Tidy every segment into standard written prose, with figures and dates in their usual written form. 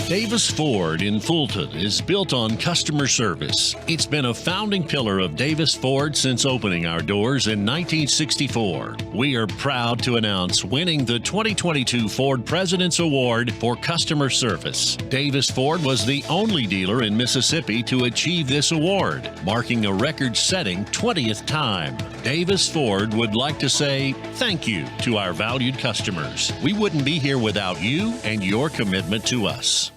Davis Ford in Fulton is built on customer service. It's been a founding pillar of Davis Ford since opening our doors in 1964. We are proud to announce winning the 2022 Ford President's Award for Customer Service. Davis Ford was the only dealer in Mississippi to achieve this award, marking a record-setting 20th time. Davis Ford would like to say thank you to our valued customers. We wouldn't be here without you and your commitment to us.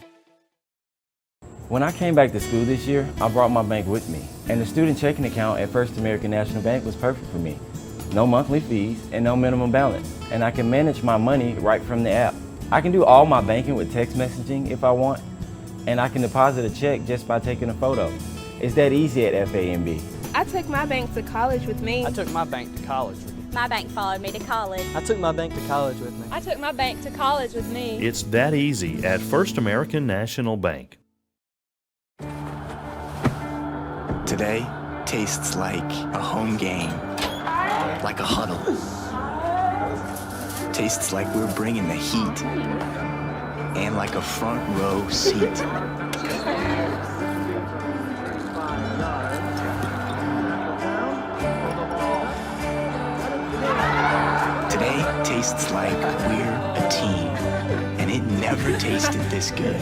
When I came back to school this year, I brought my bank with me, and the student checking account at First American National Bank was perfect for me. No monthly fees and no minimum balance, and I can manage my money right from the app. I can do all my banking with text messaging if I want, and I can deposit a check just by taking a photo. It's that easy at FAMB. I took my bank to college with me. I took my bank to college with me. My bank followed me to college. I took my bank to college with me. I took my bank to college with me. It's that easy at First American National Bank. Today tastes like a home game, like a huddle. Tastes like we're bringing the heat, and like a front row seat. Today tastes like we're a team, and it never tasted this good.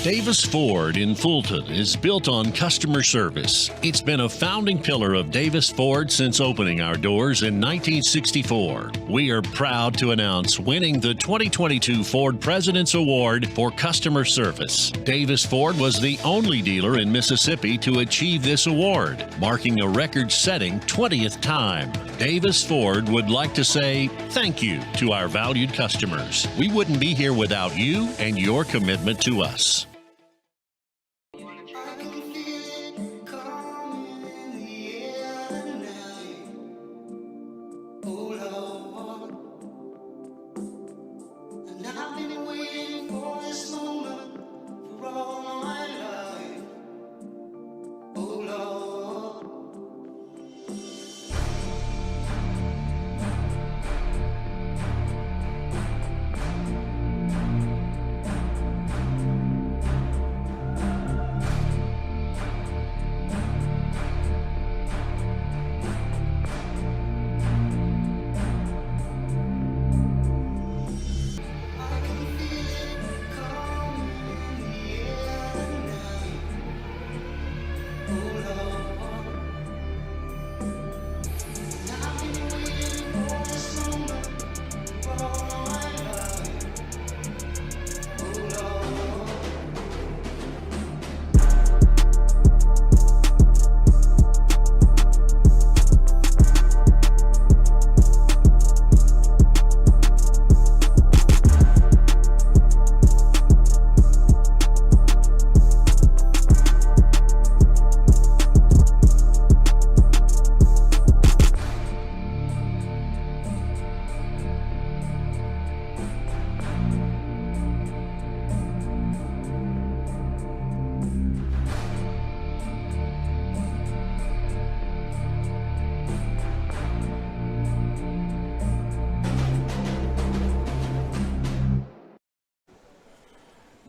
Davis Ford in Fulton is built on customer service. It's been a founding pillar of Davis Ford since opening our doors in 1964. We are proud to announce winning the 2022 Ford President's Award for Customer Service. Davis Ford was the only dealer in Mississippi to achieve this award, marking a record-setting 20th time. Davis Ford would like to say thank you to our valued customers. We wouldn't be here without you and your commitment to us.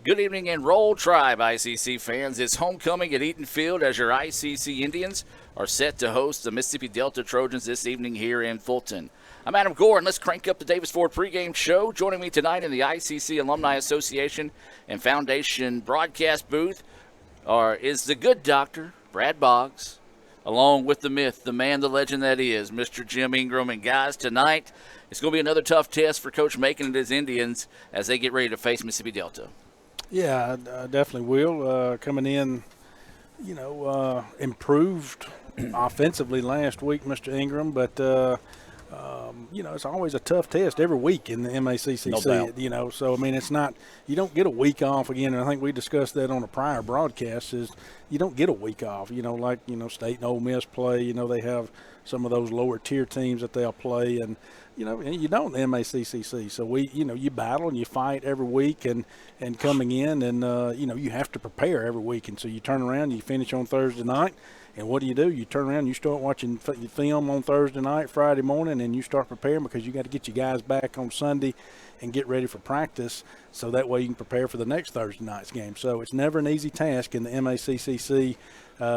Good evening and Roll Tribe, ICC fans. It's homecoming at Eaton Field as your ICC Indians are set to host the Mississippi Delta Trojans this evening here in Fulton. I'm Adam Gore, and let's crank up the Davis Ford pregame show. Joining me tonight in the ICC Alumni Association and Foundation broadcast booth is the good doctor, Brad Boggs, along with the myth, the man, the legend that is, Mr. Jim Ingram. And guys, tonight it's going to be another tough test for Coach Macon and his Indians as they get ready to face Mississippi Delta. Yeah, I definitely will. Coming in, improved offensively last week, Mr. Ingram, but it's always a tough test every week in the MACCC. No doubt. So I mean, it's not, you don't get a week off again. And I think we discussed that on a prior broadcast. Is you don't get a week off. State and Ole Miss play. They have some of those lower tier teams that they'll play, and you don't in the MACCC. So you battle and you fight every week, and coming in, and you have to prepare every week. And so you turn around, and you finish on Thursday night, And what do? You turn around, you start watching film on Thursday night, Friday morning, and you start preparing because you got to get your guys back on Sunday and get ready for practice, so that way you can prepare for the next Thursday night's game. So it's never an easy task in the MACCC.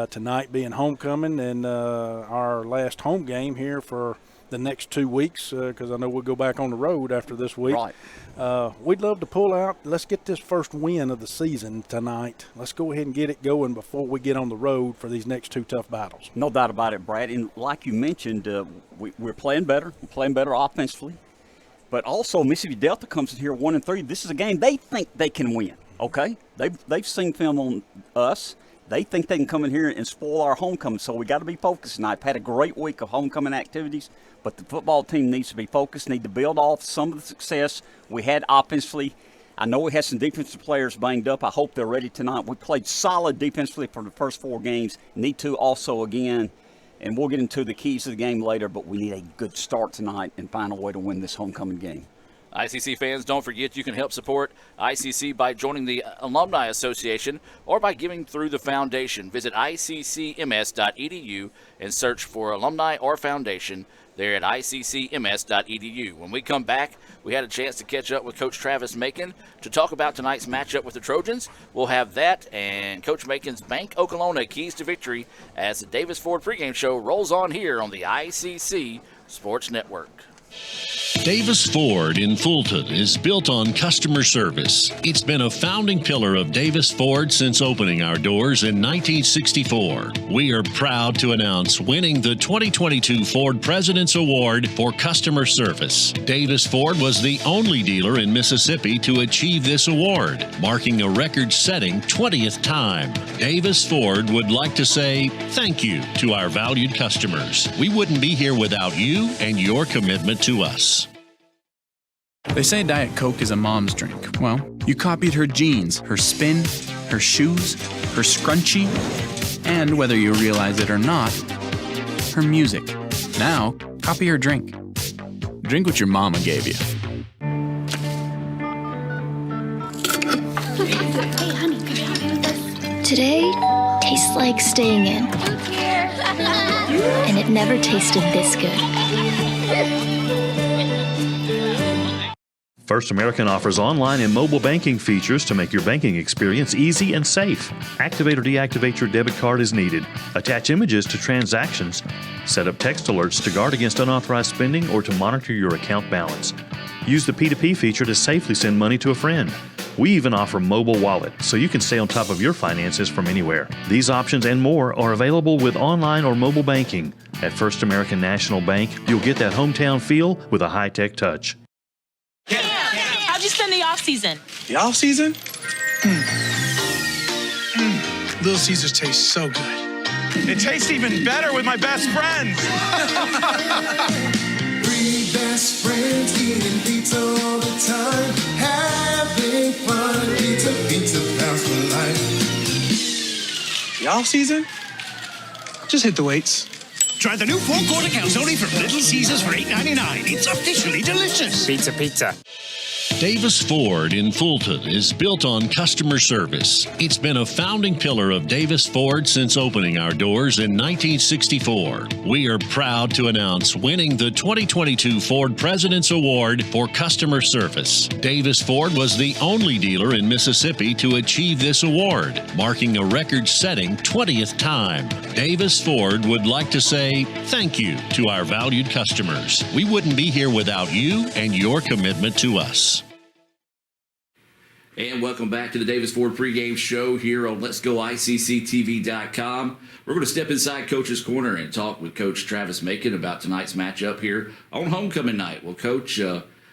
Tonight being homecoming and our last home game here for the next 2 weeks, because I know we'll go back on the road after this week. Right. We'd love to pull out. Let's get this first win of the season tonight. Let's go ahead and get it going before we get on the road for these next 2 tough battles. No doubt about it, Brad. And like you mentioned, we're playing better. We're playing better offensively. But also, Mississippi Delta comes in here 1-3. This is a game they think they can win, okay? They've seen film on us. They think they can come in here and spoil our homecoming, so we got to be focused. And I've had a great week of homecoming activities, but the football team needs to be focused, need to build off some of the success we had offensively. I know we had some defensive players banged up. I hope they're ready tonight. We played solid defensively for the first 4 games. Need to also again, and we'll get into the keys to the game later, but we need a good start tonight and find a way to win this homecoming game. ICC fans, don't forget you can help support ICC by joining the Alumni Association or by giving through the foundation. Visit iccms.edu and search for alumni or foundation there at iccms.edu. When we come back, we had a chance to catch up with Coach Travis Macon to talk about tonight's matchup with the Trojans. We'll have that and Coach Macon's Bank Oklahoma keys to victory as the Davis Ford pregame show rolls on here on the ICC Sports Network. Davis Ford in Fulton is built on customer service. It's been a founding pillar of Davis Ford since opening our doors in 1964. We are proud to announce winning the 2022 Ford President's Award for Customer Service. Davis Ford was the only dealer in Mississippi to achieve this award, marking a record-setting 20th time. Davis Ford would like to say thank you to our valued customers. We wouldn't be here without you and your commitment to us. They say Diet Coke is a mom's drink. Well, you copied her jeans, her spin, her shoes, her scrunchie, and whether you realize it or not, her music. Now, copy her drink. Drink what your mama gave you. Hey, honey, could you help me with this? Today tastes like staying in. And it never tasted this good. First American offers online and mobile banking features to make your banking experience easy and safe. Activate or deactivate your debit card as needed. Attach images to transactions. Set up text alerts to guard against unauthorized spending or to monitor your account balance. Use the P2P feature to safely send money to a friend. We even offer mobile wallet, so you can stay on top of your finances from anywhere. These options and more are available with online or mobile banking. At First American National Bank, you'll get that hometown feel with a high-tech touch. How'd you spend the off-season? The off-season? Little Caesars taste so good. It tastes even better with my best friends. 3 best friends eating pizza all the time, having fun. Pizza pounds for life. The off-season? Just hit the weights. Try the new 4-quarter calzone from Little Caesars for $8.99. It's officially delicious. Pizza. Davis Ford in Fulton is built on customer service. It's been a founding pillar of Davis Ford since opening our doors in 1964. We are proud to announce winning the 2022 Ford President's Award for Customer Service. Davis Ford was the only dealer in Mississippi to achieve this award, marking a record-setting 20th time. Davis Ford would like to say thank you to our valued customers. We wouldn't be here without you and your commitment to us. And welcome back to the Davis Ford pregame show here on Let'sGoICCTV.com. We're going to step inside Coach's Corner and talk with Coach Travis Macon about tonight's matchup here on homecoming night. Well, Coach,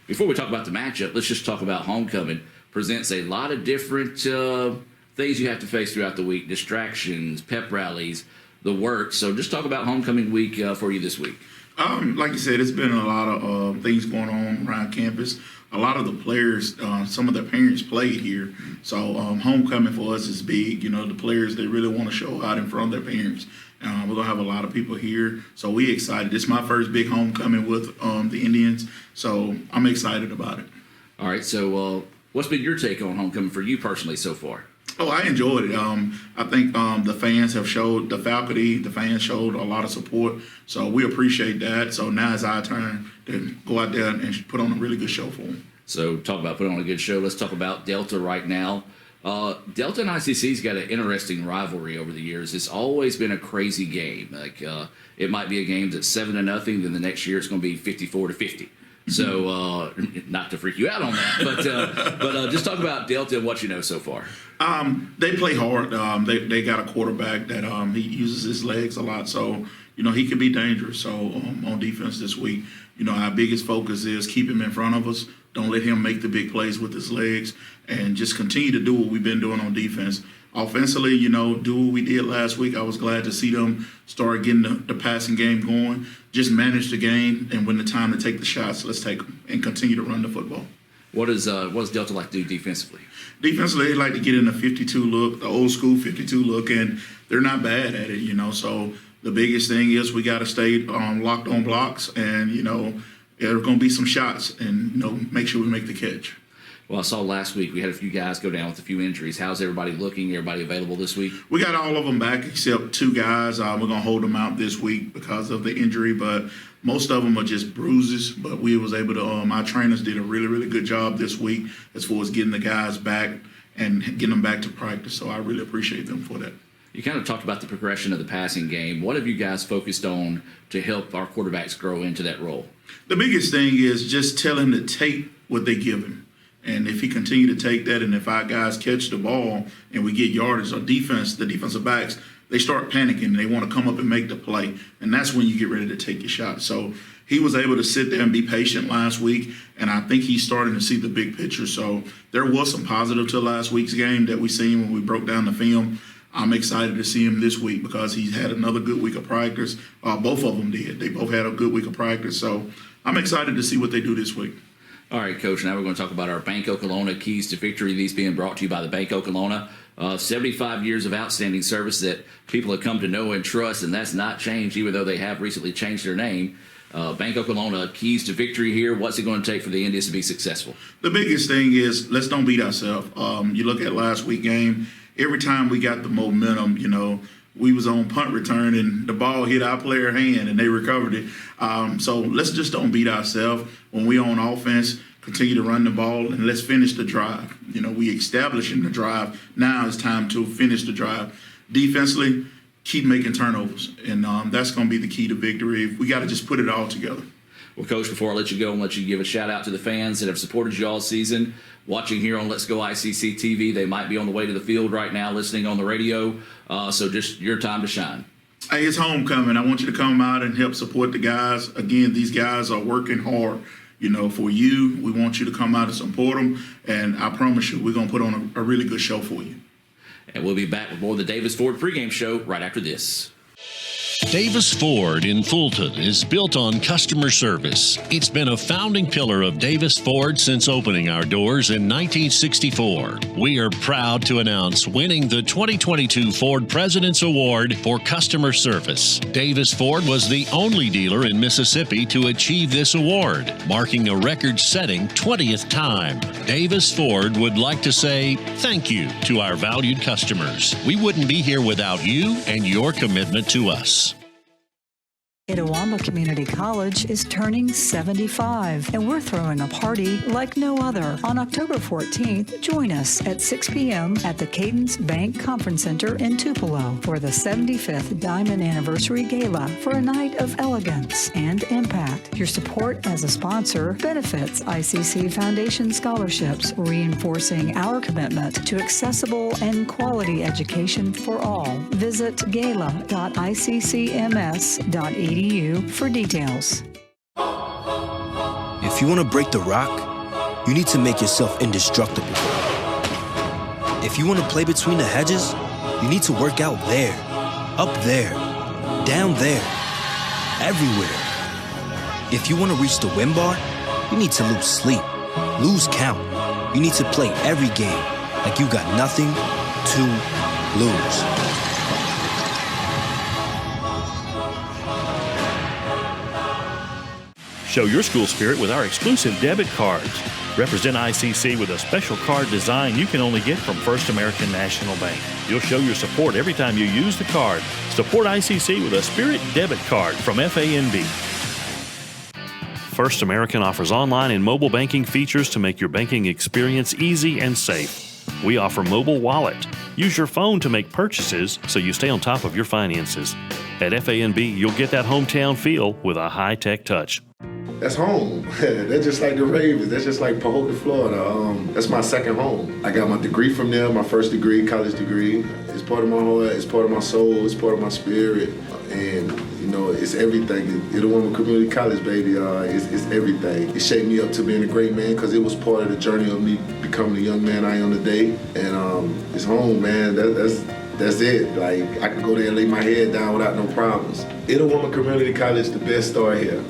before we talk about the matchup, let's just talk about homecoming. Presents a lot of different things you have to face throughout the week, distractions, pep rallies, the work. So just talk about homecoming week for you this week. Like you said, it's been a lot of things going on around campus. A lot of the players, some of their parents played here. So homecoming for us is big. You know, the players, they really want to show out in front of their parents. We're going to have a lot of people here. So we excited. This is my first big homecoming with the Indians. So I'm excited about it. All right. So what's been your take on homecoming for you personally so far? Oh, I enjoyed it. I think the fans have showed the faculty, the fans showed a lot of support. So we appreciate that. So now it's our turn to go out there and put on a really good show for them. So talk about putting on a good show. Let's talk about Delta right now. Delta and ICC's got an interesting rivalry over the years. It's always been a crazy game. Like it might be a game that's 7-0, then the next year it's going to be 54-50. So not to freak you out on that, but just talk about Delta and what you know so far. They play hard. They got a quarterback that he uses his legs a lot, so he can be dangerous. So on defense this week, our biggest focus is keep him in front of us. Don't let him make the big plays with his legs, and just continue to do what we've been doing on defense. Offensively, do what we did last week. I was glad to see them start getting the passing game going. Just manage the game, and when the time to take the shots, let's take them and continue to run the football. What does Delta like to do defensively? Defensively, they like to get in the 52 look, the old school 52 look, and they're not bad at it, So the biggest thing is we got to stay locked on blocks, and, there are going to be some shots, and, make sure we make the catch. Well, I saw last week we had a few guys go down with a few injuries. How's everybody looking? Everybody available this week? We got all of them back except 2 guys. We're going to hold them out this week because of the injury, but most of them are just bruises. But we was able to, our trainers did a really, really good job this week as far as getting the guys back and getting them back to practice. So I really appreciate them for that. You kind of talked about the progression of the passing game. What have you guys focused on to help our quarterbacks grow into that role? The biggest thing is just tell him to take what they give him. And if he continue to take that, and if our guys catch the ball and we get yardage, our defense, the defensive backs, they start panicking. They want to come up and make the play. And that's when you get ready to take your shot. So he was able to sit there and be patient last week, and I think he's starting to see the big picture. So there was some positive to last week's game that we seen when we broke down the film. I'm excited to see him this week because he's had another good week of practice. Both of them did. They both had a good week of practice. So I'm excited to see what they do this week. All right, Coach, now we're going to talk about our Banco Kelowna Keys to Victory. These being brought to you by the Banco Kelowna. 75 years of outstanding service that people have come to know and trust, and that's not changed, even though they have recently changed their name. Banco Kelowna, Keys to Victory here. What's it going to take for the Indians to be successful? The biggest thing is let's don't beat ourselves. You look at last week's game, every time we got the momentum, we was on punt return and the ball hit our player hand and they recovered it. So let's just don't beat ourselves. When we on offense, continue to run the ball and let's finish the drive. We establishing the drive. Now it's time to finish the drive. Defensively, keep making turnovers. And that's going to be the key to victory. We got to just put it all together. Well, Coach, before I let you go, and let you give a shout-out to the fans that have supported you all season, watching here on Let's Go ICC TV. They might be on the way to the field right now, listening on the radio. So just your time to shine. Hey, it's homecoming. I want you to come out and help support the guys. Again, these guys are working hard. For you, we want you to come out and support them. And I promise you, we're going to put on a really good show for you. And we'll be back with more of the Davis Ford pregame show right after this. Davis Ford in Fulton is built on customer service. It's been a founding pillar of Davis Ford since opening our doors in 1964. We are proud to announce winning the 2022 Ford President's Award for Customer Service. Davis Ford was the only dealer in Mississippi to achieve this award, marking a record-setting 20th time. Davis Ford would like to say thank you to our valued customers. We wouldn't be here without you and your commitment to us. Itawamba Community College is turning 75, and we're throwing a party like no other. On October 14th, join us at 6 p.m. at the Cadence Bank Conference Center in Tupelo for the 75th Diamond Anniversary Gala for a night of elegance and impact. Your support as a sponsor benefits ICC Foundation scholarships, reinforcing our commitment to accessible and quality education for all. Visit gala.iccms.edu for details. If you want to break the rock, you need to make yourself indestructible. If you want to play between the hedges, you need to work out there, up there, down there, everywhere. If you want to reach the win bar, you need to lose sleep, lose count. You need to play every game like you got nothing to lose. Show your school spirit with our exclusive debit cards. Represent ICC with a special card design you can only get from First American National Bank. You'll show your support every time you use the card. Support ICC with a Spirit debit card from FANB. First American offers online and mobile banking features to make your banking experience easy and safe. We offer mobile wallet. Use your phone to make purchases so you stay on top of your finances. At FANB, you'll get that hometown feel with a high-tech touch. That's home. That's just like the Ravens. That's just like Pahokee, Florida. That's my second home. I got my degree from there, my first degree, college degree. It's part of my heart, it's part of my soul, it's part of my spirit. And, you know, it's everything. Itawamba Community College, baby, it's everything. It shaped me up to being a great man because it was part of the journey of me becoming the young man I am today. And it's home, man. That's it. Like, I can go there and lay my head down without no problems. Itawamba Community College, the best store here.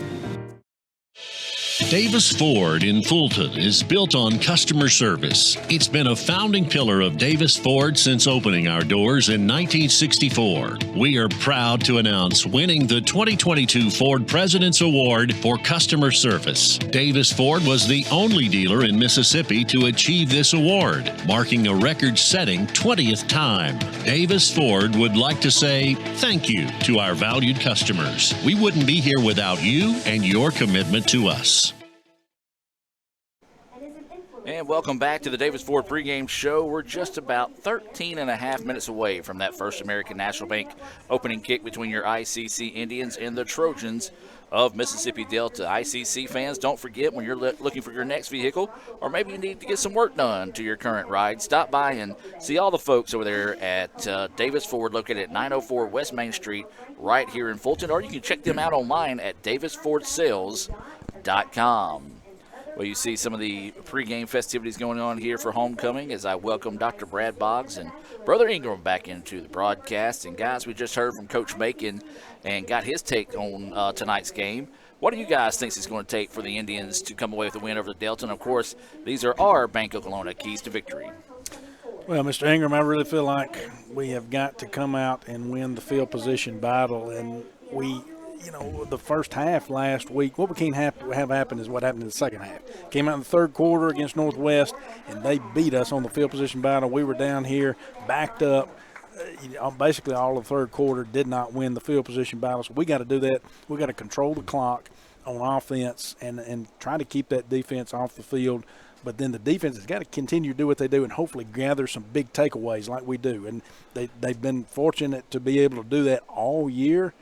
Davis Ford in Fulton is built on customer service. It's been a founding pillar of Davis Ford since opening our doors in 1964. We are proud to announce winning the 2022 Ford President's Award for Customer Service. Davis Ford was the only dealer in Mississippi to achieve this award, marking a record-setting 20th time. Davis Ford would like to say thank you to our valued customers. We wouldn't be here without you and your commitment to us. And welcome back to the Davis Ford pregame show. We're just about 13 and a half minutes away from that First American National Bank opening kick between your ICC Indians and the Trojans of Mississippi Delta. ICC fans, don't forget when you're looking for your next vehicle, or maybe you need to get some work done to your current ride, stop by and see all the folks over there at Davis Ford, located at 904 West Main Street right here in Fulton, or you can check them out online at davisfordsales.com. Well, you see some of the pregame festivities going on here for homecoming as I welcome Dr. Brad Boggs and Brother Ingram back into the broadcast. And, guys, we just heard from Coach Macon and got his take on tonight's game. What do you guys think it's going to take for the Indians to come away with a win over the Delta? And, of course, these are our Bank Oklahoma keys to victory. Well, Mr. Ingram, I really feel like we have got to come out and win the field position battle. And the first half last week, what we can't have happen is what happened in the second half. Came out in the third quarter against Northwest, and they beat us on the field position battle. We were down here, backed up. Basically all of the third quarter, did not win the field position battle. So we got to do that. We got to control the clock on offense and try to keep that defense off the field. But then the defense has got to continue to do what they do and hopefully gather some big takeaways like we do. And they've been fortunate to be able to do that all year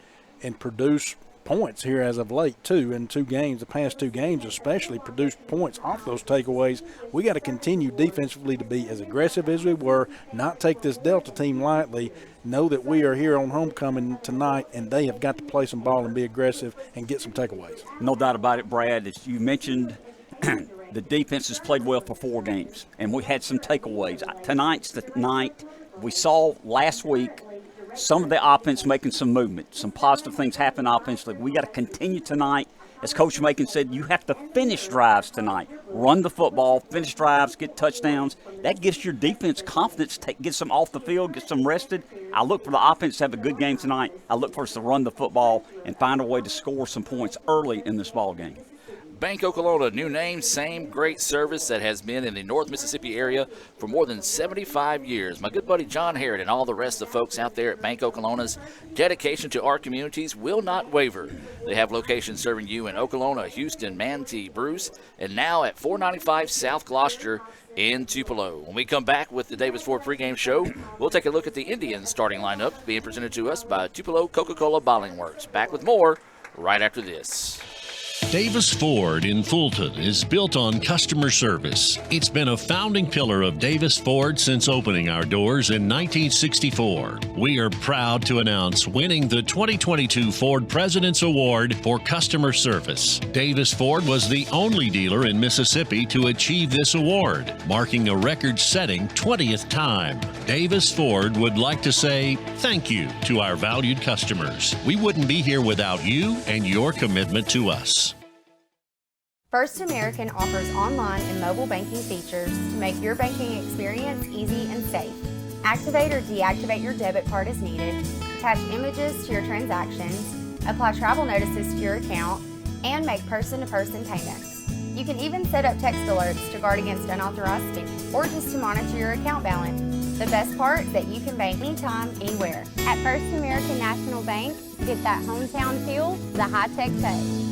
and produce points here as of late, too, in the past two games especially, produced points off those takeaways. We got to continue defensively to be as aggressive as we were, not take this Delta team lightly, know that we are here on homecoming tonight, and they have got to play some ball and be aggressive and get some takeaways. No doubt about it, Brad. As you mentioned, the defense has played well for 4 games, and we had some takeaways. Tonight's the night. We saw last week some of the offense making some movement, some positive things happen offensively. We got to continue tonight. As Coach Macon said, you have to finish drives tonight. Run the football, finish drives, get touchdowns. That gives your defense confidence, gets them off the field, gets them rested. I look for the offense to have a good game tonight. I look for us to run the football and find a way to score some points early in this ball game. Bank Oklahoma, new name, same great service that has been in the North Mississippi area for more than 75 years. My good buddy John Harrod and all the rest of the folks out there at Bank Oklahoma's dedication to our communities will not waver. They have locations serving you in Oklahoma, Houston, Manatee, Bruce, and now at 495 South Gloucester in Tupelo. When we come back with the Davis Ford pregame show, we'll take a look at the Indians starting lineup being presented to us by Tupelo Coca-Cola Bottling Works. Back with more right after this. Davis Ford in Fulton is built on customer service. It's been a founding pillar of Davis Ford since opening our doors in 1964. We are proud to announce winning the 2022 Ford President's Award for Customer Service. Davis Ford was the only dealer in Mississippi to achieve this award, marking a record-setting 20th time. Davis Ford would like to say thank you to our valued customers. We wouldn't be here without you and your commitment to us. First American offers online and mobile banking features to make your banking experience easy and safe. Activate or deactivate your debit card as needed, attach images to your transactions, apply travel notices to your account, and make person-to-person payments. You can even set up text alerts to guard against unauthorized spending or just to monitor your account balance. The best part, that you can bank anytime, anywhere. At First American National Bank, get that hometown feel, the high-tech touch.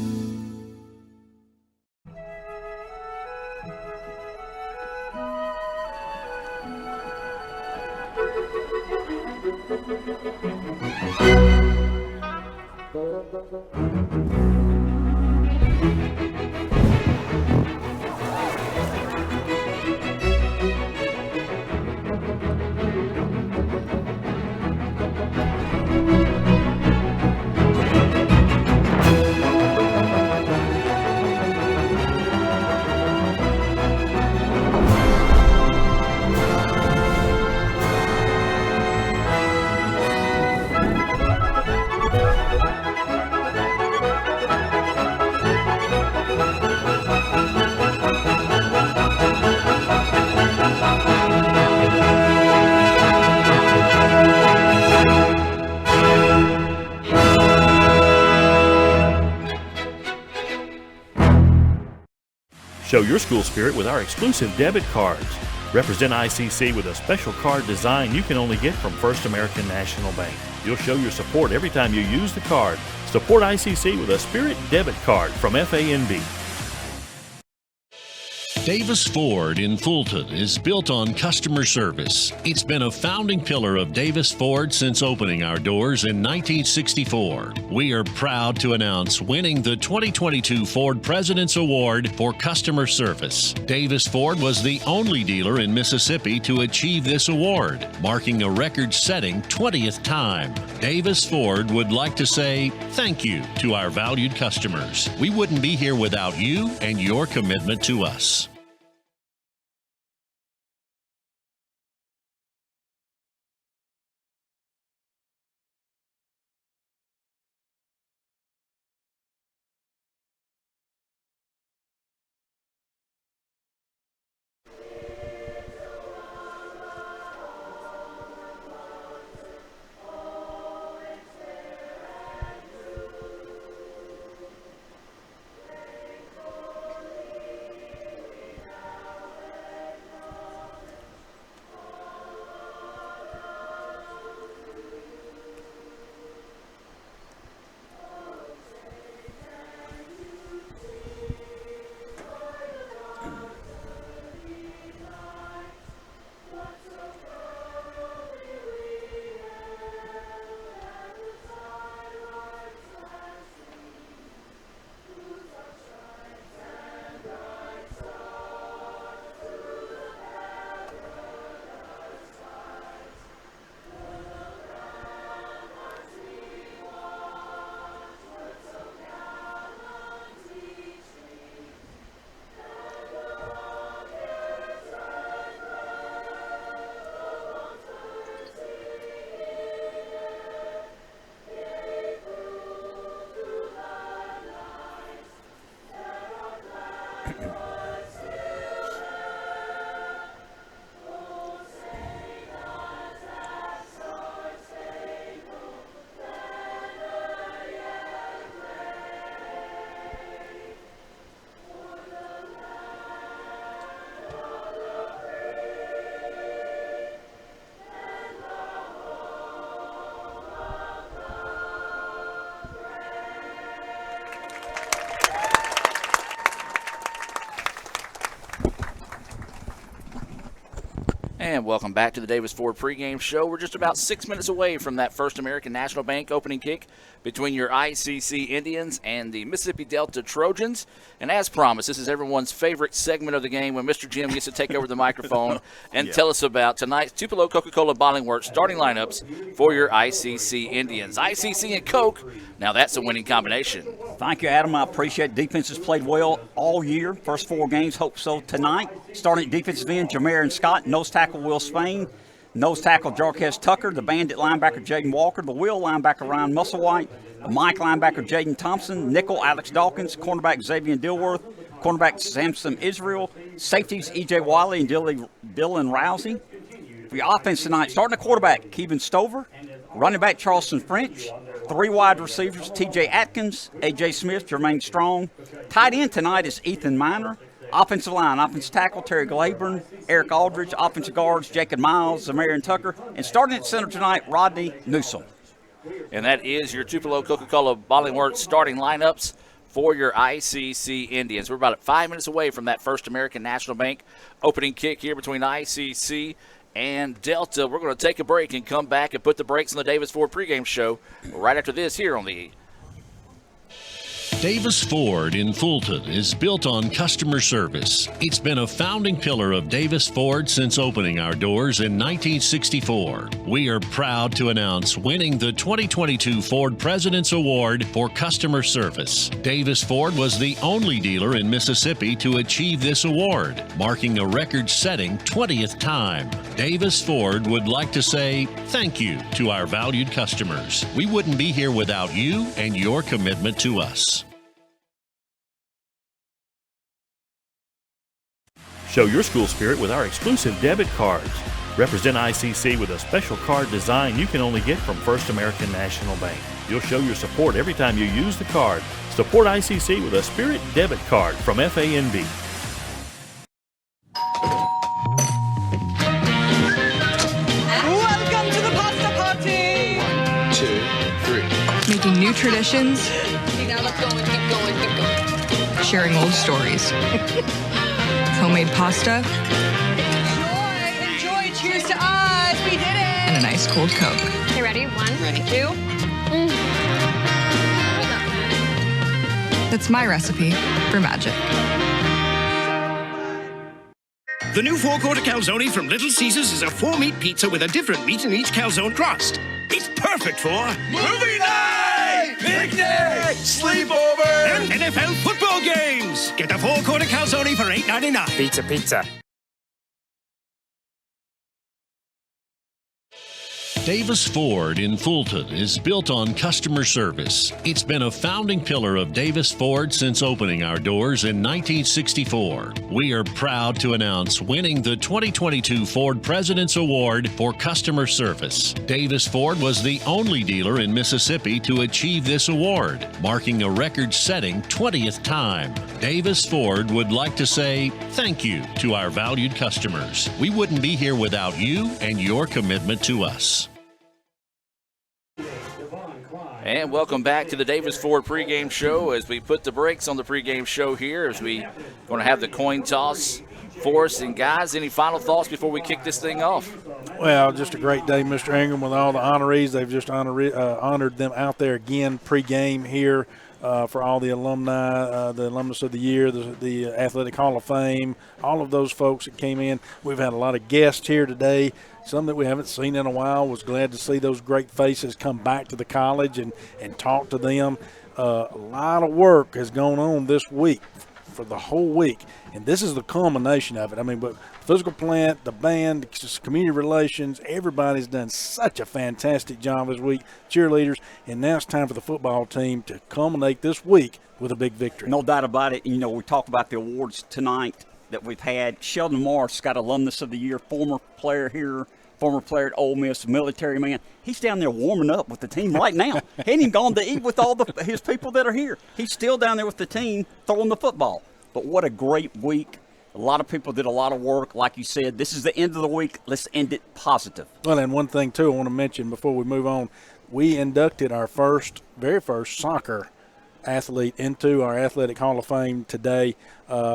Show your school spirit with our exclusive debit cards. Represent ICC with a special card design you can only get from First American National Bank. You'll show your support every time you use the card. Support ICC with a Spirit debit card from FANB. Davis Ford in Fulton is built on customer service. It's been a founding pillar of Davis Ford since opening our doors in 1964. We are proud to announce winning the 2022 Ford President's Award for Customer Service. Davis Ford was the only dealer in Mississippi to achieve this award, marking a record-setting 20th time. Davis Ford would like to say thank you to our valued customers. We wouldn't be here without you and your commitment to us. And welcome back to the Davis Ford pregame show. We're just about 6 minutes away from that First American National Bank opening kick between your ICC Indians and the Mississippi Delta Trojans. And as promised, this is everyone's favorite segment of the game when Mr. Jim gets to take over the microphone and tell us about tonight's Tupelo Coca-Cola Bottling Works starting lineups for your ICC Indians. ICC and Coke, now that's a winning combination. Thank you, Adam. I appreciate it. Defense has played well all year. First 4 games, hope so tonight. Starting at defensive end, Jameer Scott. Nose tackle, Will Spain. Nose tackle, Jarquez Tucker. The bandit linebacker, Jaden Walker. The wheel linebacker, Ryan Musselwhite. The Mike linebacker, Jaden Thompson. Nickel, Alex Dawkins. Cornerback, Xavier Dilworth. Cornerback, Samson Israel. Safeties, E.J. Wiley and Dylan Rousey. For your offense tonight, starting at quarterback, Kevin Stover. Running back, Charleston French. 3 wide receivers, T.J. Atkins, A.J. Smith, Jermaine Strong. Tight end tonight is Ethan Miner. Offensive line, offensive tackle, Terry Glaburn, Eric Aldridge. Offensive guards, Jacob Miles, Zamarian Tucker. And starting at center tonight, Rodney Newsom. And that is your Tupelo Coca-Cola Bottling Works starting lineups for your ICC Indians. We're about 5 minutes away from that First American National Bank opening kick here between ICC and Delta. We're going to take a break and come back and put the brakes on the Davis Ford pregame show right after this here on the Davis Ford in Fulton is built on customer service. It's been a founding pillar of Davis Ford since opening our doors in 1964. We are proud to announce winning the 2022 Ford President's Award for Customer Service. Davis Ford was the only dealer in Mississippi to achieve this award, marking a record-setting 20th time. Davis Ford would like to say thank you to our valued customers. We wouldn't be here without you and your commitment to us. Show your school spirit with our exclusive debit cards. Represent ICC with a special card design you can only get from First American National Bank. You'll show your support every time you use the card. Support ICC with a Spirit debit card from FANB. Welcome to the pasta party! 1, 2, 3. Making new traditions. Now let's go and keep going. Sharing old stories. Homemade pasta. Enjoy, cheers to us, we did it! And a nice cold Coke. Okay, ready? 1, 2. That's my recipe for magic. The new 4-quarter calzone from Little Caesars is a 4-meat pizza with a different meat in each calzone crust. It's perfect for Movie night! Picnic! Sleepover! and NFL football games. Get the 4-quarter calzone for $8.99. Pizza. Davis Ford in Fulton is built on customer service. It's been a founding pillar of Davis Ford since opening our doors in 1964. We are proud to announce winning the 2022 Ford President's Award for Customer Service. Davis Ford was the only dealer in Mississippi to achieve this award, marking a record-setting 20th time. Davis Ford would like to say thank you to our valued customers. We wouldn't be here without you and your commitment to us. And welcome back to the Davis Ford pregame show as we put the brakes on the pregame show here as we going to have the coin toss for us. And guys, any final thoughts before we kick this thing off? Well, just a great day, Mr. Ingram, with all the honorees. They've just honored them out there again pregame here for all the alumni, the alumnus of the year, the Athletic Hall of Fame, all of those folks that came in. We've had a lot of guests here today. Some that we haven't seen in a while. Was glad to see those great faces come back to the college and talk to them. A lot of work has gone on this week, for the whole week, and this is the culmination of it. I mean, but physical plant, the band, community relations, everybody's done such a fantastic job this week, cheerleaders, and now it's time for the football team to culminate this week with a big victory. No doubt about it. You know, we talk about the awards tonight that we've had. Sheldon Morris got Alumnus of the Year, former player here, former player at Ole Miss, military man. He's down there warming up with the team right now. He ain't even gone to eat with all his people that are here. He's still down there with the team throwing the football. But what a great week. A lot of people did a lot of work. Like you said, this is the end of the week. Let's end it positive. Well, and one thing, too, I want to mention before we move on. We inducted our very first soccer athlete into our Athletic Hall of Fame today,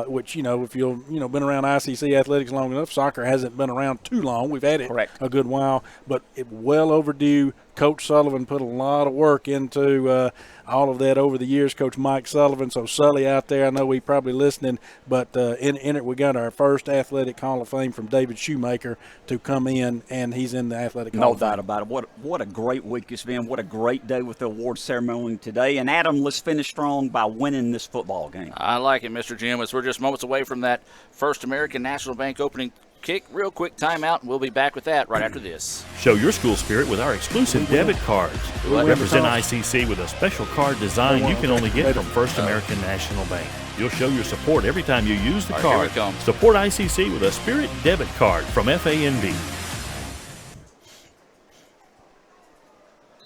which, if you've, been around ICC athletics long enough, soccer hasn't been around too long. We've had it a good while, but it well overdue. Coach Sullivan put a lot of work into all of that over the years, Coach Mike Sullivan. So Sully out there, I know he's probably listening, but in it we got our first Athletic Hall of Fame from David Shoemaker to come in, and he's in the Athletic Hall of Fame. No doubt about it. What a great week it's been. What a great day with the award ceremony today. And Adam, let's finish strong by winning this football game. I like it, Mr. Jim. As we're just moments away from that First American National Bank opening kick. Real quick timeout, and we'll be back with that right after this. Show your school spirit with our exclusive debit cards. Represent ICC with a special card design you can only get from First American National Bank. You'll show your support every time you use the card. Support ICC with a Spirit debit card from FANB.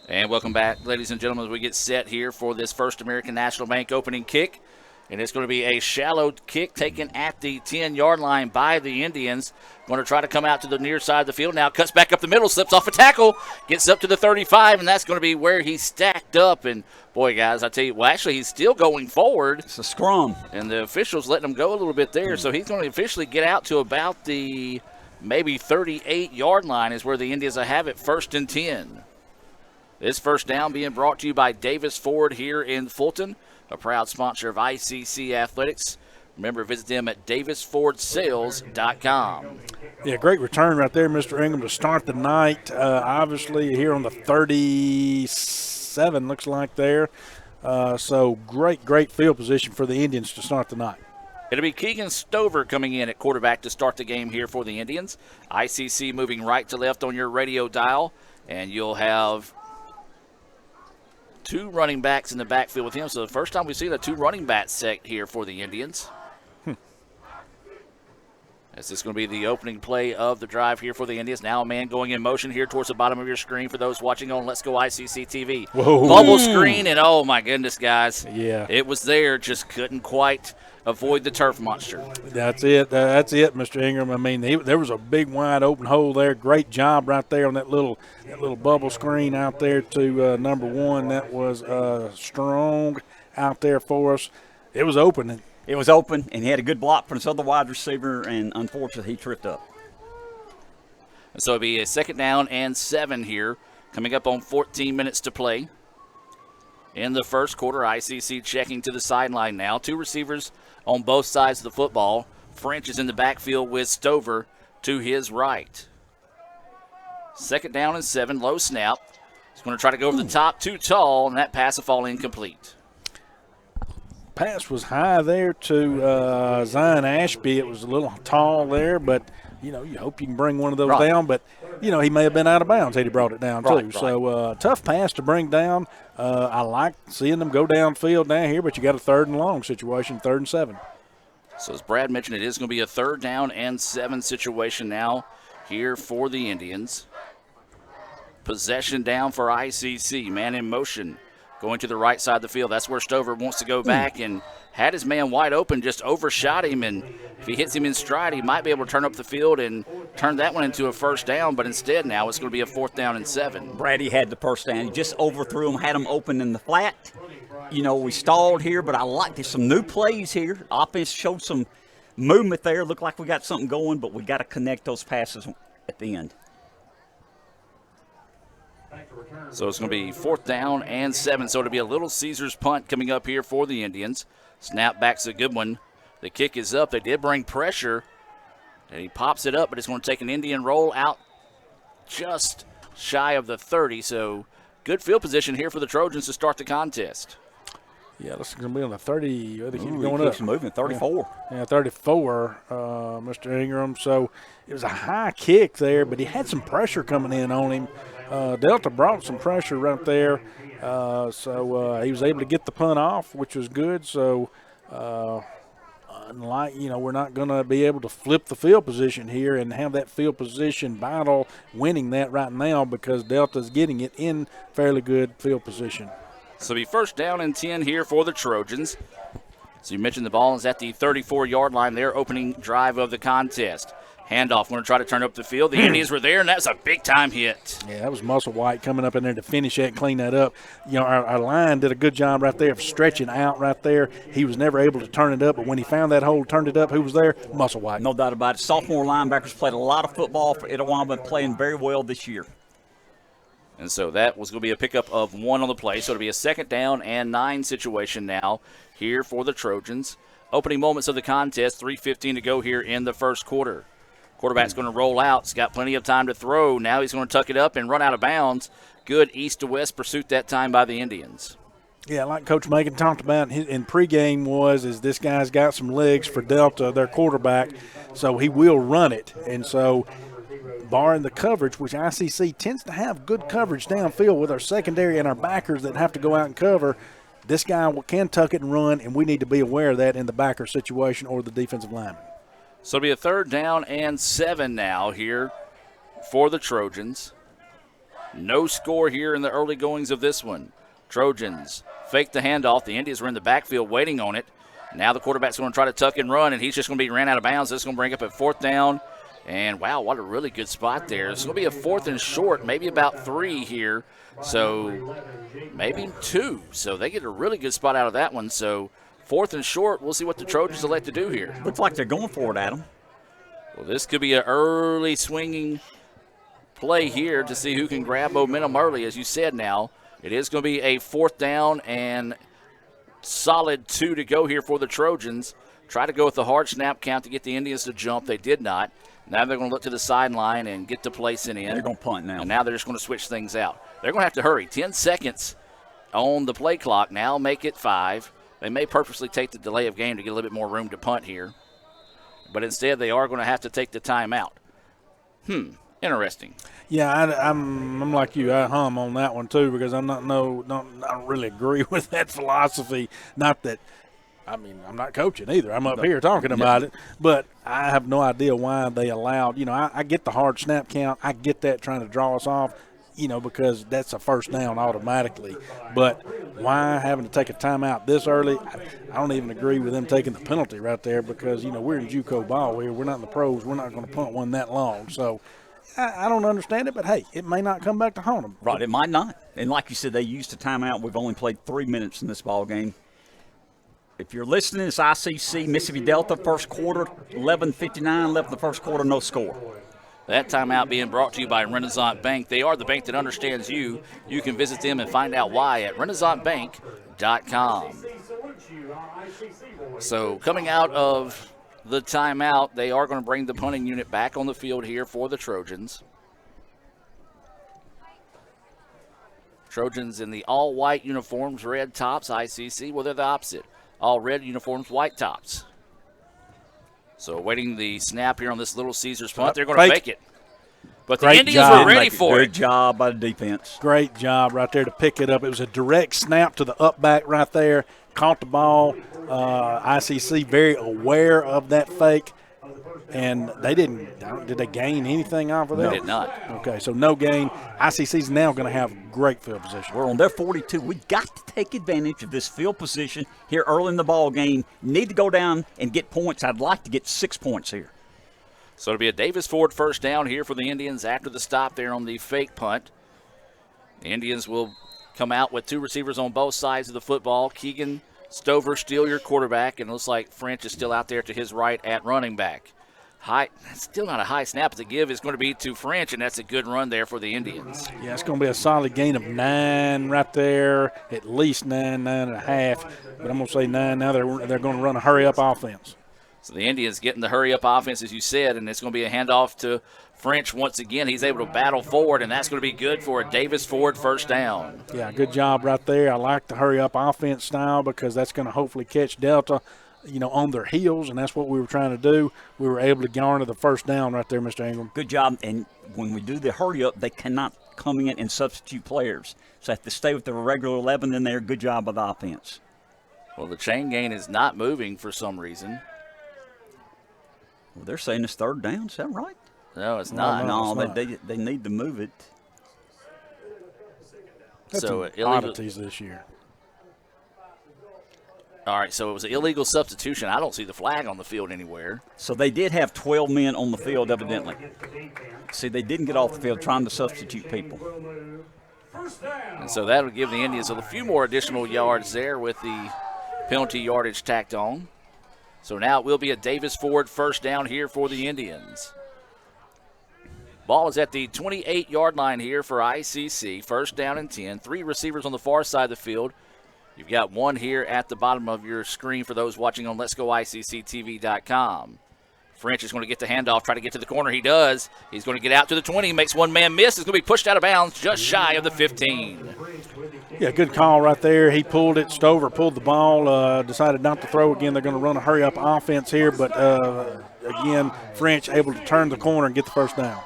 And And welcome back, ladies and gentlemen, as we get set here for this First American National Bank opening kick. And it's going to be a shallow kick taken at the 10-yard line by the Indians. Going to try to come out to the near side of the field. Now cuts back up the middle, slips off a tackle, gets up to the 35, and that's going to be where he stacked up. And, boy, guys, I tell you, well, actually, he's still going forward. It's a scrum. And the officials letting him go a little bit there. So he's going to officially get out to about the maybe 38-yard line is where the Indians have it, 1st and 10. This first down being brought to you by Davis Ford here in Fulton, a proud sponsor of ICC Athletics. Remember, visit them at davisfordsales.com. Yeah, great return right there, Mr. Ingram, to start the night. Obviously, here on the 37, looks like there. So great field position for the Indians to start the night. It'll be Keegan Stover coming in at quarterback to start the game here for the Indians. ICC moving right to left on your radio dial, and you'll have 2 running backs in the backfield with him. So the first time we've seen a 2 running back set here for the Indians. This is going to be the opening play of the drive here for the Indians. Now a man going in motion here towards the bottom of your screen for those watching on Let's Go ICC TV. Whoa. Bubble screen, and oh my goodness, guys. Yeah. It was there, just couldn't quite avoid the turf monster. That's it, Mr. Ingram. I mean, there was a big wide open hole there. Great job right there on that little bubble screen out there to number 1. That was strong out there for us. It was open. It was open, and he had a good block from his other wide receiver, and unfortunately he tripped up. So it'll be a 2nd down and 7 here, coming up on 14 minutes to play. In the first quarter, ICC checking to the sideline now. 2 receivers on both sides of the football. French is in the backfield with Stover to his right. 2nd down and 7, low snap. He's going to try to go over the top, too tall, and that pass will fall incomplete. Pass was high there to Zion Ashby. It was a little tall there, but, you hope you can bring one of those down. But, he may have been out of bounds had he brought it down, too. Right. So, tough pass to bring down. I like seeing them go downfield down here, but you got a 3rd and long situation, 3rd and 7. So as Brad mentioned, it is going to be a 3rd down and 7 situation now here for the Indians. Possession down for ICC. Man in motion. Going to the right side of the field. That's where Stover wants to go back and had his man wide open, just overshot him. And if he hits him in stride, he might be able to turn up the field and turn that one into a 1st down. But instead now it's going to be a 4th down and 7. Brady had the 1st down. He just overthrew him, had him open in the flat. We stalled here, but I like there's some new plays here. Offense showed some movement there. Looked like we got something going, but we got to connect those passes at the end. So it's going to be 4th down and 7. So it'll be a Little Caesars punt coming up here for the Indians. Snap back's a good one. The kick is up. They did bring pressure. And he pops it up, but it's going to take an Indian roll out just shy of the 30. So good field position here for the Trojans to start the contest. Yeah, this is going to be on the 30. I think he's He going keeps up. moving, 34. Yeah, 34, Mr. Ingram. So it was a high kick there, but he had some pressure coming in on him. Delta brought some pressure right there, so he was able to get the punt off, which was good. So, unlike, we're not going to be able to flip the field position here and have that field position battle winning that right now because Delta's getting it in fairly good field position. So it'll be 1st down and 10 here for the Trojans. So you mentioned the ball is at the 34-yard line there, opening drive of the contest. Handoff, going to try to turn up the field. The Indians were there, and that was a big-time hit. Yeah, that was Muscle White coming up in there to finish that, clean that up. Our line did a good job right there of stretching out right there. He was never able to turn it up, but when he found that hole, turned it up, who was there? Muscle White. No doubt about it. Sophomore linebackers played a lot of football for Itawamba, playing very well this year. And so that was going to be a pickup of 1 on the play. So it'll be a 2nd down and 9 situation now here for the Trojans. Opening moments of the contest, 3:15 to go here in the first quarter. Quarterback's going to roll out. He's got plenty of time to throw. Now he's going to tuck it up and run out of bounds. Good east to west pursuit that time by the Indians. Yeah, like Coach Macon talked about in pregame is this guy's got some legs for Delta, their quarterback, so he will run it. And so barring the coverage, which ICC tends to have good coverage downfield with our secondary and our backers that have to go out and cover, this guy can tuck it and run, and we need to be aware of that in the backer situation or the defensive lineman. So it'll be a 3rd down and 7 now here for the Trojans. No score here in the early goings of this one. Trojans fake the handoff. The Indians were in the backfield waiting on it. Now the quarterback's going to try to tuck and run, and he's just going to be ran out of bounds. This is going to bring up a 4th down. And, wow, what a really good spot there. It's going to be a 4th and short, maybe about 3 here. So maybe 2. So they get a really good spot out of that one. So 4th and short, we'll see what the Trojans elect to do here. Looks like they're going for it, Adam. Well, this could be an early swinging play here to see who can grab momentum early. As you said now, it is going to be a 4th down and solid 2 to go here for the Trojans. Try to go with the hard snap count to get the Indians to jump. They did not. Now they're going to look to the sideline and get the placing in. They're going to punt now. And now they're just going to switch things out. They're going to have to hurry. 10 seconds on the play clock now. Make it 5. They may purposely take the delay of game to get a little bit more room to punt here. But instead, they are going to have to take the timeout. Interesting. Yeah, I'm like you. I hum on that one too because I don't really agree with that philosophy. Not that, I'm not coaching either. I'm up here talking about it, but I have no idea why they allowed. I get the hard snap count. I get that trying to draw us off. Because that's a 1st down automatically. But why having to take a timeout this early? I don't even agree with them taking the penalty right there because, we're in JUCO ball here. We're not in the pros. We're not going to punt one that long. So I don't understand it, but, hey, it may not come back to haunt them. Right, it might not. And like you said, they used a timeout. We've only played 3 minutes in this ball game. If you're listening, it's ICC, Mississippi Delta, first quarter, 11:59 left in the first quarter, no score. That timeout being brought to you by Renaissance Bank. They are the bank that understands you. You can visit them and find out why at renaissancebank.com. So coming out of the timeout, they are going to bring the punting unit back on the field here for the Trojans. Trojans in the all-white uniforms, red tops, ICC. Well, they're the opposite. All red uniforms, white tops. So awaiting the snap here on this Little Caesars punt. They're going to fake it. But the Indians were ready for it. Good job by the defense. Great job right there to pick it up. It was a direct snap to the up back right there. Caught the ball. ICC very aware of that fake. And they did they gain anything off of that? They did not. Okay, so no gain. ICC's now going to have great field position. We're on their 42. We've got to take advantage of this field position here early in the ball game. Need to go down and get points. I'd like to get 6 points here. So it'll be a Davis Ford 1st down here for the Indians after the stop there on the fake punt. The Indians will come out with 2 receivers on both sides of the football. Keegan Stover still your quarterback, and it looks like French is still out there to his right at running back. Still not a high snap to give. It's going to be to French, and that's a good run there for the Indians. Yeah, it's going to be a solid gain of 9 right there, at least 9.5. But I'm going to say 9 now. They're going to run a hurry-up offense. So the Indians getting the hurry-up offense, as you said, and it's going to be a handoff to French once again. He's able to battle forward, and that's going to be good for a Davis Ford 1st down. Yeah, good job right there. I like the hurry-up offense style because that's going to hopefully catch Delta on their heels, and that's what we were trying to do. We were able to garner the 1st down right there, Mr. Ingram. Good job. And when we do the hurry-up, they cannot come in and substitute players. So have to stay with the regular 11 in there. Good job by the offense. Well, the chain gain is not moving for some reason. Well, they're saying it's 3rd down. Is that right? No, it's not. No, it's not. They need to move it. That's so oddities this year. All right, so it was an illegal substitution. I don't see the flag on the field anywhere. So they did have 12 men on the field, evidently. See, they didn't get off the field trying to substitute people. And so that'll give the Indians a few more additional yards there with the penalty yardage tacked on. So now it will be a Davis Ford 1st down here for the Indians. Ball is at the 28-yard line here for ICC. 1st down and 10. 3 receivers on the far side of the field. You've got 1 here at the bottom of your screen for those watching on Let'sGoICCTV.com. French is going to get the handoff, try to get to the corner. He does. He's going to get out to the 20, makes one man miss. It's going to be pushed out of bounds just shy of the 15. Yeah, good call right there. He pulled it. Stover pulled the ball, decided not to throw again. They're going to run a hurry-up offense here, but, again, French able to turn the corner and get the 1st down.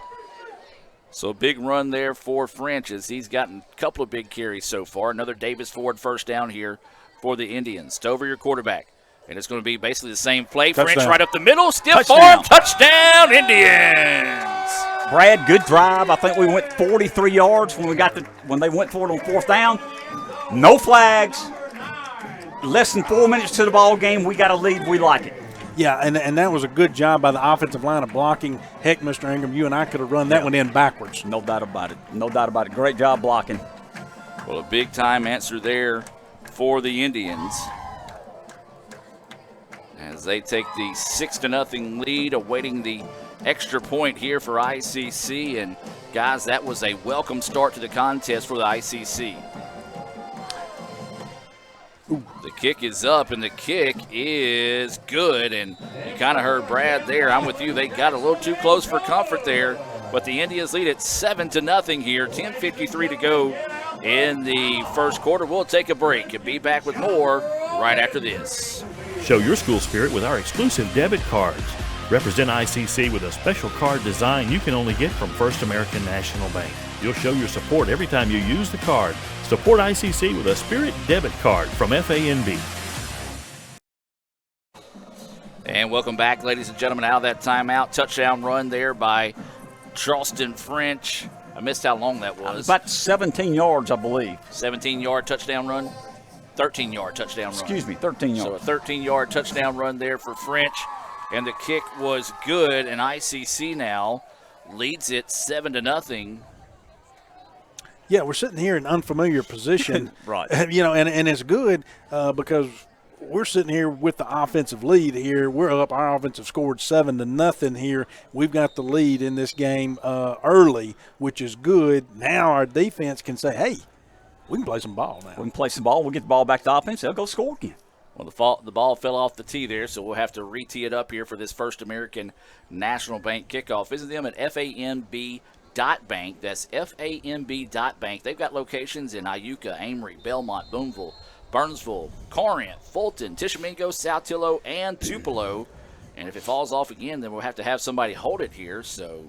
So big run there for French as he's gotten a couple of big carries so far. Another Davis Ford 1st down here for the Indians. Stover, your quarterback. And it's going to be basically the same play. Touchdown. French right up the middle. Stiff arm. Touchdown, Indians. Brad, good drive. I think we went 43 yards when they went for it on fourth down. No flags. Less than 4 minutes to the ball game. We got a lead. We like it. Yeah, and that was a good job by the offensive line of blocking. Heck, Mr. Ingram, you and I could have run that one in backwards. No doubt about it. No doubt about it. Great job blocking. Well, a big-time answer there for the Indians as they take the 6-0 lead, awaiting the extra point here for ICC. And, guys, that was a welcome start to the contest for the ICC. The kick is up, and the kick is good. And you kind of heard Brad there. I'm with you. They got a little too close for comfort there. But the Indians lead at 7-0 here. 10:53 to go in the first quarter. We'll take a break and be back with more right after this. Show your school spirit with our exclusive debit cards. Represent ICC with a special card design you can only get from First American National Bank. You'll show your support every time you use the card. Support ICC with a Spirit debit card from FANB. And welcome back, ladies and gentlemen, out of that timeout. Touchdown run there by Charleston French. I missed how long that was. About 17 yards, I believe. 17-yard touchdown run. 13-yard touchdown run. Excuse me, 13 yards. So a 13-yard touchdown run there for French. And the kick was good, and ICC now leads it 7-0. Yeah, we're sitting here in unfamiliar position. Right. You know, and it's good because we're sitting here with the offensive lead here. We're up. Our offensive scored 7-0 here. We've got the lead in this game early, which is good. Now our defense can say, hey, we can play some ball now. We can play some ball. We'll get the ball back to offense. They'll go score again. Well, the ball fell off the tee there, so we'll have to re-tee it up here for this First American National Bank kickoff. Visit them at FANB.bank. That's FANB.bank. They've got locations in Iuka, Amory, Belmont, Boonville, Burnsville, Corinth, Fulton, Tishomingo, Saltillo, and Tupelo. And if it falls off again, then we'll have to have somebody hold it here. So,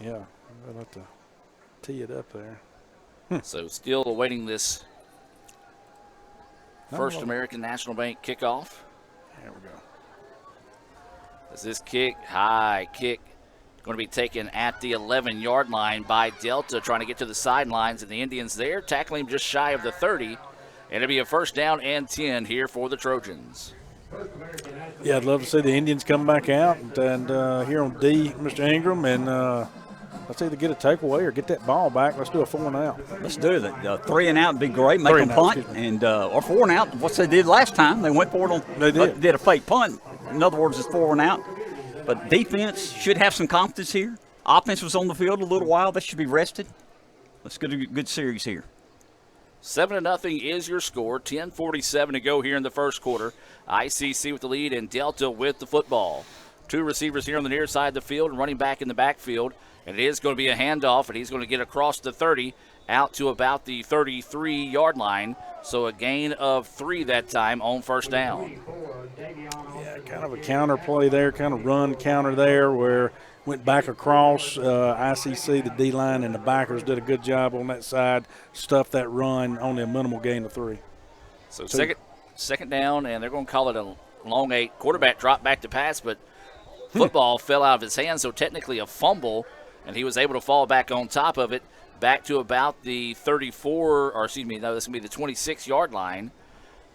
yeah, we'll have to tee it up there. So still awaiting this First American National Bank kickoff. There we go. As this kick, high kick, going to be taken at the 11-yard line by Delta, trying to get to the sidelines, and the Indians there tackling him just shy of the 30. And it'll be a first down and 10 here for the Trojans. Yeah, I'd love to see the Indians come back out and here on D, Mr. Ingram, and let's either get a takeaway or get that ball back. Let's do a 4-and-out. Let's do it. 3 and out would be great. Make them punt, and or 4 and out. What they did last time, they went for it on. They did a fake punt. In other words, it's 4 and out. But defense should have some confidence here. Offense was on the field a little while. They should be rested. Let's get a good series here. 7-0 is your score. 10:47 to go here in the first quarter. ICC with the lead and Delta with the football. Two receivers here on the near side of the field and running back in the backfield. And it is going to be a handoff, and he's going to get across the 30 out to about the 33-yard line. So a gain of 3 that time on first down. Yeah, kind of a counter play there, kind of run counter there where went back across. ICC, the D-line, and the backers did a good job on that side. Stuffed that run, only a minimal gain of 3. So second down, and they're going to call it a long 8. Quarterback dropped back to pass, but football fell out of his hands, so technically a fumble, and he was able to fall back on top of it, back to about the 34, or excuse me, no, this is going to be the 26-yard line,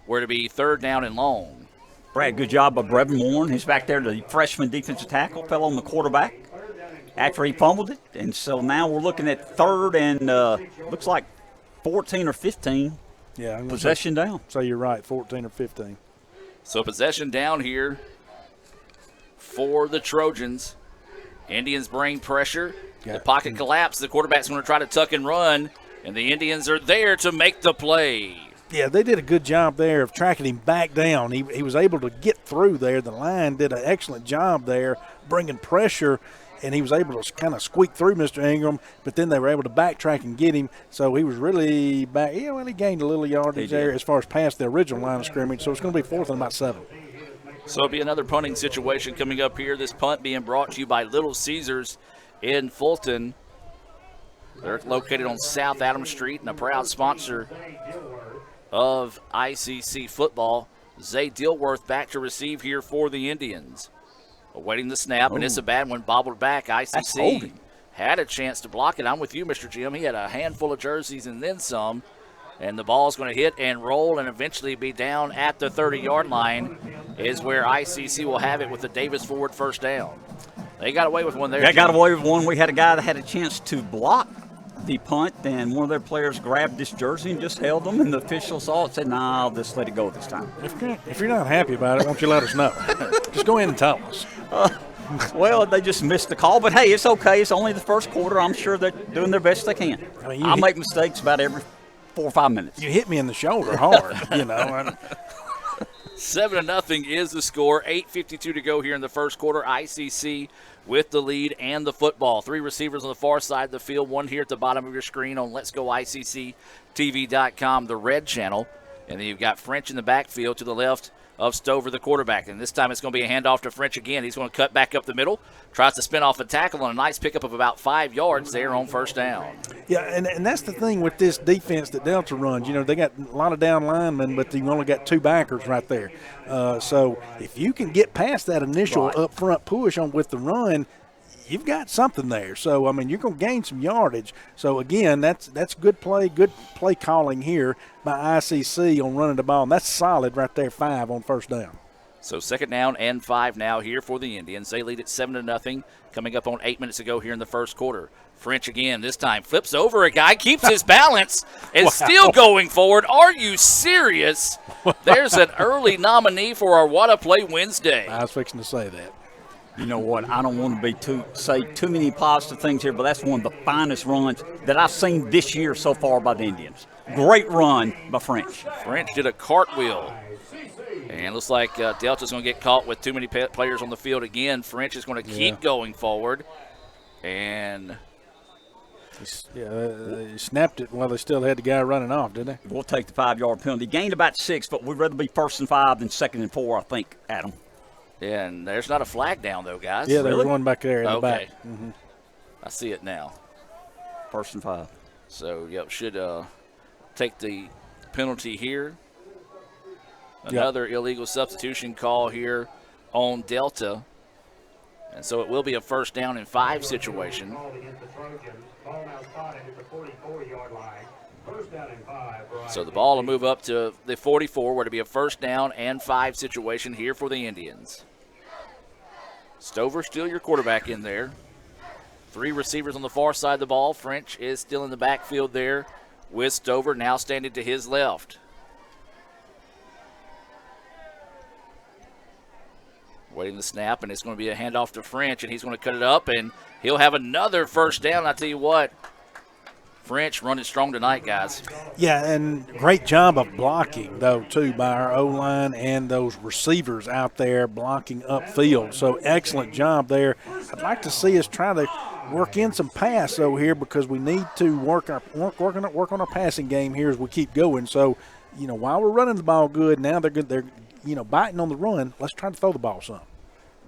where to be third down and long. Brad, good job by Brevin Warren. He's back there, the freshman defensive tackle, fell on the quarterback after he fumbled it. And so now we're looking at third and looks like 14 or 15. Yeah, possession down. So you're right, 14 or 15. So possession down here for the Trojans. Indians bring pressure. The pocket collapsed. The quarterback's going to try to tuck and run, and the Indians are there to make the play. Yeah, they did a good job there of tracking him back down. He was able to get through there. The line did an excellent job there bringing pressure, and he was able to kind of squeak through Mr. Ingram, but then they were able to backtrack and get him. So he was really back. Yeah, well, he gained a little yardage there as far as past the original line of scrimmage, so it's going to be fourth and about 7. So it'll be another punting situation coming up here. This punt being brought to you by Little Caesars in Fulton. They're located on South Adams Street and a proud sponsor of ICC football. Zay Dilworth back to receive here for the Indians. Awaiting the snap, and it's a bad one, bobbled back. ICC had a chance to block it. I'm with you, Mr. Jim. He had a handful of jerseys and then some. And the ball's going to hit and roll and eventually be down at the 30-yard line is where ICC will have it with the Davis Ford first down. They got away with one there. They got away with one. We had a guy that had a chance to block the punt, and one of their players grabbed this jersey and just held them, and the official saw it and said, nah, I'll just let it go this time. If you're not happy about it, won't you let us know? Just go ahead and tell us. Well, they just missed the call, but hey, it's okay. It's only the first quarter. I'm sure they're doing their best they can. I make mistakes about every 4 or 5 minutes. You hit me in the shoulder hard, you know. 7-0 is the score. 8:52 to go here in the first quarter. ICC with the lead and the football. 3 receivers on the far side of the field. One here at the bottom of your screen on Let'sGoICCTV.com, the red channel. And then you've got French in the backfield to the left of Stover, the quarterback. And this time it's going to be a handoff to French again. He's going to cut back up the middle, tries to spin off a tackle on a nice pickup of about 5 yards there on first down. Yeah, and that's the thing with this defense that Delta runs. You know, they got a lot of down linemen, but they've only got 2 backers right there. So if you can get past that initial up-front push on with the run, you've got something there. So, I mean, you're going to gain some yardage. So, again, that's good play calling here by ICC on running the ball. And that's solid right there, 5 on first down. So 2nd down and 5 now here for the Indians. They lead at 7-0 coming up on 8 minutes ago here in the first quarter. French again this time flips over a guy, keeps his balance, and still going forward. Are you serious? There's an early nominee for our What a Play Wednesday. I was fixing to say that. You know what? I don't want to say too many positive things here, but that's one of the finest runs that I've seen this year so far by the Indians. Great run by French. French did a cartwheel. And looks like Delta's going to get caught with too many players on the field again. French is going to keep going forward. And they snapped it while they still had the guy running off, didn't they? We'll take the 5-yard penalty. Gained about 6, but we'd rather be 1st and 5 than 2nd and 4, I think, Adam. Yeah, and there's not a flag down, though, guys. Yeah, there's one back there in the back. Mm-hmm. I see it now. 1st and 5. So, yep, should take the penalty here. Another illegal substitution call here on Delta. And so it will be a 1st down and 5 situation. So the ball will move up to the 44, where it'll be a 1st down and 5 situation here for the Indians. Stover still your quarterback in there. 3 receivers on the far side of the ball. French is still in the backfield there with Stover, now standing to his left. Waiting the snap, and it's going to be a handoff to French, and he's going to cut it up, and he'll have another 1st down. I tell you what, French running strong tonight, guys. Yeah, and great job of blocking, though, too, by our O-line and those receivers out there blocking upfield. So excellent job there. I'd like to see us try to work in some pass over here because we need to work on our passing game here as we keep going. So, you know, while we're running the ball good, now they're good. They're biting on the run. Let's try to throw the ball some.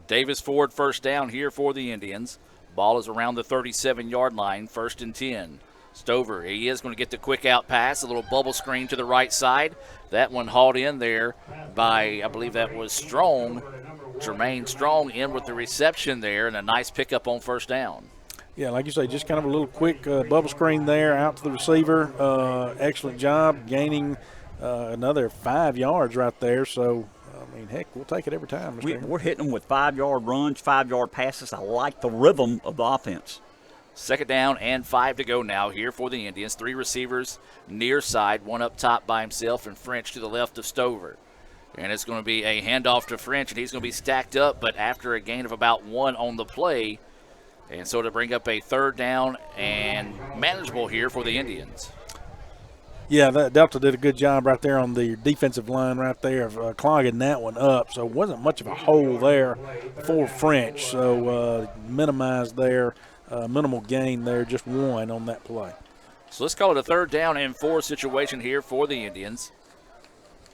Davis Ford 1st down here for the Indians. Ball is around the 37-yard line, 1st and 10. Stover, he is going to get the quick out pass, a little bubble screen to the right side. That one hauled in there by, I believe that was Strong. Jermaine Strong in with the reception there, and a nice pickup on 1st down. Yeah, like you say, just kind of a little quick bubble screen there out to the receiver. Excellent job gaining another 5 yards right there. So, I mean, heck, we'll take it every time. We're hitting them with 5-yard runs, 5-yard passes. I like the rhythm of the offense. 2nd down and 5 to go now here for the Indians. 3 receivers near side, one up top by himself, and French to the left of Stover. And it's going to be a handoff to French, and he's going to be stacked up, but after a gain of about 1 on the play. And so to bring up a 3rd down and manageable here for the Indians. Yeah, Delta did a good job right there on the defensive line right there of clogging that one up. So it wasn't much of a hole there for French. So minimized there. Minimal gain there, just 1 on that play. So let's call it a 3rd down and 4 situation here for the Indians.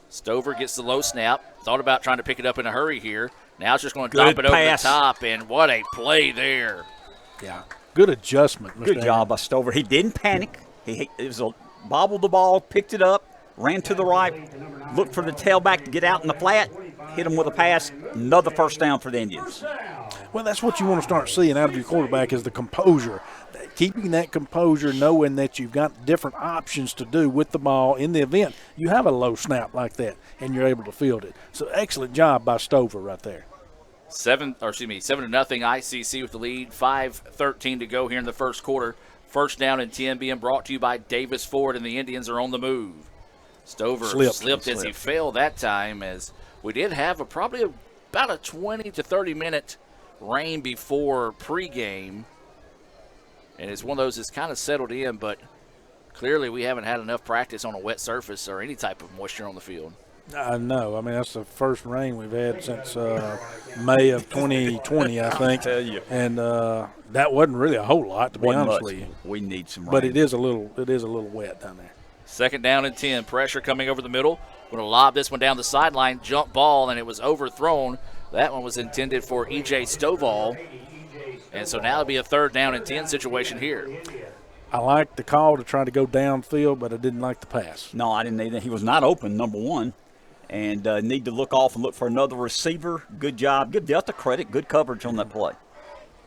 Stover gets the low snap. Thought about trying to pick it up in a hurry here. Now it's just going to dump it over the top, and what a play there. Yeah, good adjustment. Good job by Stover. He didn't panic. He bobbled the ball, picked it up, ran to the right, looked for the tailback to get out in the flat, hit him with a pass. Another 1st down for the Indians. Well, that's what you want to start seeing out of your quarterback is the composure. Keeping that composure, knowing that you've got different options to do with the ball in the event you have a low snap like that and you're able to field it. So excellent job by Stover right there. 7-0 ICC with the lead. 5:13 to go here in the first quarter. First down and 10 being brought to you by Davis Ford, and the Indians are on the move. Stover slipped as he fell that time, as we did have probably about a 20 to 30 minute rain before pregame. And it's one of those that's kind of settled in, but clearly we haven't had enough practice on a wet surface or any type of moisture on the field. I know. I mean, that's the first rain we've had since May of 2020, I think. I tell you. And that wasn't really a whole lot, to be honest with you. We need some rain. But it is a little wet down there. Second down and 10. Pressure coming over the middle. Going to lob this one down the sideline. Jump ball, and it was overthrown. That one was intended for E.J. Stovall. And so now it'll be a third down and 10 situation here. I liked the call to try to go downfield, but I didn't like the pass. No, I didn't either. He was not open, number one. And need to look off and look for another receiver. Good job. Give Delta credit. Good coverage on that play.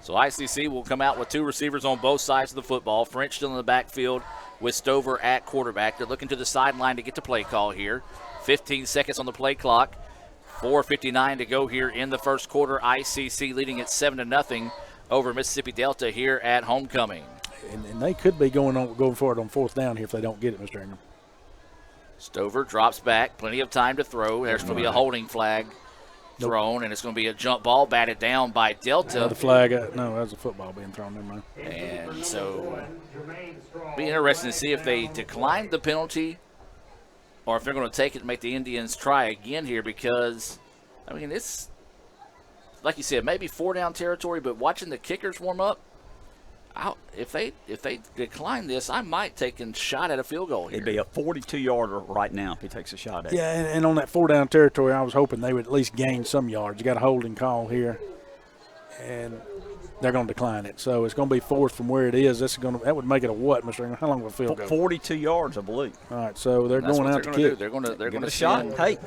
So ICC will come out with two receivers on both sides of the football. French still in the backfield with Stover at quarterback. They're looking to the sideline to get the play call here. 15 seconds on the play clock. 4:59 to go here in the first quarter. ICC leading at 7-0 over Mississippi Delta here at homecoming. And they could be going for it on fourth down here if they don't get it, Mr. Ingram. Stover drops back. Plenty of time to throw. There's going to be a holding flag thrown, and it's going to be a jump ball batted down by Delta. The flag, no, that was a football being thrown, never mind. And so be interesting to see if they decline the penalty or if they're going to take it and make the Indians try again here, because, I mean, it's, like you said, maybe 4-down territory, but watching the kickers warm up, if they decline this, I might take a shot at a field goal here. It'd be a 42-yarder right now if he takes a shot at it. Yeah, and on that 4-down territory, I was hoping they would at least gain some yards. You got a holding call here, and they're going to decline it. So it's going to be fourth from where it is. That would make it a what, Mr. Ingram? How long will a field goal? 42 yards, I believe. All right, so they're going out to kick. They're going to shot. Hey.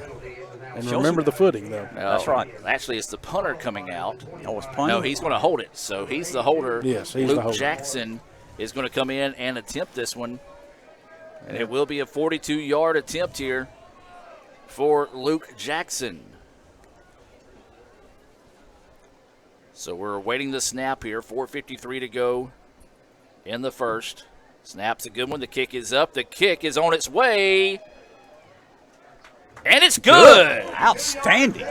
And remember the footing, though. That's right. Actually, it's the punter coming out. Oh, it's punting? No, he's going to hold it. So he's the holder. Yes, he's Luke the holder. Jackson is going to come in and attempt this one. And it will be a 42-yard attempt here for Luke Jackson. So we're awaiting the snap here. 4:53 to go in the first. Snap's a good one. The kick is up. The kick is on its way. And it's good. Outstanding.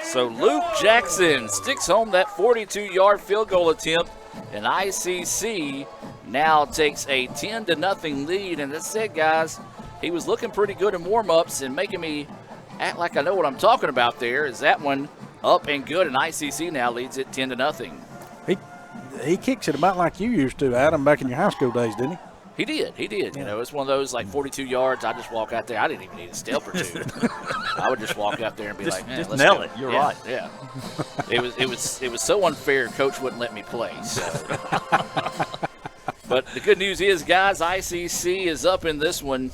So Luke Jackson sticks home that 42-yard field goal attempt, and ICC now takes a 10-0 lead. And that's it, guys. He was looking pretty good in warm-ups and making me act like I know what I'm talking about there. Is that one up and good, and ICC now leads it 10-0. He kicks it about like you used to, Adam, back in your high school days, didn't he? He did. You know, it's one of those like 42 yards. I just walk out there. I didn't even need a step or two. I would just walk out there and be like, man, just let's nail go. it. You're right. Yeah. It was so unfair. Coach wouldn't let me play. So. But the good news is, guys, ICC is up in this one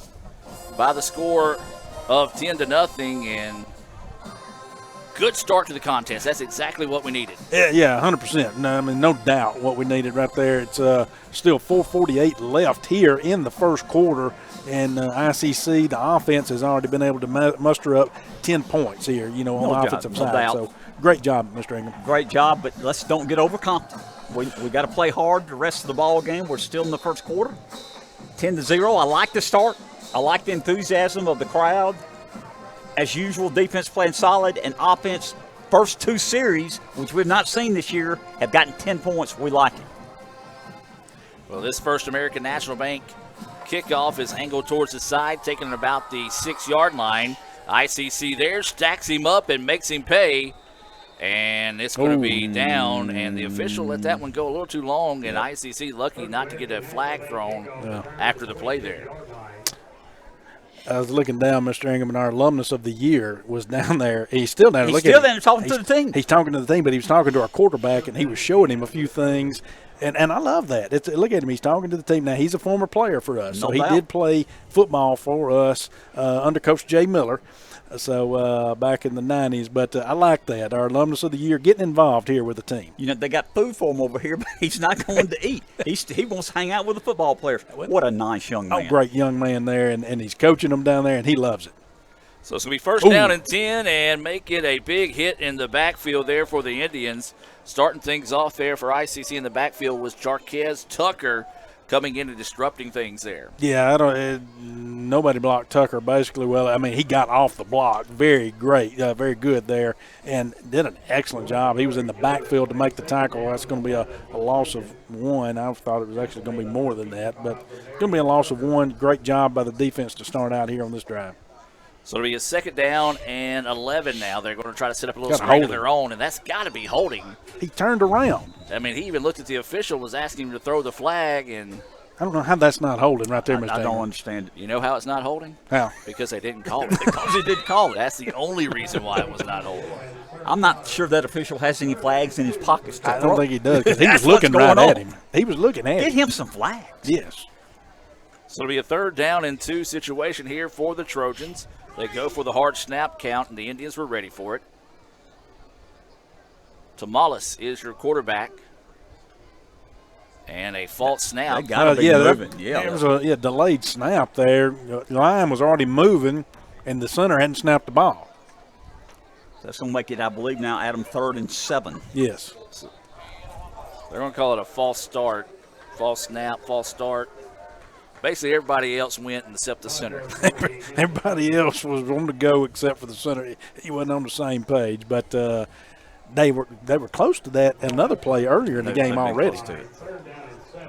by the score of 10-0, and good start to the contest. That's exactly what we needed. Yeah, 100%. No, I mean, no doubt what we needed right there. It's still 4:48 left here in the first quarter, and ICC, the offense, has already been able to muster up 10 points here, on the offensive side. So great job, Mr. Ingram. Great job, but let's don't get overconfident. We got to play hard the rest of the ball game. We're still in the first quarter. 10-0. I like the start. I like the enthusiasm of the crowd. As usual, defense playing solid, and offense, first two series, which we've not seen this year, have gotten 10 points. We like it. Well, this First American National Bank kickoff is angled towards the side, taking about the 6-yard line. ICC there stacks him up and makes him pay, and it's going to be down, and the official let that one go a little too long, and ICC lucky not to get a flag thrown after the play there. I was looking down, Mr. Ingram, and our alumnus of the year was down there. He's still down there. He's still down there talking to the team. He's talking to the team, but he was talking to our quarterback, and he was showing him a few things. And I love that. Look at him. He's talking to the team. Now, he's a former player for us. No so he doubt. did play football for us under Coach Jay Miller. So back in the 90s. But I like that. Our alumnus of the year getting involved here with the team. You know, they got food for him over here, but he's not going to eat. He wants to hang out with the football players. What a nice young man. Oh, great young man there. And he's coaching them down there, and he loves it. So it's going to be first down and 10 and make it a big hit in the backfield there for the Indians. Starting things off there for ICC in the backfield was Jarquez Tucker coming in and disrupting things there. Yeah, nobody blocked Tucker basically well. I mean, he got off the block. Very great, very good there, and did an excellent job. He was in the backfield to make the tackle. That's going to be a loss of 1. I thought it was actually going to be more than that, but it's going to be a loss of 1. Great job by the defense to start out here on this drive. So it'll be a second down and 11 now. They're going to try to set up a little screen of their own, and that's got to be holding. He turned around. I mean, he even looked at the official, was asking him to throw the flag, and I don't know how that's not holding right there, Mr. I don't understand it. You know how it's not holding? How? Because they didn't call it. Because they didn't call it. That's the only reason why it was not holding. I'm not sure that official has any flags in his pockets. I don't think he does because he was looking right at him. He was looking at him. Get him some flags. Yes. So it'll be a third down and 2 situation here for the Trojans. They go for the hard snap count, and the Indians were ready for it. Tamales is your quarterback. And a false snap. They got to be moving. There was a delayed snap there. The line was already moving, and the center hadn't snapped the ball. That's going to make it, I believe, now, Adam, 3rd and 7. Yes. So they're going to call it a false start. False snap, false start. Basically, everybody else went except the center. Everybody else was on to go except for the center. He wasn't on the same page, but they were close to that. Another play earlier in the game already.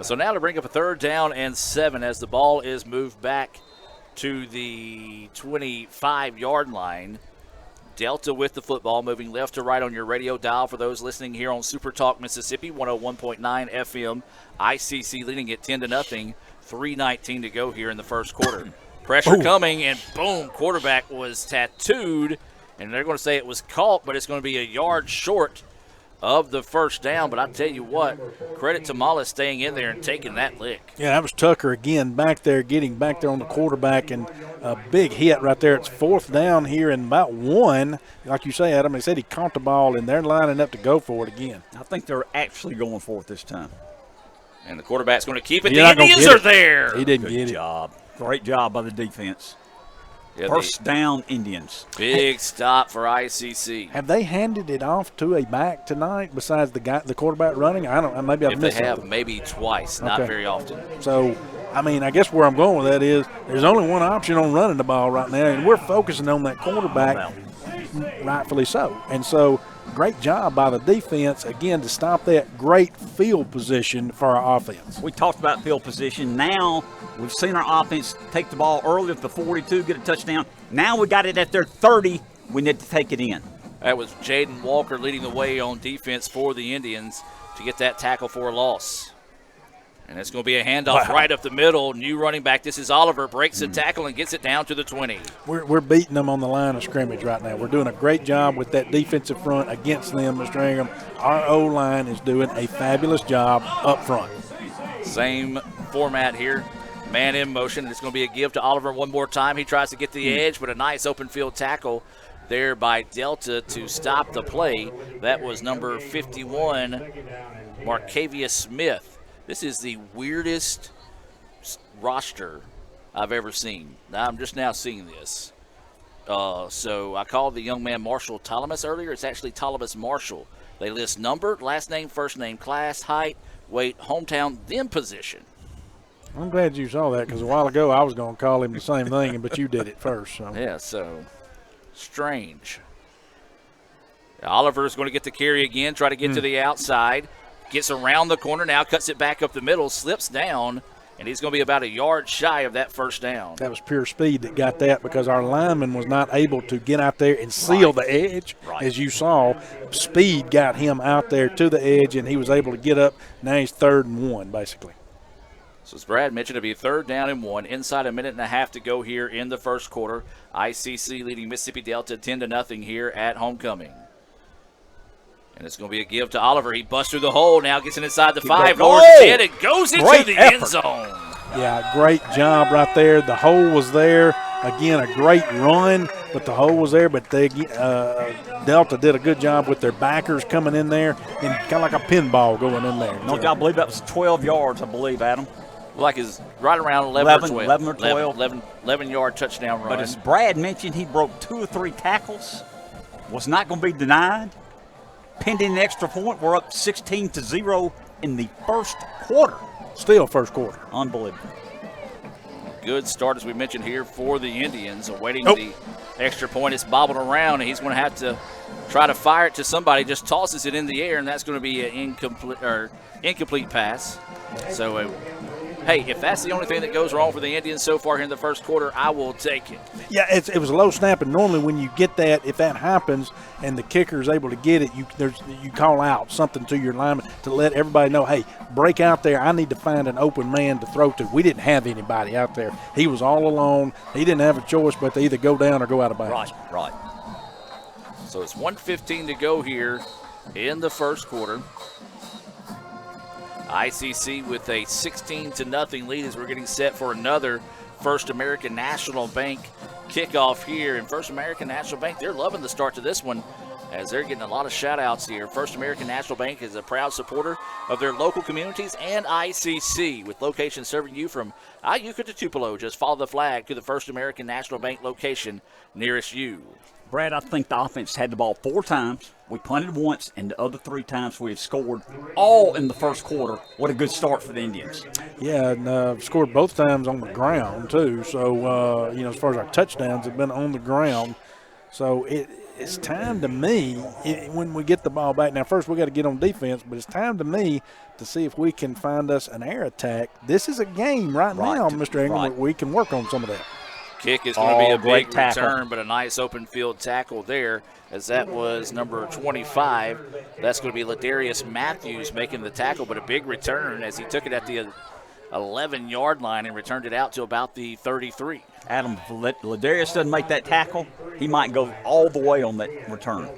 So now to bring up a third down and 7 as the ball is moved back to the 25-yard line. Delta with the football, moving left to right on your radio dial for those listening here on Super Talk Mississippi, 101.9 FM. ICC leading it 10-0. 3:19 to go here in the first quarter. Pressure coming, and boom, quarterback was tattooed, and they're going to say it was caught, but it's going to be a yard short of the first down. But I tell you what, credit to Mala staying in there and taking that lick. Yeah, that was Tucker again back there, getting back there on the quarterback, and a big hit right there. It's 4th down here and about 1. Like you say, Adam, they said he caught the ball, and they're lining up to go for it again. I think they're actually going for it this time. And the quarterback's going to keep it. The Indians are there. He didn't get it. Good job. Great job by the defense. Yeah, first down, Indians. Big stop for ICC. Have they handed it off to a back tonight besides the quarterback running? I don't. Maybe I've missed it. If they have, something. maybe twice. Not very often. So, I mean, I guess where I'm going with that is there's only one option on running the ball right now, and we're focusing on that quarterback, rightfully so. And so, great job by the defense, again, to stop that great field position for our offense. We talked about field position. Now we've seen our offense take the ball early at the 42, get a touchdown. Now we got it at their 30. We need to take it in. That was Jaden Walker leading the way on defense for the Indians to get that tackle for a loss. And it's going to be a handoff right up the middle. New running back. This is Oliver. Breaks the tackle and gets it down to the 20. We're beating them on the line of scrimmage right now. We're doing a great job with that defensive front against them, Mr. Ingram. Our O-line is doing a fabulous job up front. Same format here. Man in motion. It's going to be a give to Oliver one more time. He tries to get the edge, but a nice open field tackle there by Delta to stop the play. That was number 51, Marcavius Smith. This is the weirdest roster I've ever seen. Now, I'm just now seeing this. So I called the young man Marshall Talamus earlier. It's actually Talamus Marshall. They list number, last name, first name, class, height, weight, hometown, then position. I'm glad you saw that because a while ago I was going to call him the same thing, but you did it first. So. Yeah, so strange. Oliver's going to get the carry again, try to get to the outside. Gets around the corner now, cuts it back up the middle, slips down, and he's going to be about a yard shy of that first down. That was pure speed that got that because our lineman was not able to get out there and seal the edge. As you saw, speed got him out there to the edge, and he was able to get up. Now he's 3rd and 1, basically. So as Brad mentioned, it'll be 3rd down and 1. Inside a minute and a half to go here in the first quarter. ICC leading Mississippi Delta 10-0 here at homecoming. And it's going to be a give to Oliver. He busts through the hole, now gets it inside the 5, going. lowers his head, and goes into the end zone. Yeah, great job right there. The hole was there. Again, a great run, but the hole was there. But they, Delta did a good job with their backers coming in there and kind of like a pinball going in there. No, I believe that was 12 yards, I believe, Adam. Like it's right around 11 or 12. 11 or 12. 11-yard touchdown run. But as Brad mentioned, he broke 2 or 3 tackles. Was not going to be denied. Pending an extra point, we're up 16-0 in the first quarter. Still first quarter. Unbelievable. Good start, as we mentioned here, for the Indians. Awaiting the extra point. It's bobbled around, and he's going to have to try to fire it to somebody. Just tosses it in the air, and that's going to be an incomplete pass. So, hey, if that's the only thing that goes wrong for the Indians so far here in the first quarter, I will take it. Yeah, it was a low snap, and normally when you get that, if that happens and the kicker is able to get it, you call out something to your lineman to let everybody know, hey, break out there. I need to find an open man to throw to. We didn't have anybody out there. He was all alone. He didn't have a choice but to either go down or go out of bounds. Right. So it's 1:15 to go here in the first quarter. ICC with a 16-0 lead as we're getting set for another First American National Bank kickoff here. And First American National Bank, they're loving the start to this one as they're getting a lot of shout-outs here. First American National Bank is a proud supporter of their local communities and ICC, with locations serving you from Iuka to Tupelo. Just follow the flag to the First American National Bank location nearest you. Brad, I think the offense had the ball 4 times. We punted once, and the other 3 times we have scored, all in the first quarter. What a good start for the Indians. Yeah, and scored both times on the ground, too. So, as far as our touchdowns have been on the ground. So, it's time to me, when we get the ball back. Now, first we got to get on defense, but it's time to me to see if we can find us an air attack. This is a game right now, Mr. Ingram, where we can work on some of that. Kick is going to be a big return, but a nice open field tackle there, as that was number 25. That's going to be Ladarius Matthews making the tackle, but a big return as he took it at the 11-yard line and returned it out to about the 33. Adam, if Ladarius doesn't make that tackle, he might go all the way on that return.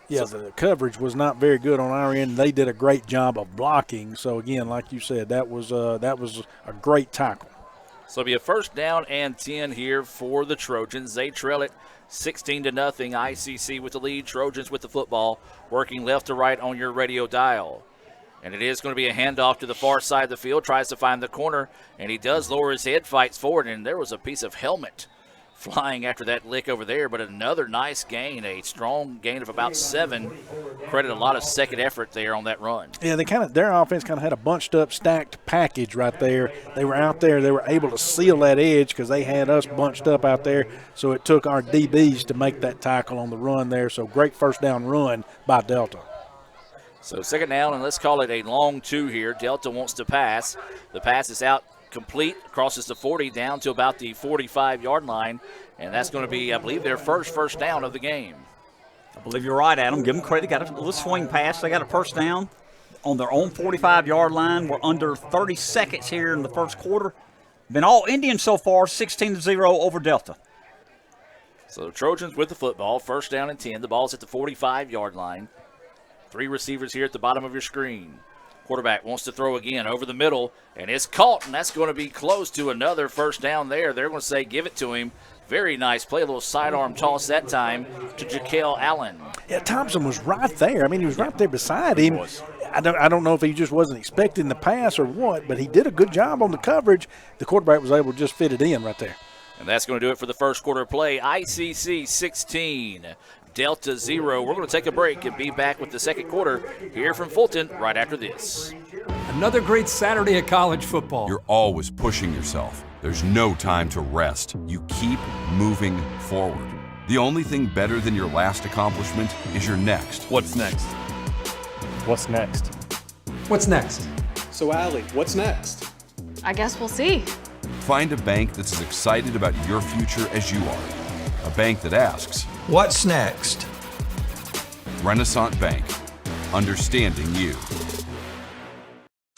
Yeah, the coverage was not very good on our end. They did a great job of blocking. So, again, like you said, that was a great tackle. So it'll be a first down and 10 here for the Trojans. They trail it 16-0. ICC with the lead. Trojans with the football, working left to right on your radio dial. And it is going to be a handoff to the far side of the field. Tries to find the corner, and he does lower his head, fights forward, and there was a piece of helmet flying after that lick over there, but another nice gain, a strong gain of about 7. Credit a lot of second effort there on that run. Yeah, their offense kind of had a bunched up, stacked package right there. They were out there, they were able to seal that edge because they had us bunched up out there. So it took our DBs to make that tackle on the run there. So great first down run by Delta. So second down, and let's call it a long 2 here. Delta wants to pass. The pass is out. Complete, crosses the 40 down to about the 45-yard line, and that's going to be, I believe, their first down of the game. I believe you're right, Adam. Give them credit. Got a little swing pass. They got a first down on their own 45-yard line. We're under 30 seconds here in the first quarter. Been all Indians so far, 16-0 over Delta. So the Trojans with the football, first down and 10. The ball's at the 45-yard line. 3 receivers here at the bottom of your screen. Quarterback wants to throw again over the middle, and it's caught, and that's going to be close to another first down there. They're going to say give it to him. Very nice play, a little sidearm toss that time to Jaquel Allen. Yeah, Thompson was right there. I mean, he was right there beside him. I don't know if he just wasn't expecting the pass or what, but he did a good job on the coverage. The quarterback was able to just fit it in right there. And that's going to do it for the first quarter play. ICC 16, Delta 0. We're going to take a break and be back with the second quarter here from Fulton right after this. Another great Saturday of college football. You're always pushing yourself. There's no time to rest. You keep moving forward. The only thing better than your last accomplishment is your next. What's next? What's next? What's next? So, Allie, what's next? I guess we'll see. Find a bank that's as excited about your future as you are. A bank that asks, what's next? Renaissance Bank. Understanding you.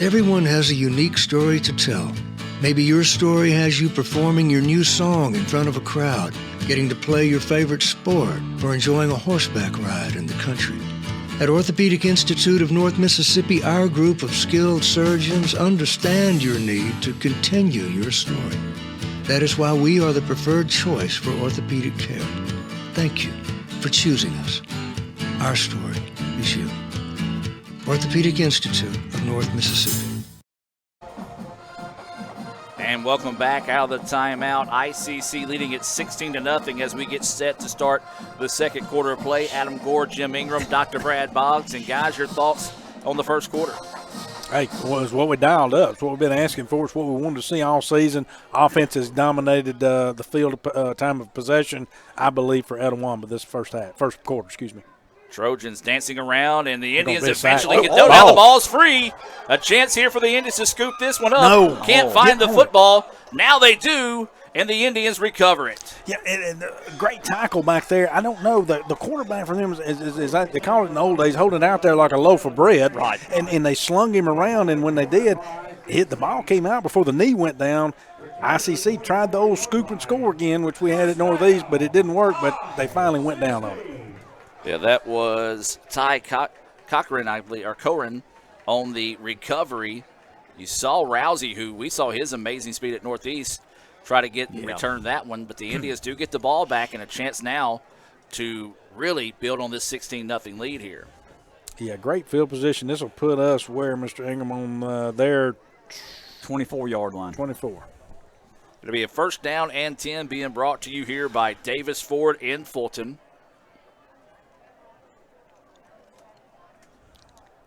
Everyone has a unique story to tell. Maybe your story has you performing your new song in front of a crowd, getting to play your favorite sport, or enjoying a horseback ride in the country. At Orthopedic Institute of North Mississippi, our group of skilled surgeons understand your need to continue your story. That is why we are the preferred choice for orthopedic care. Thank you for choosing us. Our story is you. Orthopedic Institute of North Mississippi. And welcome back out of the timeout. ICC leading it 16-0 as we get set to start the second quarter of play. Adam Gore, Jim Ingram, Dr. Brad Boggs. And guys, your thoughts on the first quarter? Hey, well, it's what we dialed up. It's what we've been asking for. It's what we wanted to see all season. Offense has dominated the field time of possession, I believe, for Etowah this first quarter. Trojans dancing around, and the Indians eventually get no. Now the ball's free. A chance here for the Indians to scoop this one up. Can't find the football. Now they do, and the Indians recover it. Yeah, and great tackle back there. I don't know. The quarterback for them is they call it in the old days, holding out there like a loaf of bread. Right. And they slung him around, and when they did, the ball came out before the knee went down. ICC tried the old scoop and score again, which we had at Northeast, but it didn't work, but they finally went down on it. Yeah, that was Ty Cochran, I believe, or Corin on the recovery. You saw Rousey, who we saw his amazing speed at Northeast, try to get and return that one. But the Indians do get the ball back and a chance now to really build on this 16-0 lead here. Yeah, great field position. This will put us where, Mr. Ingram, on their 24-yard line. 24. It'll be a first down and 10 being brought to you here by Davis Ford in Fulton.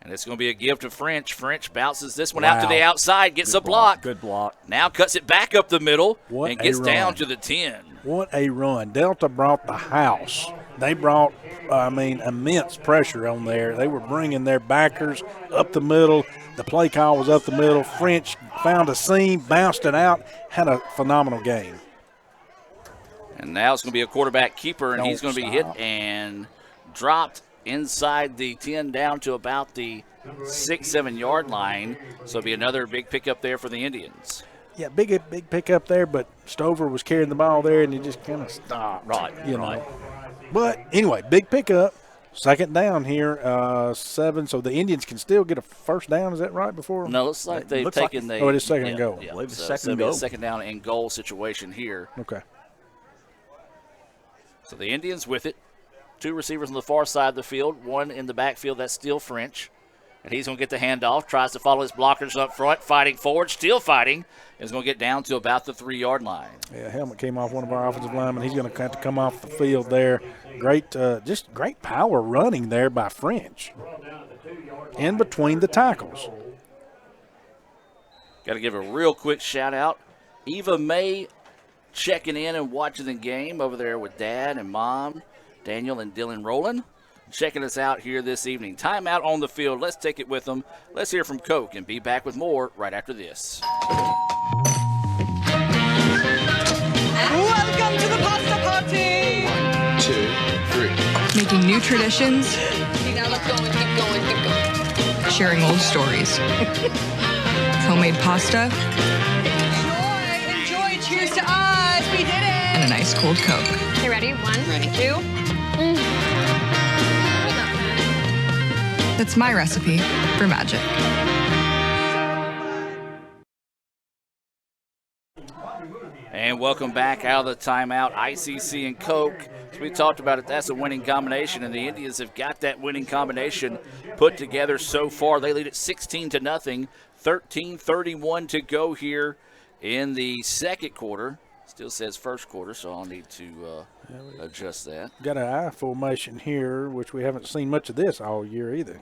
And it's going to be a give to French. French bounces this one out to the outside, gets a block. Good block. Now cuts it back up the middle and gets run. down to the 10. What a run. Delta brought the house. They brought, immense pressure on there. They were bringing their backers up the middle. The play call was up the middle. French found a seam, bounced it out, had a phenomenal game. And now it's going to be a quarterback keeper, and he's going to be hit and dropped inside the 10 down to about the 6-7 yard line. So it'll be another big pickup there for the Indians. Yeah, big pickup there, but Stover was carrying the ball there, and he just kind of stopped. Right. You know. But anyway, big pickup. Second down here, 7. So the Indians can still get a first down. Is that right? Before? No, looks like they've taken the. Oh, it is second and goal. Yeah, I believe it's so second and it'll be goal. a second down and goal situation here. Okay. So the Indians with it. 2 receivers on the far side of the field, 1 in the backfield. That's still French. And he's going to get the handoff, tries to follow his blockers up front, fighting forward, still fighting. Is going to get down to about the 3 yard line. Yeah, helmet came off one of our offensive linemen. He's going to have to come off the field there. Just great power running there by French. In between the tackles. Got to give a real quick shout out. Eva May checking in and watching the game over there with Dad and Mom. Daniel and Dylan Rowland checking us out here this evening. Timeout on the field. Let's take it with them. Let's hear from Coke and be back with more right after this. Welcome to the pasta party. 1, 2, 3. Making new traditions, Okay, now let's go and keep going, keep going. sharing old stories. Homemade pasta Enjoy. Cheers to us. We did it. and an ice cold Coke. Okay, ready? 1, 2. That's my recipe for magic. And welcome back out of the timeout. ICC and Coke. As we talked about it, that's a winning combination, and the Indians have got that winning combination put together so far. They lead it 16-0, 13:31 to go here in the second quarter. Still says first quarter, so I'll need to adjust that. Got an I formation here, which we haven't seen much of this all year either.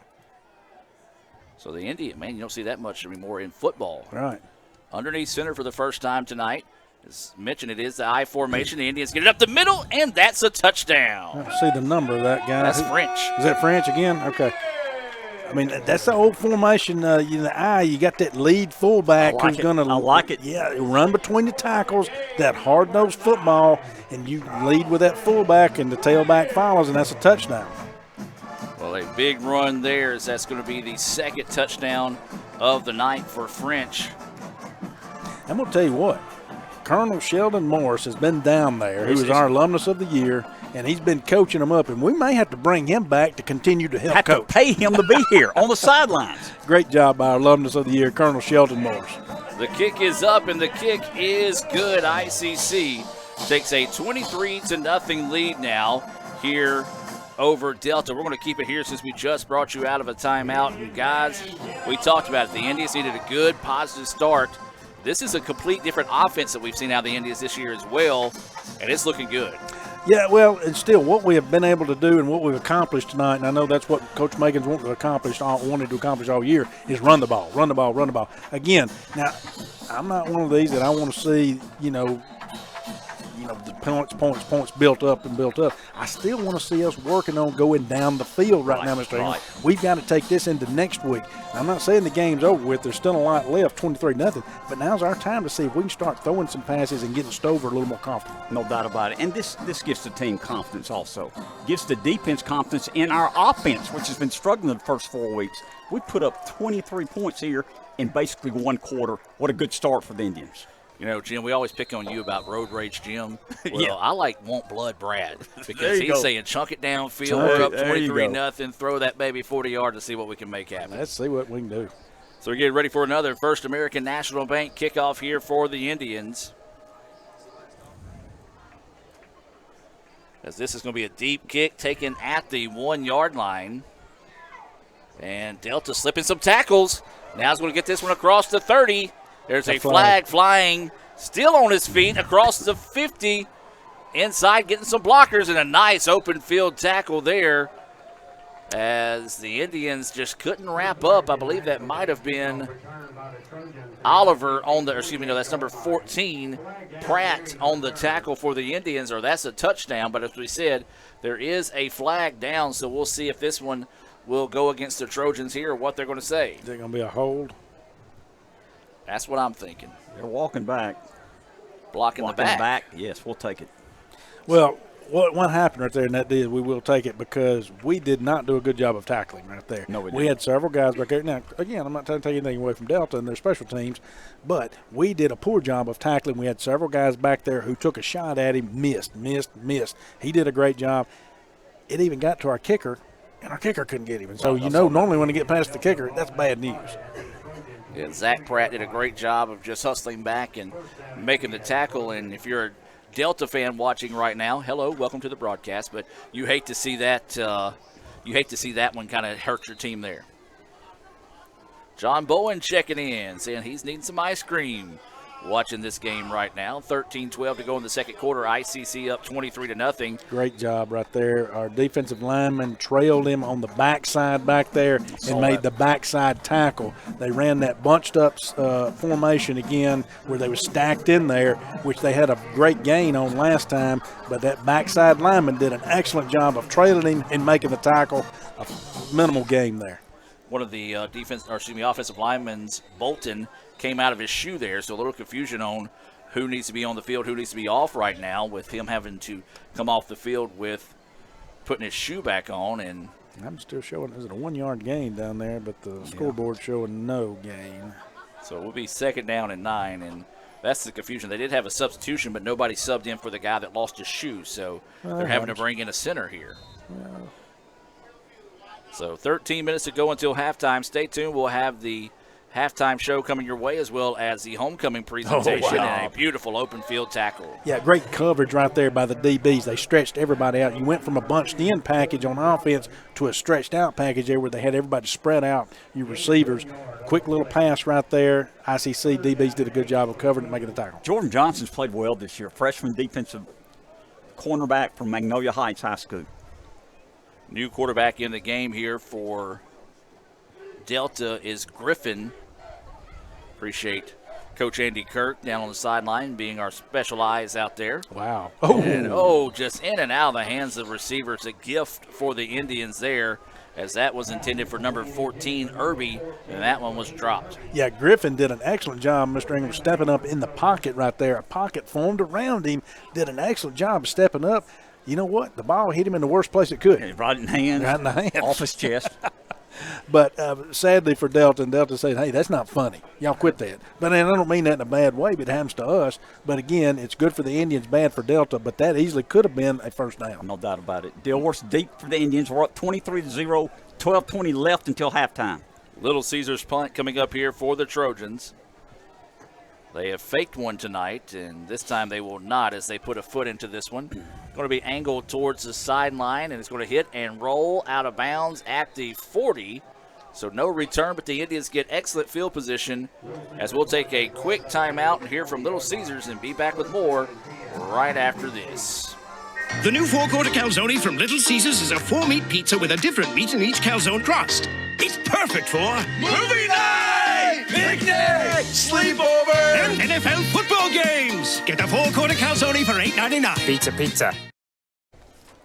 So the Indian, man, you don't see that much anymore in football. Right. Underneath center for the first time tonight. As mentioned, it is the I formation. The Indians get it up the middle, and that's a touchdown. I see the number of that guy. That's French. Is that French again? Okay. I mean, that's the old formation. The I, you got that lead fullback who's going to. I like it. Yeah, run between the tackles, that hard-nosed football, and you lead with that fullback, and the tailback follows, and that's a touchdown. Well, a big run there, as that's going to be the second touchdown of the night for French. I'm going to tell you what. Colonel Sheldon Morris has been down there, who is our alumnus of the year. and he's been coaching them up, and we may have to bring him back to continue to help Have coach. to pay him to be here on the sidelines. Great job by our alumnus of the year, Colonel Shelton Morris. The kick is up, and the kick is good. ICC takes a 23-0 lead now here over Delta. We're going to keep it here since we just brought you out of a timeout. And, guys, we talked about it. The Indians needed a good, positive start. This is a complete different offense that we've seen out of the Indians this year as well, and it's looking good. Yeah, well, and still, what we have been able to do and what we've accomplished tonight, and I know that's what Coach Megan's wanted to accomplish all year, is run the ball. Again, now, I'm not one of these that I want to see, the points built up. I still want to see us working on going down the field right now, Mr. Ingram. We've got to take this into next week. Now, I'm not saying the game's over with. There's still a lot left, 23-0. But now's our time to see if we can start throwing some passes and getting Stover a little more confident. No doubt about it. And this gives the team confidence also. Gives the defense confidence in our offense, which has been struggling the first 4 weeks. We put up 23 points here in basically one quarter. What a good start for the Indians. Jim, we always pick on you about road rage, Jim. Well, Yeah. I want blood Brad because he's saying chunk it downfield. We're up 23-0. Throw that baby 40 yards to see what we can make happen. Let's see what we can do. So we're getting ready for another First American National Bank kickoff here for the Indians. As this is going to be a deep kick taken at the 1-yard line. And Delta slipping some tackles. Now he's going to get this one across the 30. There's a flag flying, still on his feet, across the 50. Inside, getting some blockers, and a nice open field tackle there. As the Indians just couldn't wrap up. I believe that might have been Oliver that's number 14. Pratt on the tackle for the Indians, or that's a touchdown. But as we said, there is a flag down, so we'll see if this one will go against the Trojans here or what they're going to say. Is it going to be a hold? That's what I'm thinking. They're walking back. Blocking the back. Yes, we'll take it. Well, what happened right there in that deal, we will take it because we did not do a good job of tackling right there. No, we didn't. We had several guys back there. Now, again, I'm not trying to take anything away from Delta and their special teams, but we did a poor job of tackling. We had several guys back there who took a shot at him, missed. He did a great job. It even got to our kicker, and our kicker couldn't get him. And so, normally when you get past the kicker, that's bad news. Yeah, Zach Pratt did a great job of just hustling back and making the tackle. And if you're a Delta fan watching right now, hello, welcome to the broadcast. But you hate to see that. You hate to see that one kind of hurt your team there. John Bowen checking in, saying he's needing some ice cream. Watching this game right now, 13-12 to go in the second quarter. ICC up 23-0. Great job right there. Our defensive lineman trailed him on the backside back there and made the backside tackle. They ran that bunched up formation again where they were stacked in there, which they had a great gain on last time. But that backside lineman did an excellent job of trailing him and making the tackle. A minimal gain there. One of the offensive linemen's, Bolton, came out of his shoe there, so a little confusion on who needs to be on the field, who needs to be off right now, with him having to come off the field with putting his shoe back on. And I'm still showing, is it a 1-yard gain down there, but the scoreboard showing no gain. So it will be 2nd down and 9, and that's the confusion. They did have a substitution, but nobody subbed in for the guy that lost his shoe, so they're having to bring in a center here. Well. So 13 minutes to go until halftime. Stay tuned. We'll have the halftime show coming your way, as well as the homecoming presentation and a beautiful open field tackle. Yeah, great coverage right there by the DBs. They stretched everybody out. You went from a bunched-in package on offense to a stretched-out package there where they had everybody spread out, your receivers. Quick little pass right there. ICC DBs did a good job of covering and making the tackle. Jordan Johnson's played well this year. Freshman defensive cornerback from Magnolia Heights High School. New quarterback in the game here for Delta is Griffin. Appreciate Coach Andy Kirk down on the sideline being our special eyes out there. Wow. Just in and out of the hands of the receivers. A gift for the Indians there, as that was intended for number 14, Irby, and that one was dropped. Yeah, Griffin did an excellent job, Mr. Ingram, stepping up in the pocket right there. A pocket formed around him. Did an excellent job of stepping up. You know what? The ball hit him in the worst place it could. Right in the hand. Right in the hand. Off his chest. But sadly for Delta, and Delta saying, hey, that's not funny. Y'all quit that. But and I don't mean that in a bad way, but it happens to us. But, again, it's good for the Indians, bad for Delta, but that easily could have been a first down. No doubt about it. Dilworth's deep for the Indians. We're up 23-0, 12:20 left until halftime. Little Caesars punt coming up here for the Trojans. They have faked one tonight, and this time they will not as they put a foot into this one. Going to be angled towards the sideline, and it's going to hit and roll out of bounds at the 40. So no return, but the Indians get excellent field position as we'll take a quick timeout and hear from Little Caesars and be back with more right after this. The new four-quarter calzone from Little Caesars is a 4-meat pizza with a different meat in each calzone crust. It's perfect for movie night, picnic, sleepover, and NFL football games. Get the four-quarter calzone for $8.99. Pizza.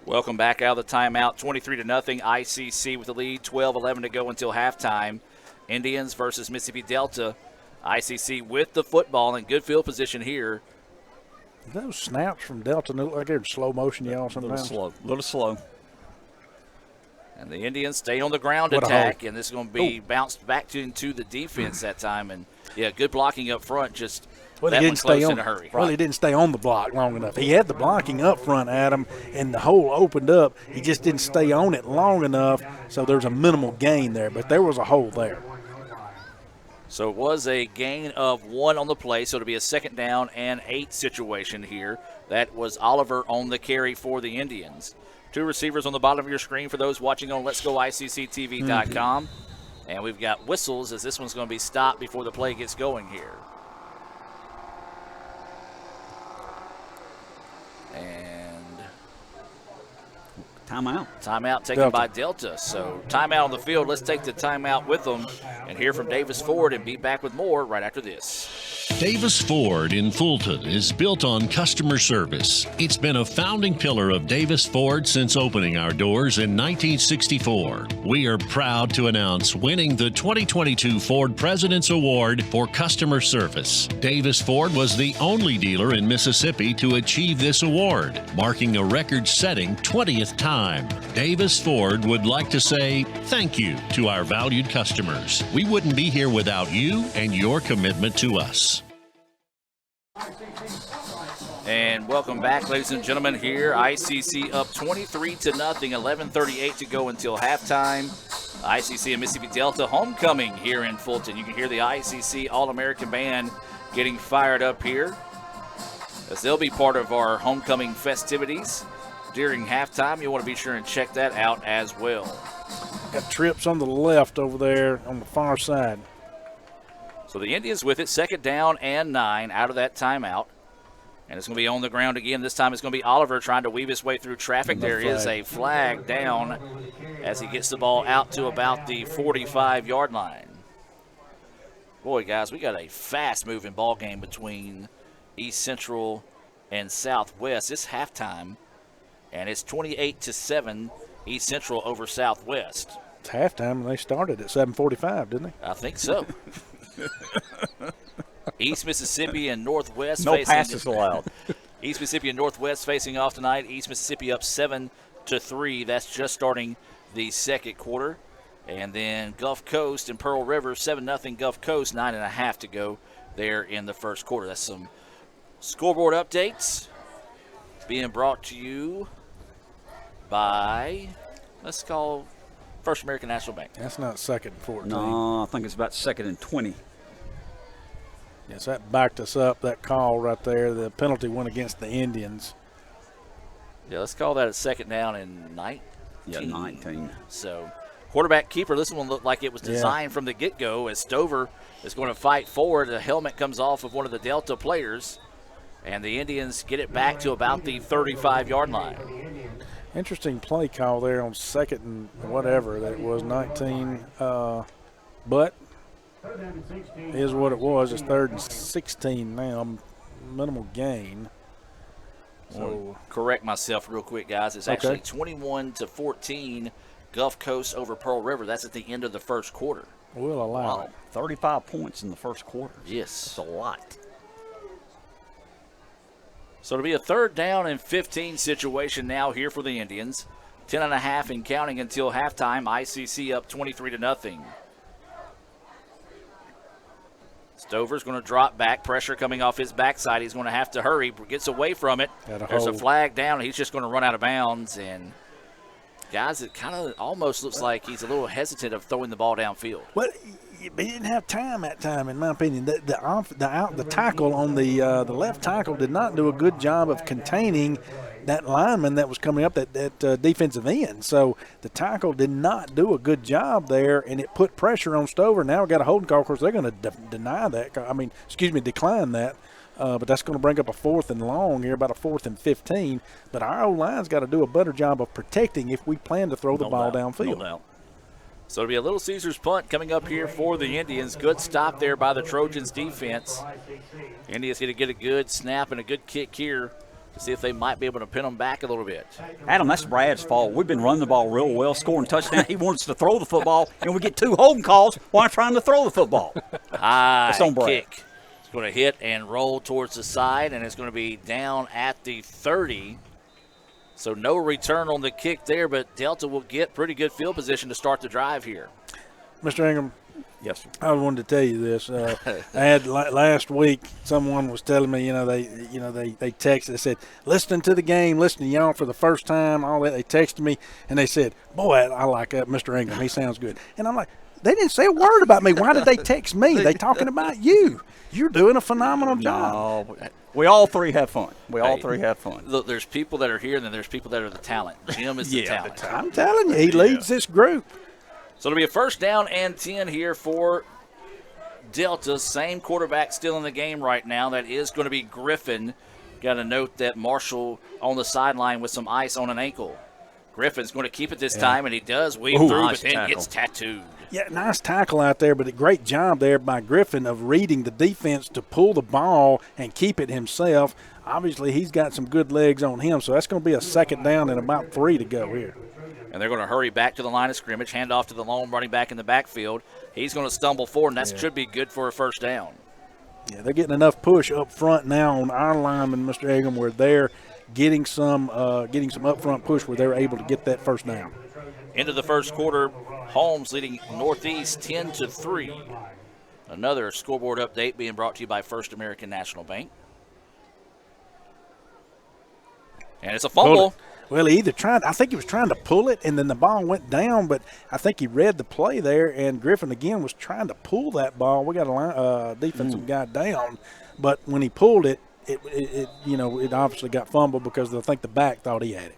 Welcome back out of the timeout. 23-0 ICC with the lead. 12-11 to go until halftime. Indians versus Mississippi Delta. ICC with the football in good field position here. Those snaps from Delta look like they're in slow motion, y'all, sometimes. A little slow. And the Indians stay on the ground attack, and this is going to be bounced back into the defense that time. And, yeah, good blocking up front, just well, that he one didn't close stay in a hurry. Well, he didn't stay on the block long enough. He had the blocking up front, Adam, and the hole opened up. He just didn't stay on it long enough, so there's a minimal gain there. But there was a hole there. So it was a gain of 1 on the play, so it'll be a 2nd down and 8 situation here. That was Oliver on the carry for the Indians. 2 receivers on the bottom of your screen for those watching on letsgoicctv.com. And we've got whistles as this one's going to be stopped before the play gets going here. And Timeout taken by Delta. So timeout on the field. Let's take the timeout with them and hear from Davis Ford and be back with more right after this. Davis Ford in Fulton is built on customer service. It's been a founding pillar of Davis Ford since opening our doors in 1964. We are proud to announce winning the 2022 Ford President's Award for Customer Service. Davis Ford was the only dealer in Mississippi to achieve this award, marking a record-setting 20th time. Davis Ford would like to say thank you to our valued customers. We wouldn't be here without you and your commitment to us. And welcome back, ladies and gentlemen, here. ICC up 23-0, 11:38 to go until halftime. ICC and Mississippi Delta homecoming here in Fulton. You can hear the ICC All-American Band getting fired up here as they'll be part of our homecoming festivities during halftime. You'll want to be sure and check that out as well. Got trips on the left over there on the far side. So the Indians with it, 2nd down and 9 out of that timeout. And it's going to be on the ground again. This time it's going to be Oliver trying to weave his way through traffic. There is a flag down as he gets the ball out to about the 45-yard line. Boy, guys, we got a fast-moving ball game between East Central and Southwest. It's halftime, and it's 28-7 East Central over Southwest. It's halftime, and they started at 7:45, didn't they? I think so. East Mississippi and Northwest. No passes allowed. East Mississippi and Northwest facing off tonight. East Mississippi up 7-3. That's just starting the 2nd quarter. And then Gulf Coast and Pearl River, 7-0 Gulf Coast, 9.5 to go there in the 1st quarter. That's some scoreboard updates being brought to you by, let's call First American National Bank. That's not 2nd and 14. No, I think it's about 2nd and 20. Yes, that backed us up, that call right there. The penalty went against the Indians. Yeah, let's call that a 2nd down and 19. Yeah, 19. So, quarterback keeper, this one looked like it was designed from the get-go as Stover is going to fight forward. The helmet comes off of one of the Delta players, and the Indians get it back to about the 35-yard line. Interesting play call there on 2nd and whatever that it was, 19. But is what it was. It's 3rd and 16 now, minimal gain. So correct myself real quick, guys. It's actually 21-14 Gulf Coast over Pearl River. That's at the end of the 1st quarter. We'll allow it. 35 points in the 1st quarter. Yes. That's a lot. So it'll be a 3rd down and 15 situation now here for the Indians. 10.5 and counting until halftime. ICC up 23-0. Stover's going to drop back. Pressure coming off his backside. He's going to have to hurry. Gets away from it. There's a flag down. He's just going to run out of bounds. And, guys, it kind of almost looks like he's a little hesitant of throwing the ball downfield. Well, he didn't have time that time, in my opinion. The tackle on the left tackle did not do a good job of containing that lineman that was coming up, that defensive end. So the tackle did not do a good job there, and it put pressure on Stover. Now we got a holding call. Of course, they're going to decline that. But that's going to bring up a 4th and long here, about a 4th and 15. But our O-line's got to do a better job of protecting if we plan to throw the ball downfield. No doubt. So it'll be a Little Caesars punt coming up here for the Indians. Good stop there by the Trojans defense. Indians going to get a good snap and a good kick here to see if they might be able to pin them back a little bit. Adam, that's Brad's fault. We've been running the ball real well, scoring touchdown. He wants to throw the football, and we get 2 holding calls while I'm trying to throw the football. High It's on Brad. kick. It's going to hit and roll towards the side, and it's going to be down at the 30. So no return on the kick there, but Delta will get pretty good field position to start the drive here. Mr. Ingram. Yes, sir. I wanted to tell you this. I had last week. Someone was telling me, they texted. They said, listening to the game, listening to y'all for the first time. All that. They texted me and they said, "Boy, I like Mr. Ingram. He sounds good." And I'm like, they didn't say a word about me. Why did they text me? They talking about you. You're doing a phenomenal job. No, we all three have fun. All three have fun. Look, there's people that are here, and then there's people that are the talent. Jim is the talent. I'm telling you, he leads this group. So it'll be a 1st down and 10 here for Delta. Same quarterback still in the game right now. That is going to be Griffin. Got to note that Marshall on the sideline with some ice on an ankle. Griffin's going to keep it this time, and he does weave through, nice but then tackle. gets tattooed. Yeah, nice tackle out there, but a great job there by Griffin of reading the defense to pull the ball and keep it himself. Obviously, he's got some good legs on him, so that's going to be a 2nd down and about 3 to go here. And they're going to hurry back to the line of scrimmage, hand off to the lone running back in the backfield. He's going to stumble forward, and that should be good for a 1st down. Yeah, they're getting enough push up front now on our lineman, Mr. Ingram, where they're getting some up front push where they're able to get that 1st down. Into the 1st quarter, Holmes leading Northeast 10-3. Another scoreboard update being brought to you by First American National Bank. And it's a fumble. Well, he I think he was trying to pull it, and then the ball went down, but I think he read the play there, and Griffin, again, was trying to pull that ball. We got a defensive guy down, but when he pulled it, it obviously got fumbled because I think the back thought he had it.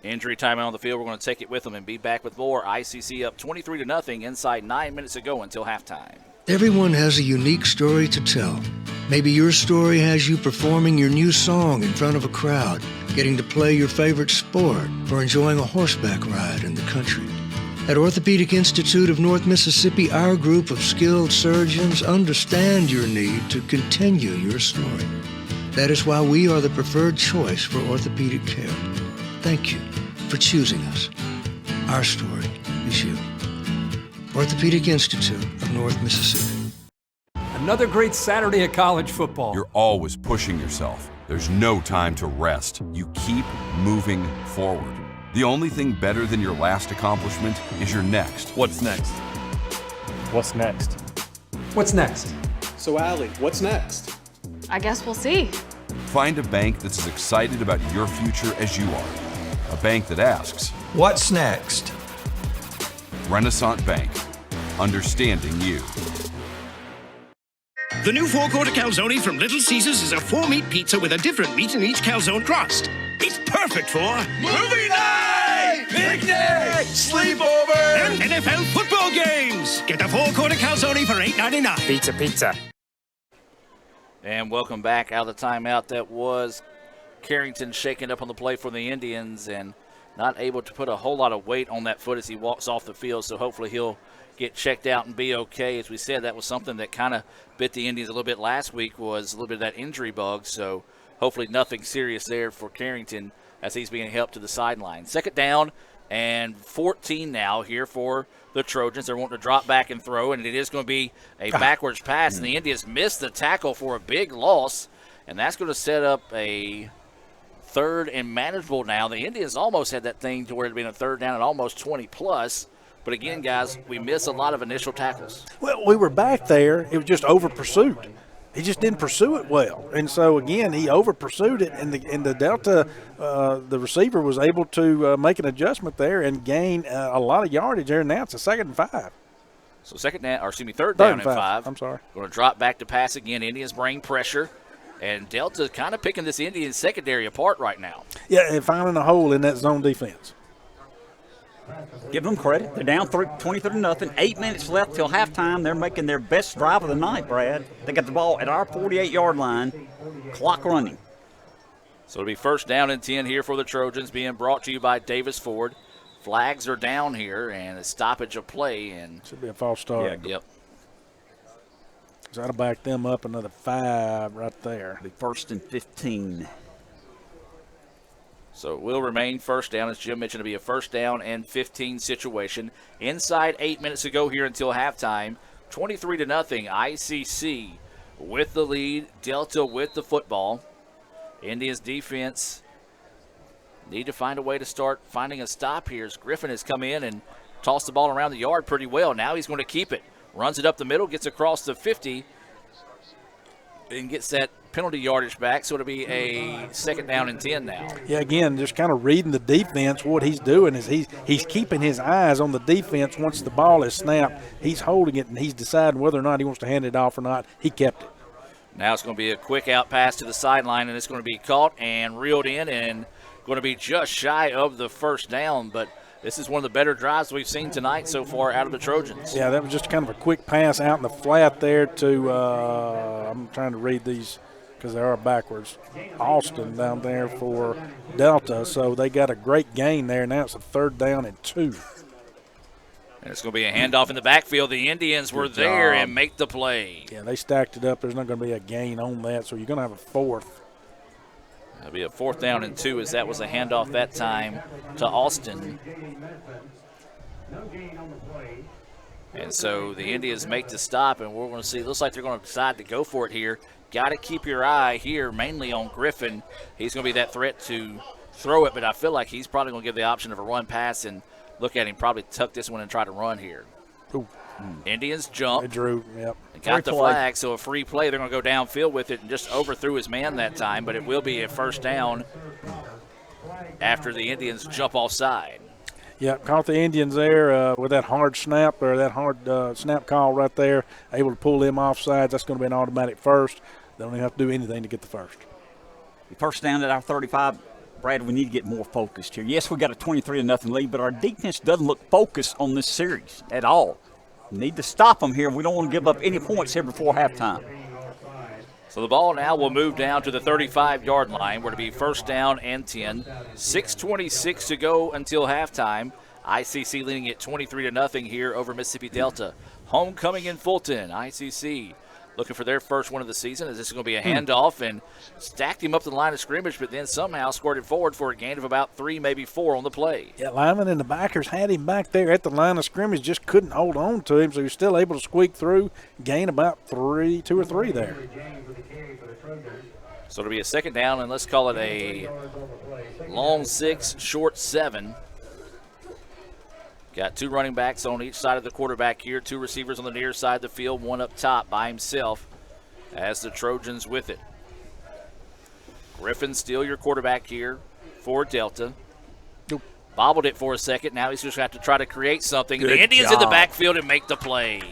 Injury timeout on the field. We're going to take it with them and be back with more. ICC up 23-0 inside 9 minutes to go until halftime. Everyone has a unique story to tell. Maybe your story has you performing your new song in front of a crowd, getting to play your favorite sport, or enjoying a horseback ride in the country. At Orthopedic Institute of North Mississippi, our group of skilled surgeons understand your need to continue your story. That is why we are the preferred choice for orthopedic care. Thank you for choosing us. Our story is you. Orthopedic Institute of North Mississippi. Another great Saturday of college football. You're always pushing yourself. There's no time to rest. You keep moving forward. The only thing better than your last accomplishment is your next. What's next? What's next? What's next? So, Allie, what's next? I guess we'll see. Find a bank that's as excited about your future as you are. A bank that asks, What's next? Renaissance Bank. Understanding you. The new 4-quarter calzone from Little Caesars is a 4-meat pizza with a different meat in each calzone crust. It's perfect for movie night, picnic, sleepover, and NFL football games. Get the 4-quarter calzone for $8.99. Pizza. And welcome back out of the timeout. That was Carrington shaking up on the play for the Indians and not able to put a whole lot of weight on that foot as he walks off the field, so hopefully he'll get checked out and be okay. As we said, that was something that kind of bit the Indians a little bit last week, was a little bit of that injury bug, so hopefully nothing serious there for Carrington as he's being helped to the sideline. 2nd down and 14 now here for the Trojans. They're wanting to drop back and throw, and it is going to be a backwards pass, and the Indians missed the tackle for a big loss, and that's going to set up a third and manageable now. The Indians almost had that thing to where it had been a third down at almost 20 plus. But again, guys, we miss a lot of initial tackles. Well, we were back there. It was just over pursuit. He just didn't pursue it well. And so, again, he over pursued it, and the Delta, the receiver was able to make an adjustment there and gain a lot of yardage there. And now it's a 2nd and 5. So third down and 5. I'm sorry. Going to drop back to pass again. Indians bring pressure. And Delta kind of picking this Indian secondary apart right now. Yeah, and finding a hole in that zone defense. Give them credit. They're down 23-0. 8 minutes left till halftime. They're making their best drive of the night, Brad. They got the ball at our 48-yard line. Clock running. So it'll be 1st down and 10 here for the Trojans, being brought to you by Davis Ford. Flags are down here, and a stoppage of play. And should be a false start. Yeah, yep. So that'll back them up another 5 right there. Be 1st and 15. So it will remain 1st down, as Jim mentioned, to be a 1st down and 15 situation. Inside 8 minutes to go here until halftime. 23-0, ICC with the lead. Delta with the football. Indians defense need to find a way to start finding a stop here, as Griffin has come in and tossed the ball around the yard pretty well. Now he's going to keep it. Runs it up the middle, gets across the 50, and gets that penalty yardage back, so it'll be a 2nd down and 10 now. Yeah, again, just kind of reading the defense. What he's doing is he's keeping his eyes on the defense. Once the ball is snapped, he's holding it, and he's deciding whether or not he wants to hand it off or not. He kept it. Now it's going to be a quick out pass to the sideline, and it's going to be caught and reeled in and going to be just shy of the 1st down, but this is one of the better drives we've seen tonight so far out of the Trojans. Yeah, that was just kind of a quick pass out in the flat there to I'm trying to read these because they are backwards. Austin down there for Delta, so they got a great gain there. Now it's a 3rd down and 2. And it's going to be a handoff in the backfield. The Indians were there and make the play. Yeah, they stacked it up. There's not going to be a gain on that, so you're going to have a 4th. It'll be a 4th down and 2, as that was a handoff that time to Austin. And so the Indians make the stop, and we're going to see, it looks like they're going to decide to go for it here. Got to keep your eye here mainly on Griffin. He's going to be that threat to throw it, but I feel like he's probably going to give the option of a run pass and look at him probably tuck this one and try to run here. Ooh. Indians jump. They drew, yep. Got the flag, so a free play. They're going to go downfield with it and just overthrew his man that time, but it will be a 1st down after the Indians jump offside. Yeah, caught the Indians there with that hard snap or that hard snap call right there, able to pull them offsides. That's going to be an automatic 1st. They don't even have to do anything to get the 1st. 1st down at our 35. Brad, we need to get more focused here. Yes, we got a 23-0 lead, but our defense doesn't look focused on this series at all. We need to stop them here. We don't want to give up any points here before halftime. So the ball now will move down to the 35-yard line, where to be 1st down and 10. 6:26 to go until halftime. ICC leading at 23-0 here over Mississippi Delta. Homecoming in Fulton. ICC looking for their first win of the season, as this is going to be a handoff, and stacked him up to the line of scrimmage, but then somehow squirted forward for a gain of about 3, maybe 4 on the play. Yeah, linemen and the backers had him back there at the line of scrimmage, just couldn't hold on to him, so he was still able to squeak through, gain about 2 or 3 there. So it'll be a 2nd down, and let's call it a long 6, short 7. Got 2 running backs on each side of the quarterback here, 2 receivers on the near side of the field, 1 up top by himself as the Trojans with it. Griffin still your quarterback here for Delta. Nope. Bobbled it for a second. Now he's just going to have to try to create something. Good the Indians job. In the backfield and make the play.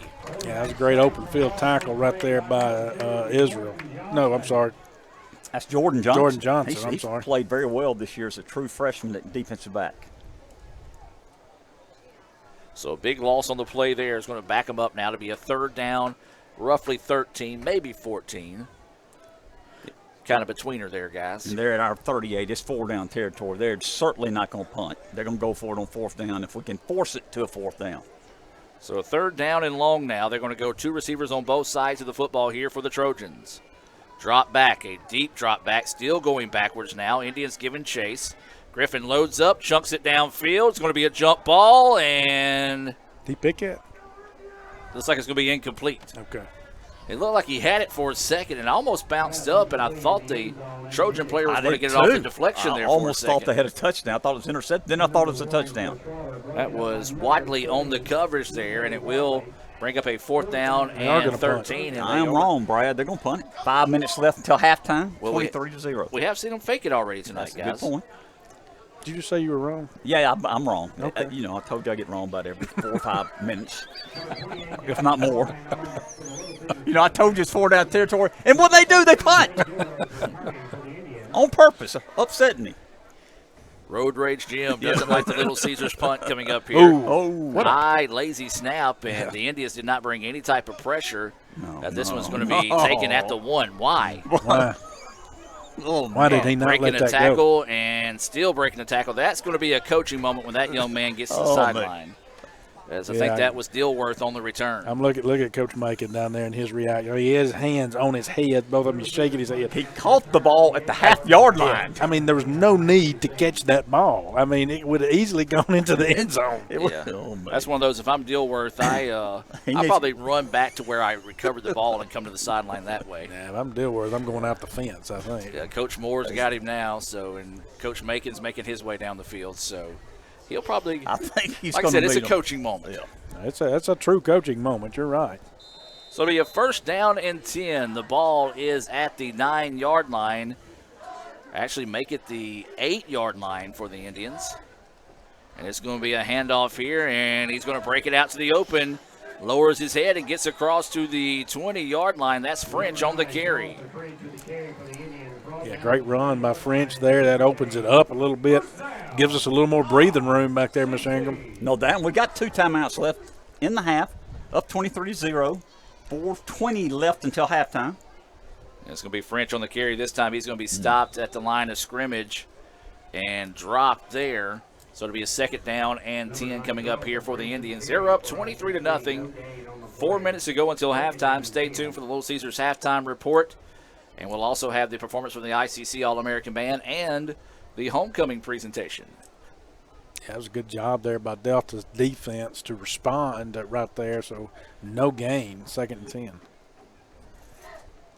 Yeah, that was a great open field tackle right there by Israel. No, I'm sorry. That's Jordan Johnson. Jordan Johnson, I'm sorry. He's played very well this year as a true freshman at defensive back. So a big loss on the play there is going to back them up now to be a 3rd down, roughly 13, maybe 14. Kind of betweener there, guys. And they're at our 38. It's 4-down territory. They're certainly not going to punt. They're going to go for it on 4th down if we can force it to a 4th down. So a 3rd down and long now. They're going to go 2 receivers on both sides of the football here for the Trojans. Drop back, a deep drop back, still going backwards now. Indians giving chase. Griffin loads up, chunks it downfield. It's going to be a jump ball, and did he pick it? Looks like it's going to be incomplete. Okay. It looked like he had it for a second and almost bounced up, and I thought the Trojan player was going to get it off the deflection there for a second. I almost thought they had a touchdown. I thought it was intercepted. Then I thought it was a touchdown. That was Wadley on the coverage there, and it will bring up a 4th down and 13. I am wrong, Brad. They're going to punt it. 5 minutes left until halftime. 23-0. We have seen them fake it already tonight, That's a guys. good point. Did you say you were wrong? Yeah, I'm wrong. Okay. I told you I get wrong about every 4 or 5 minutes, if not more. I told you it's 4 down territory. And what they do, they punt. On purpose, upsetting me. Road Rage Jim doesn't like the Little Caesars punt coming up here. What high, lazy snap, and the Indians did not bring any type of pressure. This one's going to be taken at the 1. Why? Why did he not breaking let a that tackle go? and still breaking a tackle? That's going to be a coaching moment when that young man gets to the sideline. As I think that was Dilworth on the return. I'm look at Coach Macon down there and his reaction. He has hands on his head, both of them. He's shaking his head. He caught the ball at the half-yard line. I mean, there was no need to catch that ball. I mean, it would have easily gone into the end zone. That's one of those. If I'm Dilworth, I'll probably run back to where I recovered the ball and come to the sideline that way. Yeah, if I'm Dilworth, I'm going out the fence, I think. Yeah, Coach Moore's got him now, and Coach Macon's making his way down the field, so he'll probably. I think he's like going I to said, it's a coaching moment. Yeah. That's a true coaching moment. You're right. So it'll be a 1st down and 10. The ball is at the 9-yard line. Actually make it the 8-yard line for the Indians. And it's going to be a handoff here, and he's going to break it out to the open. Lowers his head and gets across to the 20-yard line. That's French on the carry. Yeah, great run by French there. That opens it up a little bit. Gives us a little more breathing room back there, Mr. Ingram. No doubt. We got 2 timeouts left in the half, up 23-0. 4:20 left until halftime. It's going to be French on the carry this time. He's going to be stopped at the line of scrimmage and dropped there. So it'll be a 2nd down and 10 coming up here for the Indians. They're up 23-0. 4 minutes to go until halftime. Stay tuned for the Little Caesars halftime report. And we'll also have the performance from the ICC All-American Band and the homecoming presentation. Yeah, that was a good job there by Delta's defense to respond right there. So no gain, 2nd and 10.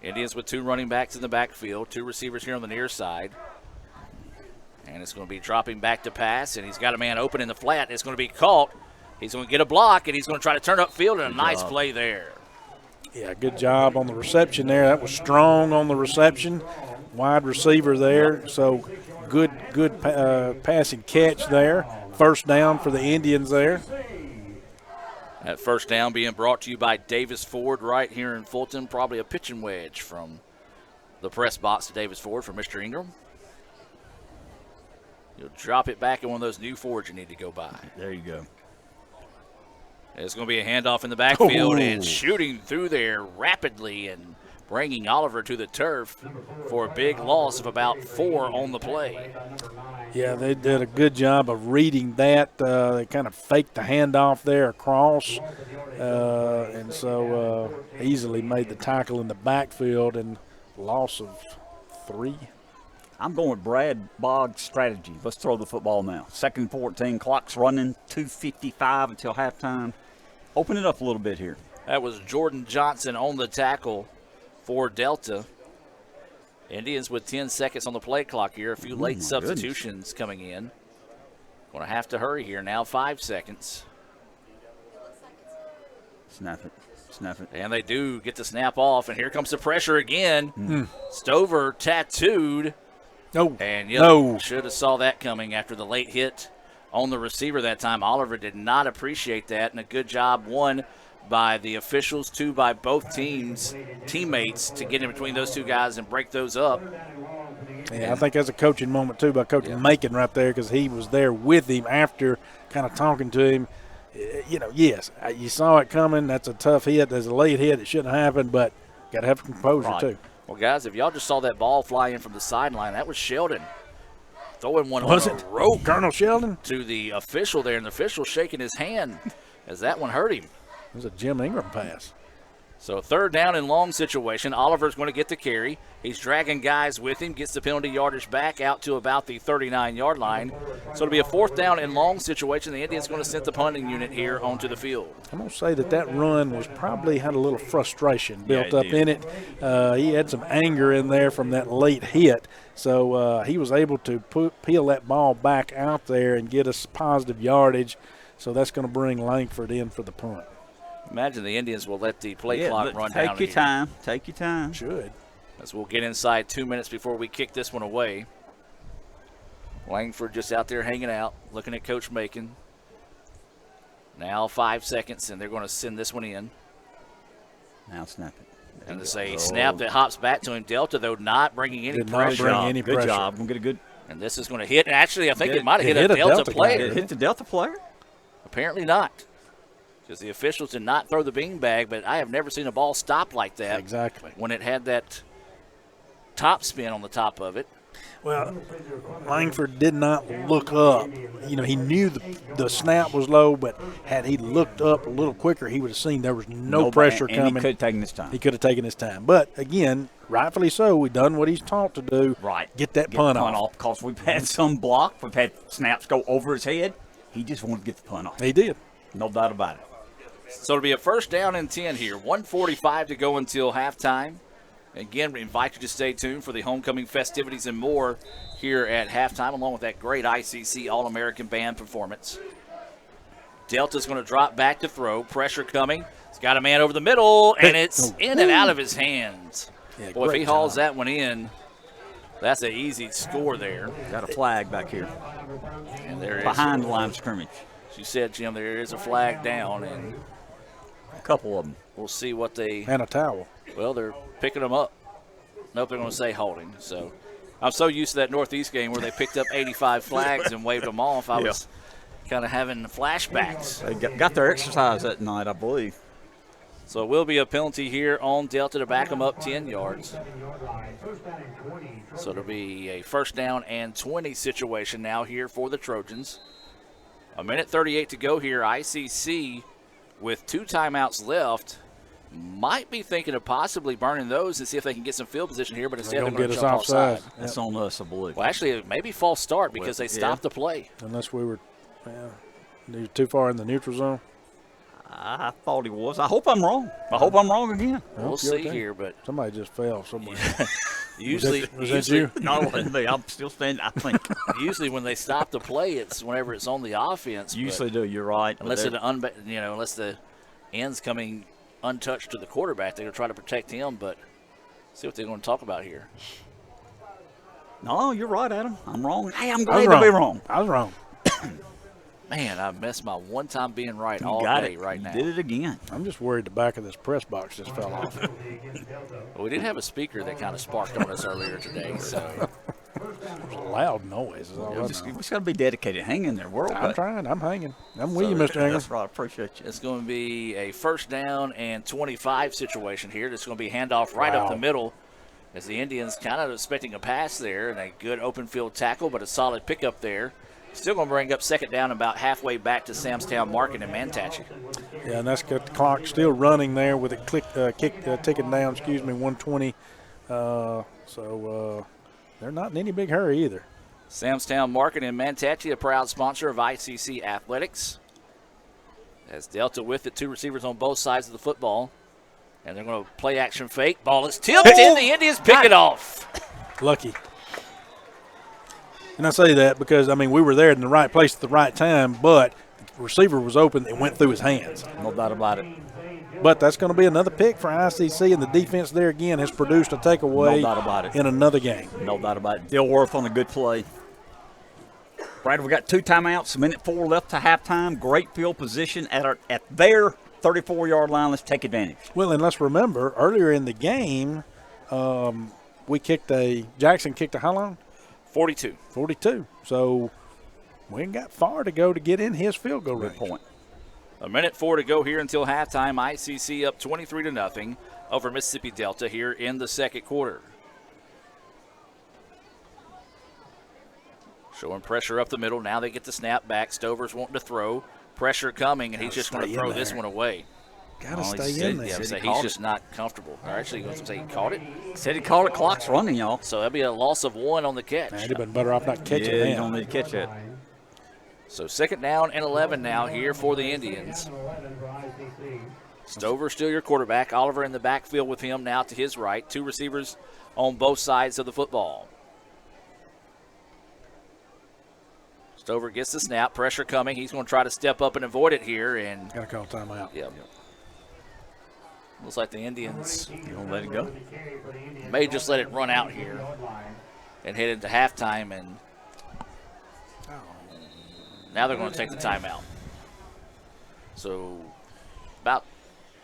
Indians with 2 running backs in the backfield, 2 receivers here on the near side. And it's going to be dropping back to pass, and he's got a man open in the flat. It's going to be caught. He's going to get a block, and he's going to try to turn upfield, and a nice play there. Yeah, good job on the reception there. That was strong on the reception. Wide receiver there. So good passing catch there. 1st down for the Indians there. That 1st down being brought to you by Davis Ford right here in Fulton. Probably a pitching wedge from the press box to Davis Ford for Mr. Ingram. You'll drop it back in one of those new Fords you need to go buy. There you go. It's going to be a handoff in the backfield and shooting through there rapidly and bringing Oliver to the turf for a big loss of about 4 on the play. Yeah, they did a good job of reading that. They kind of faked the handoff there across, and so easily made the tackle in the backfield and loss of 3. I'm going with Brad Boggs' strategy. Let's throw the football now. 2nd and 14, clock's running, 2:55 until halftime. Open it up a little bit here. That was Jordan Johnson on the tackle for Delta. Indians with 10 seconds on the play clock here. A few late substitutions coming in. Going to have to hurry here now. 5 seconds. Snap it. Snap it. And they do get the snap off. And here comes the pressure again. Stover tattooed. No. And should have saw that coming after the late hit on the receiver that time. Oliver did not appreciate that. And a good job, 1 by the officials, 2 by both teammates to get in between those 2 guys and break those up. Yeah, I think that's a coaching moment, too, by Coach Macon right there, because he was there with him after kind of talking to him. Yes, you saw it coming. That's a tough hit. There's a late hit. It shouldn't happen, but got to have composure, too. Well, guys, if y'all just saw that ball fly in from the sideline, that was Sheldon throwing one on a rope. Colonel Sheldon? To the official there, and the official shaking his hand as that one hurt him. It was a Jim Ingram pass. So third down and long situation. Oliver's going to get the carry. He's dragging guys with him, gets the penalty yardage back out to about the 39-yard line. So it'll be a fourth down and long situation. The Indians going to send the punting unit here onto the field. I'm going to say that run was probably had a little frustration built up in it. He had some anger in there from that late hit. So he was able to peel that ball back out there and get us positive yardage. So that's going to bring Langford in for the punt. Imagine the Indians will let the play clock run down. Take your time. Take your time. Should. As we'll get inside 2 minutes before we kick this one away. Langford just out there hanging out, looking at Coach Macon. Now 5 seconds, and they're going to send this one in. Now snap it. And it's a snap that hops back to him. Delta, though, not bringing any pressure. Good job. We'll get a good. And this is going to hit. And actually, I think it might have hit a Delta player. It hit the Delta player? Apparently not. Because the officials did not throw the beanbag, but I have never seen a ball stop like that. Exactly. When it had that top spin on the top of it. Well, Langford did not look up. You know, he knew the snap was low, but had he looked up a little quicker, he would have seen there was no pressure coming. He could have taken his time. He could have taken his time. But, again, rightfully so, we've done what he's taught to do. Right. Get that punt off. Because we've had some block. We've had snaps go over his head. He just wanted to get the punt off. He did. No doubt about it. So it'll be a first down and 10 here. 1:45 to go until halftime. Again, we invite you to stay tuned for the homecoming festivities and more here at halftime, along with that great ICC All-American Band performance. Delta's going to drop back to throw. Pressure coming. He's got a man over the middle, and it's in and out of his hands. Yeah, boy, if he hauls that one in, that's an easy score there. Got a flag back here. And there is behind the line of scrimmage. As you said, Jim, there is a flag down, and a couple of them. We'll see what they. And a towel. Well, they're picking them up. Nope, they're going to say holding. So I'm so used to that Northeast game where they picked up 85 flags and waved them off. I was kind of having flashbacks. They got their exercise that night, I believe. So it will be a penalty here on Delta to back them up 10 yards. So it'll be a first down and 20 situation now here for the Trojans. 1:38 to go here. ICC with 2 timeouts left might be thinking of possibly burning those and see if they can get some field position here, but instead they're going to jump offside. That's on us, I believe. Well, actually, it may be false start because they stopped the play. Unless we were too far in the neutral zone. I thought he was. I hope I'm wrong. I hope I'm wrong again. We'll see here, but somebody just fell somewhere. Usually, was that you? No, it wasn't me. I'm still standing, I think. Usually when they stop the play, it's whenever it's on the offense. Usually do. You're right. Unless unless the end's coming untouched to the quarterback, they're going to try to protect him. But see what they're going to talk about here. No, you're right, Adam. I'm wrong. Hey, I'm glad to be wrong. I was wrong. Man, I missed my one time being right all day right now. Did it again. I'm just worried the back of this press box just fell off. Well, we did have a speaker that kind of sparked on us earlier today, so. It was a loud noise. We just got to be dedicated. Hang in there. We're okay. I'm trying. I'm hanging. I'm with you, Mr. Hanger. That's right. I appreciate you. It's going to be a first down and 25 situation here. It's going to be handoff right up the middle as the Indians kind of expecting a pass there and a good open field tackle, but a solid pickup there. Still going to bring up second down about halfway back to Samstown Market and Manatee. Yeah, and that's got the clock still running there with it ticking down, 120. So they're not in any big hurry either. Samstown Market and Manatee, a proud sponsor of ICC Athletics. As Delta with it, 2 receivers on both sides of the football. And they're going to play action fake. Ball is tipped in. The Indians pick it off. Lucky. And I say that because, we were there in the right place at the right time, but the receiver was open and went through his hands. No doubt about it. But that's going to be another pick for ICC, and the defense there again has produced a takeaway no doubt about it. In another game. No doubt about it. Dilworth on a good play. Brad, we got 2 timeouts, 1:04 left to halftime. Great field position at their 34-yard line. Let's take advantage. Well, and let's remember, earlier in the game, Jackson kicked a how long? 42. 42. So we ain't got far to go to get in his field goal range. Good point. 1:04 to go here until halftime. ICC up 23-0 over Mississippi Delta here in the second quarter. Showing pressure up the middle. Now they get the snap back. Stover's wanting to throw. Pressure coming, and he's just going to throw this one away. Got to stay in there. Yeah, so he's just not comfortable. Or actually, he was going to say he caught it. Said he caught it. Clock's running, y'all. So that'd be a loss of 1 on the catch. Man, he'd been better off not catching that. Yeah, you don't need to catch it. So 2nd down and 11 now here for the Indians. Stover still your quarterback. Oliver in the backfield with him now to his right. 2 receivers on both sides of the football. Stover gets the snap. Pressure coming. He's going to try to step up and avoid it here. And got to call timeout. Yep. Looks like the Indians don't let it go. May just let it run out here and head into halftime. And now they're going to take the timeout. So about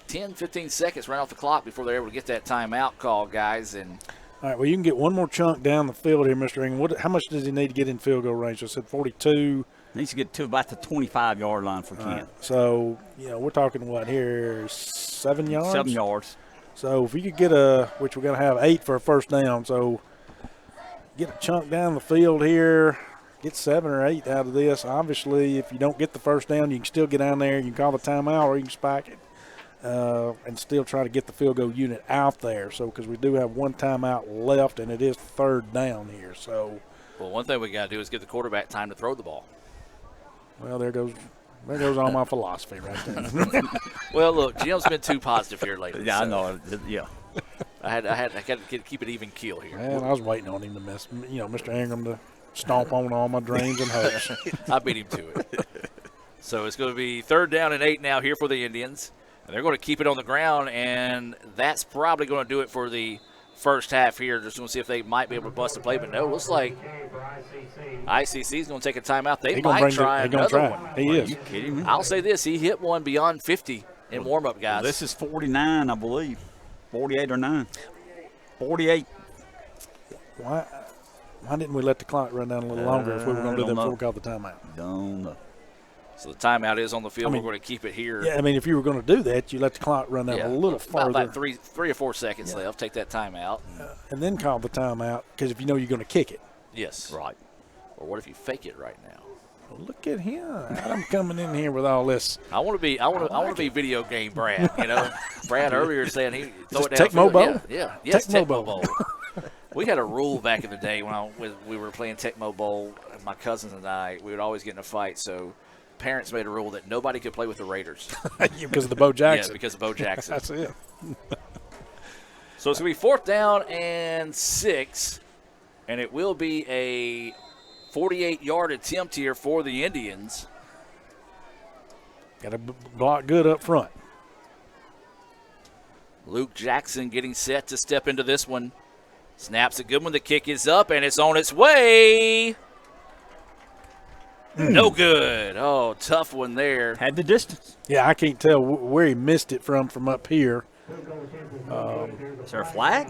10, 15 seconds right off the clock before they're able to get that timeout call, guys. And all right, well, you can get one more chunk down the field here, Mr. Ingram. How much does he need to get in field goal range? I said 42. Needs to get to about the 25-yard line for Kent. Right. So, we're talking what here, 7 yards? 7 yards. So if you could get which we're going to have 8 for a first down. So get a chunk down the field here, get 7 or 8 out of this. Obviously, if you don't get the first down, you can still get down there. You can call the timeout or you can spike it. And still try to get the field goal unit out there. So because we do have 1 timeout left, and it is 3rd down here. So, well, one thing we got to do is give the quarterback time to throw the ball. Well, there goes all my philosophy right there. Well, look, Jim's been too positive here lately. Yeah, so I know. Yeah, I had to keep it even keel here. Man, I was waiting on him to miss. Mr. Ingram to stomp on all my dreams and hopes. I beat him to it. So it's going to be 3rd down and 8 now here for the Indians. And they're going to keep it on the ground, and that's probably going to do it for the first half here. Just going to see if they might be able to bust a play. But no, looks like ICC is going to take a timeout. They might try another one. He is. Are you kidding me? I'll say this. He hit one beyond 50 in warm-up, guys. Well, this is 49, I believe. 48 or 9. 48. Why didn't we let the clock run down a little longer if we were going to do that before we called the timeout? Don't know. So the timeout is on the field. We're going to keep it here. Yeah, if you were going to do that, you let the clock run down a little farther. About 3 or 4 seconds left. Take that timeout. And then call the timeout because if you know you're going to kick it. Yes. Right. Or what if you fake it right now? Well, look at him. I'm coming in here with all this. I want to be video game Brad. Brad earlier saying he throw it down. Tecmo Bowl? Yeah. Yes, Tecmo Bowl. We had a rule back in the day when we were playing Tecmo Bowl. My cousins and I, we would always get in a fight. So parents made a rule that nobody could play with the Raiders. Because of the Bo Jackson. Yeah, because of Bo Jackson. That's it. So it's going to be 4th down and 6, and it will be a 48-yard attempt here for the Indians. Got to block good up front. Luke Jackson getting set to step into this one. Snaps a good one. The kick is up, and it's on its way. No good. Oh, tough one there. Had the distance. Yeah, I can't tell where he missed it from up here. Is there a flag?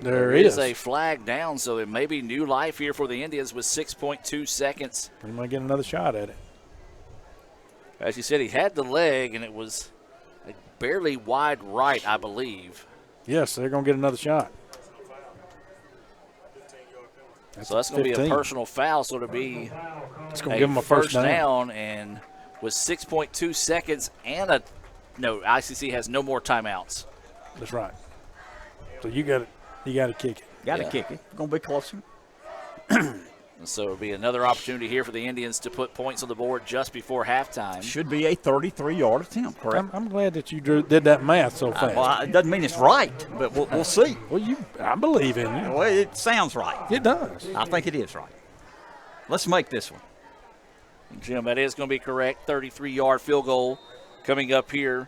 There is a flag down, so it may be new life here for the Indians with 6.2 seconds. We might get another shot at it. As you said, he had the leg, and it was a barely wide right, I believe. Yes, they're going to get another shot. So that's going to be a personal foul, so it'll be it's going to give them a first down. And with 6.2 seconds and ICC has no more timeouts. That's right. So you got to kick it. Got to kick it. Going to be closer. So it'll be another opportunity here for the Indians to put points on the board just before halftime. Should be a 33-yard attempt, correct? I'm glad that you did that math so fast. Well, it doesn't mean it's right, but we'll see. Well, I believe in you. Well, it sounds right. It does. I think it is right. Let's make this one. Jim, that is going to be correct. 33-yard field goal coming up here.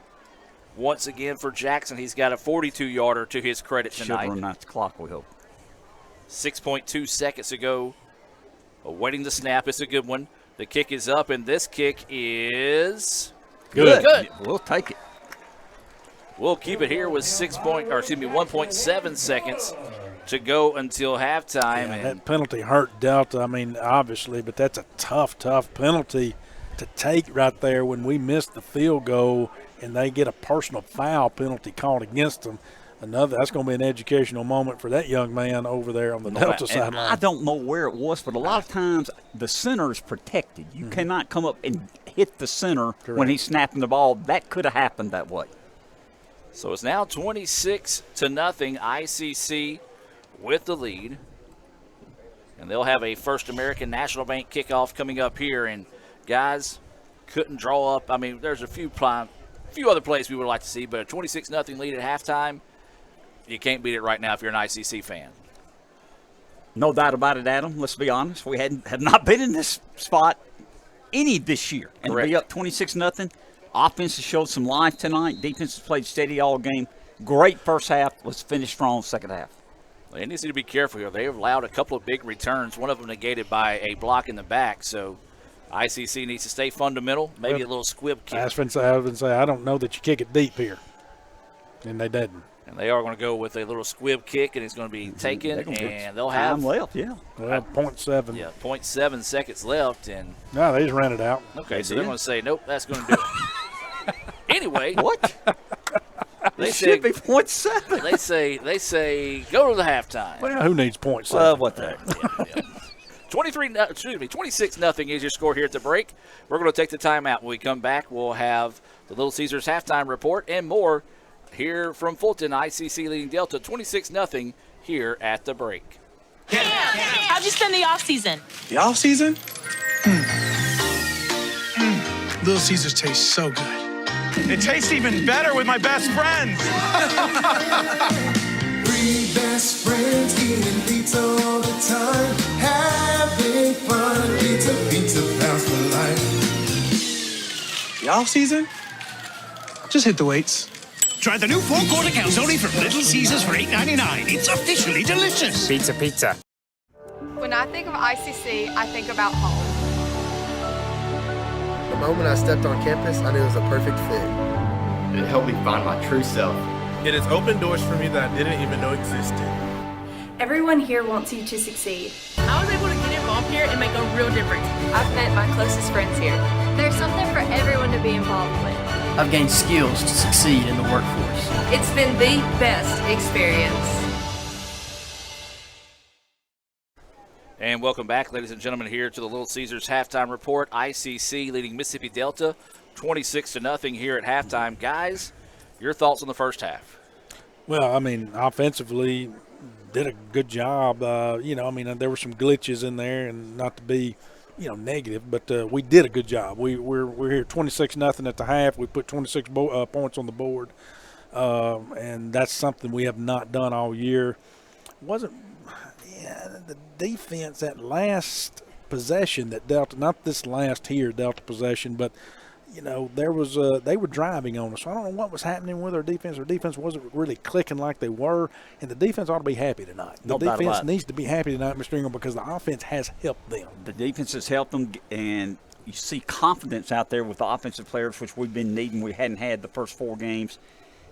Once again for Jackson, he's got a 42-yarder to his credit tonight. Should run out the clock, we hope. 6.2 seconds ago. Awaiting the snap. It's a good one. The kick is up, and this kick is good. We'll take it. We'll keep it here with 1.7 seconds to go until halftime. Yeah, that penalty hurt Delta, obviously, but that's a tough penalty to take right there when we missed the field goal and they get a personal foul penalty called against them. that's going to be an educational moment for that young man over there on the Delta sideline. I don't know where it was, but a lot of times the center is protected. You cannot come up and hit the center when he's snapping the ball. That could have happened that way. So it's now 26-0, ICC with the lead. And they'll have a First American National Bank kickoff coming up here. And, guys, couldn't draw up. I mean, there's a few other plays we would like to see, but a 26-0 lead at halftime, you can't beat it right now if you're an ICC fan. No doubt about it, Adam. Let's be honest. We have not been in this spot any this year. And to be up 26-0, offense has showed some life tonight. Defense has played steady all game. Great first half. Let's finish strong second half. Well, they need to be careful here. They've allowed a couple of big returns, one of them negated by a block in the back. So ICC needs to stay fundamental, maybe a little squib kick. I was going to say, I don't know that you kick it deep here. And they didn't. And they are going to go with a little squib kick, and it's going to be taken, and they'll have time left, yeah. Well, 0.7. Yeah, 0.7 seconds left. And no, they just ran it out. Okay, so they're going to say, nope, that's going to do it. Anyway. What? They should be 0.7. They say go to the halftime. Well, who needs 0.7? What the heck? 26-0 is your score here at the break. We're going to take the timeout. When we come back, we'll have the Little Caesars halftime report and more here from Fulton. ICC leading Delta 26-0 here at the break. How'd you spend the off season? The off season? Little Caesars tastes so good. It tastes even better with my best friends. Three best friends eating pizza all the time, having fun. Pizza pounds for life. The off season? Just hit the weights. Try the new 4-quarter calzone from Little Caesars for $8.99. It's officially delicious. Pizza. When I think of ICC, I think about home. The moment I stepped on campus, I knew it was a perfect fit. It helped me find my true self. It has opened doors for me that I didn't even know existed. Everyone here wants you to succeed. I was able to get involved here and make a real difference. I've met my closest friends here. There's something for everyone to be involved with. I've gained skills to succeed in the workforce. It's been the best experience. And welcome back, ladies and gentlemen, here to the Little Caesars halftime report. ICC leading Mississippi Delta 26-0 here at halftime. Guys, your thoughts on the first half? Well, I mean, offensively, did a good job. There were some glitches in there, and not to be, negative, but we did a good job. We're here 26-0 at the half. We put 26 points on the board, and that's something we have not done all year. The defense, that last possession that Delta, not this last here Delta possession, but they were driving on us. So I don't know what was happening with our defense. Our defense wasn't really clicking like they were, and the defense ought to be happy tonight. The defense needs to be happy tonight, Mr. Ingram, because the offense has helped them. The defense has helped them, and you see confidence out there with the offensive players, which we've been needing. We hadn't had the first 4 games.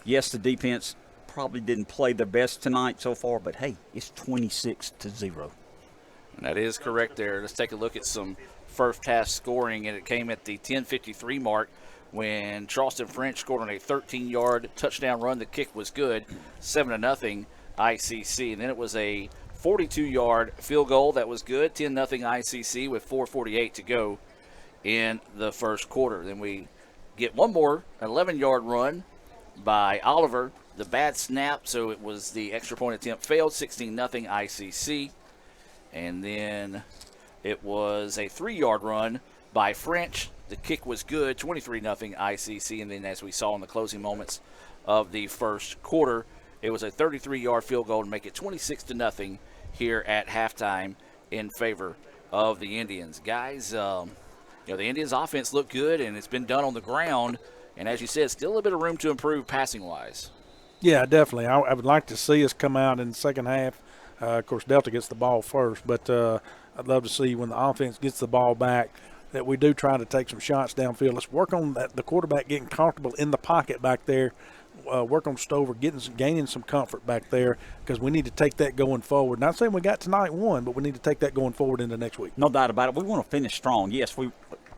Yes, the defense probably didn't play their best tonight so far, but hey, it's 26-0. And that is correct there. Let's take a look at some first half scoring, and it came at the 10:53 mark when Charleston French scored on a 13-yard touchdown run. The kick was good, 7-0 ICC. And then it was a 42-yard field goal that was good, 10-0 ICC with 4:48 to go in the first quarter. Then we get one more, an 11-yard run by Oliver. The bad snap, so it was the extra point attempt failed, 16-0 ICC. And then it was a 3-yard run by French. The kick was good, 23-0 ICC. And then as we saw in the closing moments of the first quarter, it was a 33-yard field goal to make it 26-0 here at halftime in favor of the Indians. Guys, the Indians' offense looked good, and it's been done on the ground. And as you said, still a bit of room to improve passing-wise. Yeah, definitely. I would like to see us come out in the second half. Of course, Delta gets the ball first, but I'd love to see when the offense gets the ball back that we do try to take some shots downfield. Let's work on the quarterback getting comfortable in the pocket back there. Work on Stover gaining some comfort back there, because we need to take that going forward. Not saying we got tonight one, but we need to take that going forward into next week. No doubt about it. We want to finish strong. Yes,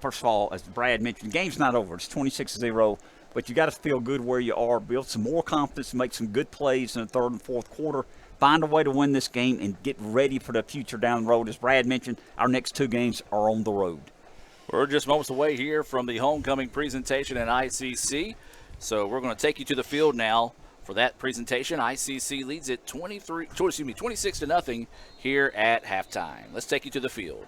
first of all, as Brad mentioned, the game's not over. It's 26-0. but you got to feel good where you are, build some more confidence, make some good plays in the third and fourth quarter, find a way to win this game, and get ready for the future down the road. As Brad mentioned, our next 2 games are on the road. We're just moments away here from the homecoming presentation at ICC, so we're going to take you to the field now for that presentation. ICC leads it 26-0 here at halftime. Let's take you to the field.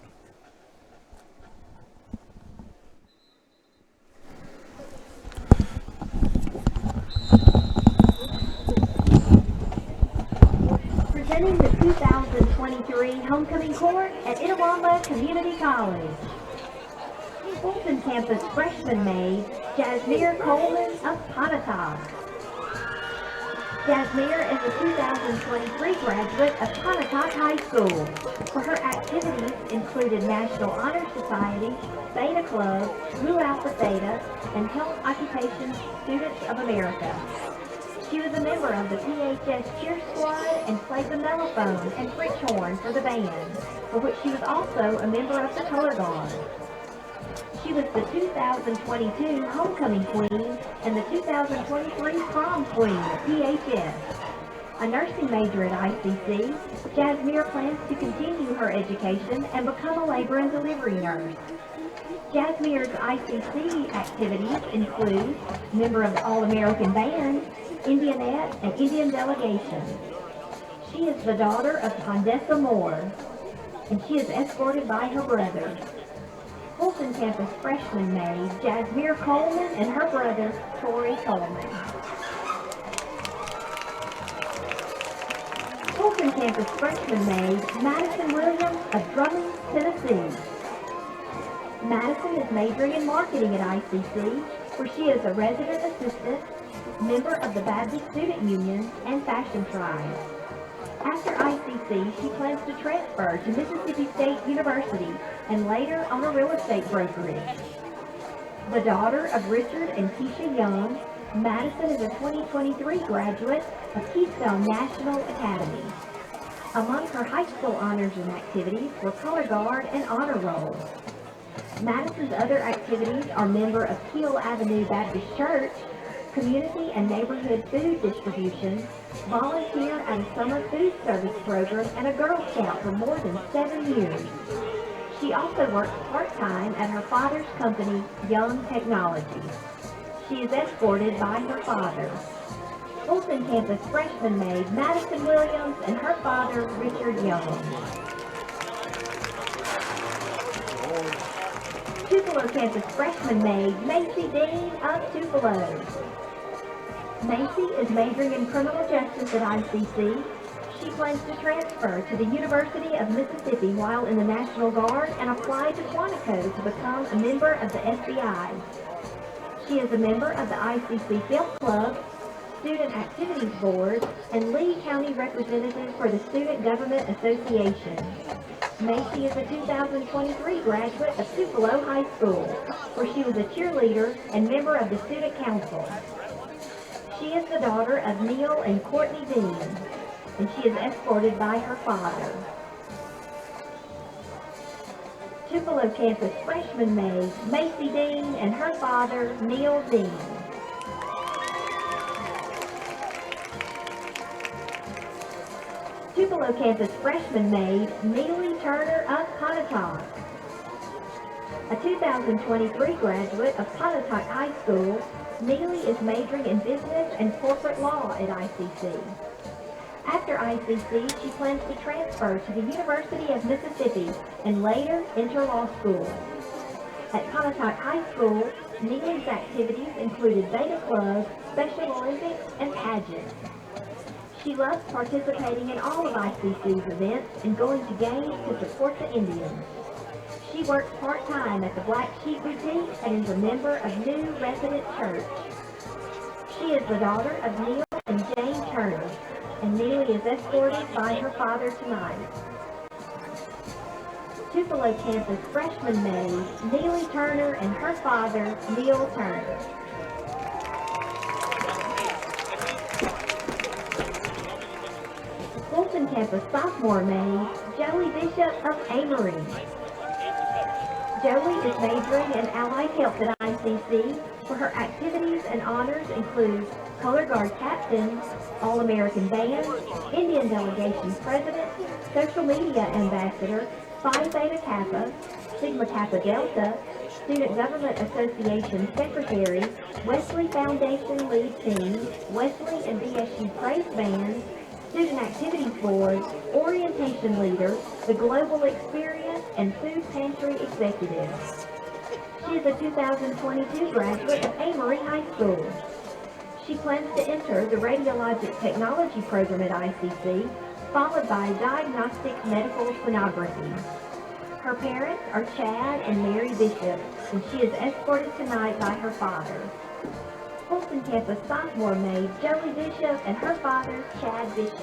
Presenting the 2023 Homecoming Court at Itawamba Community College. Fulton campus freshman maid, Jasmine Coleman of Pontotoc. Jasmine is a 2023 graduate of Pontotoc High School, where her activities included National Honor Society, Beta Club, Mu Alpha Theta, and Health Occupations Students of America. She was a member of the PHS cheer squad and played the mellophone and French horn for the band, for which she was also a member of the color guard. She was the 2022 Homecoming Queen and the 2023 Prom Queen at PHS. A nursing major at ICC, Jasmine plans to continue her education and become a labor and delivery nurse. Jasmine's ICC activities include member of the All-American Band, Indianette, and Indian Delegation. She is the daughter of Condessa Moore, and she is escorted by her brother. Fulton campus freshman maid, Jasmine Coleman, and her brother, Tori Coleman. Fulton campus freshman maid, Madison Williams of Drummond, Tennessee. Madison is majoring in marketing at ICC, where she is a resident assistant, member of the Baptist Student Union, and Fashion Tribe. After ICC, she plans to transfer to Mississippi State University and later on a real estate brokerage. The daughter of Richard and Keisha Young, Madison is a 2023 graduate of Keystone National Academy. Among her high school honors and activities were color guard and honor roll. Madison's other activities are member of Keel Avenue Baptist Church, community and neighborhood food distribution, volunteer at a summer food service program, and a Girl Scout for more than 7 years. She also works part-time at her father's company, Young Technologies. She is escorted by her father. Fulton campus freshman maid, Madison Williams, and her father, Richard Young. Tupelo campus freshman maid, Macy Dean of Tupelo. Macy is majoring in criminal justice at ICC. She plans to transfer to the University of Mississippi while in the National Guard and apply to Quantico to become a member of the FBI. She is a member of the ICC Film Club, Student Activities Board, and Lee County Representative for the Student Government Association. Macy is a 2023 graduate of Tupelo High School, where she was a cheerleader and member of the Student Council. She is the daughter of Neil and Courtney Dean, and she is escorted by her father. Tupelo campus freshman maid, Macy Dean, and her father, Neil Dean. Tupelo campus freshman maid, Neely Turner of Pontotoc. A 2023 graduate of Pontotoc High School, Neely is majoring in business and corporate law at ICC. After ICC, she plans to transfer to the University of Mississippi and later enter law school. At Pontotoc High School, Neely's activities included Beta Club, Special Olympics, and pageants. She loves participating in all of ICC's events and going to games to support the Indians. She works part-time at the Black Sheep Boutique and is a member of New Resident Church. She is the daughter of Neil and Jane Turner, and Neely is escorted by her father tonight. Tupelo campus freshman maid, Neely Turner, and her father, Neil Turner. Fulton campus sophomore maid, Joey Bishop of Amory. Jolie is majoring in Allied Health at ICC, where her activities and honors include Color Guard Captain, All-American Band, Indian Delegation President, Social Media Ambassador, Phi Theta Kappa, Sigma Kappa Delta, Student Government Association Secretary, Wesley Foundation Lead Team, Wesley and BSU Praise Band, Student Activities Board, Orientation Leader, the Global Experience, and Food Pantry Executive. She is a 2022 graduate of Amory High School. She plans to enter the Radiologic Technology program at ICC, followed by Diagnostic Medical Sonography. Her parents are Chad and Mary Bishop, and she is escorted tonight by her father. Fulton Campus sophomore maid Jolie Bishop and her father, Chad Bishop.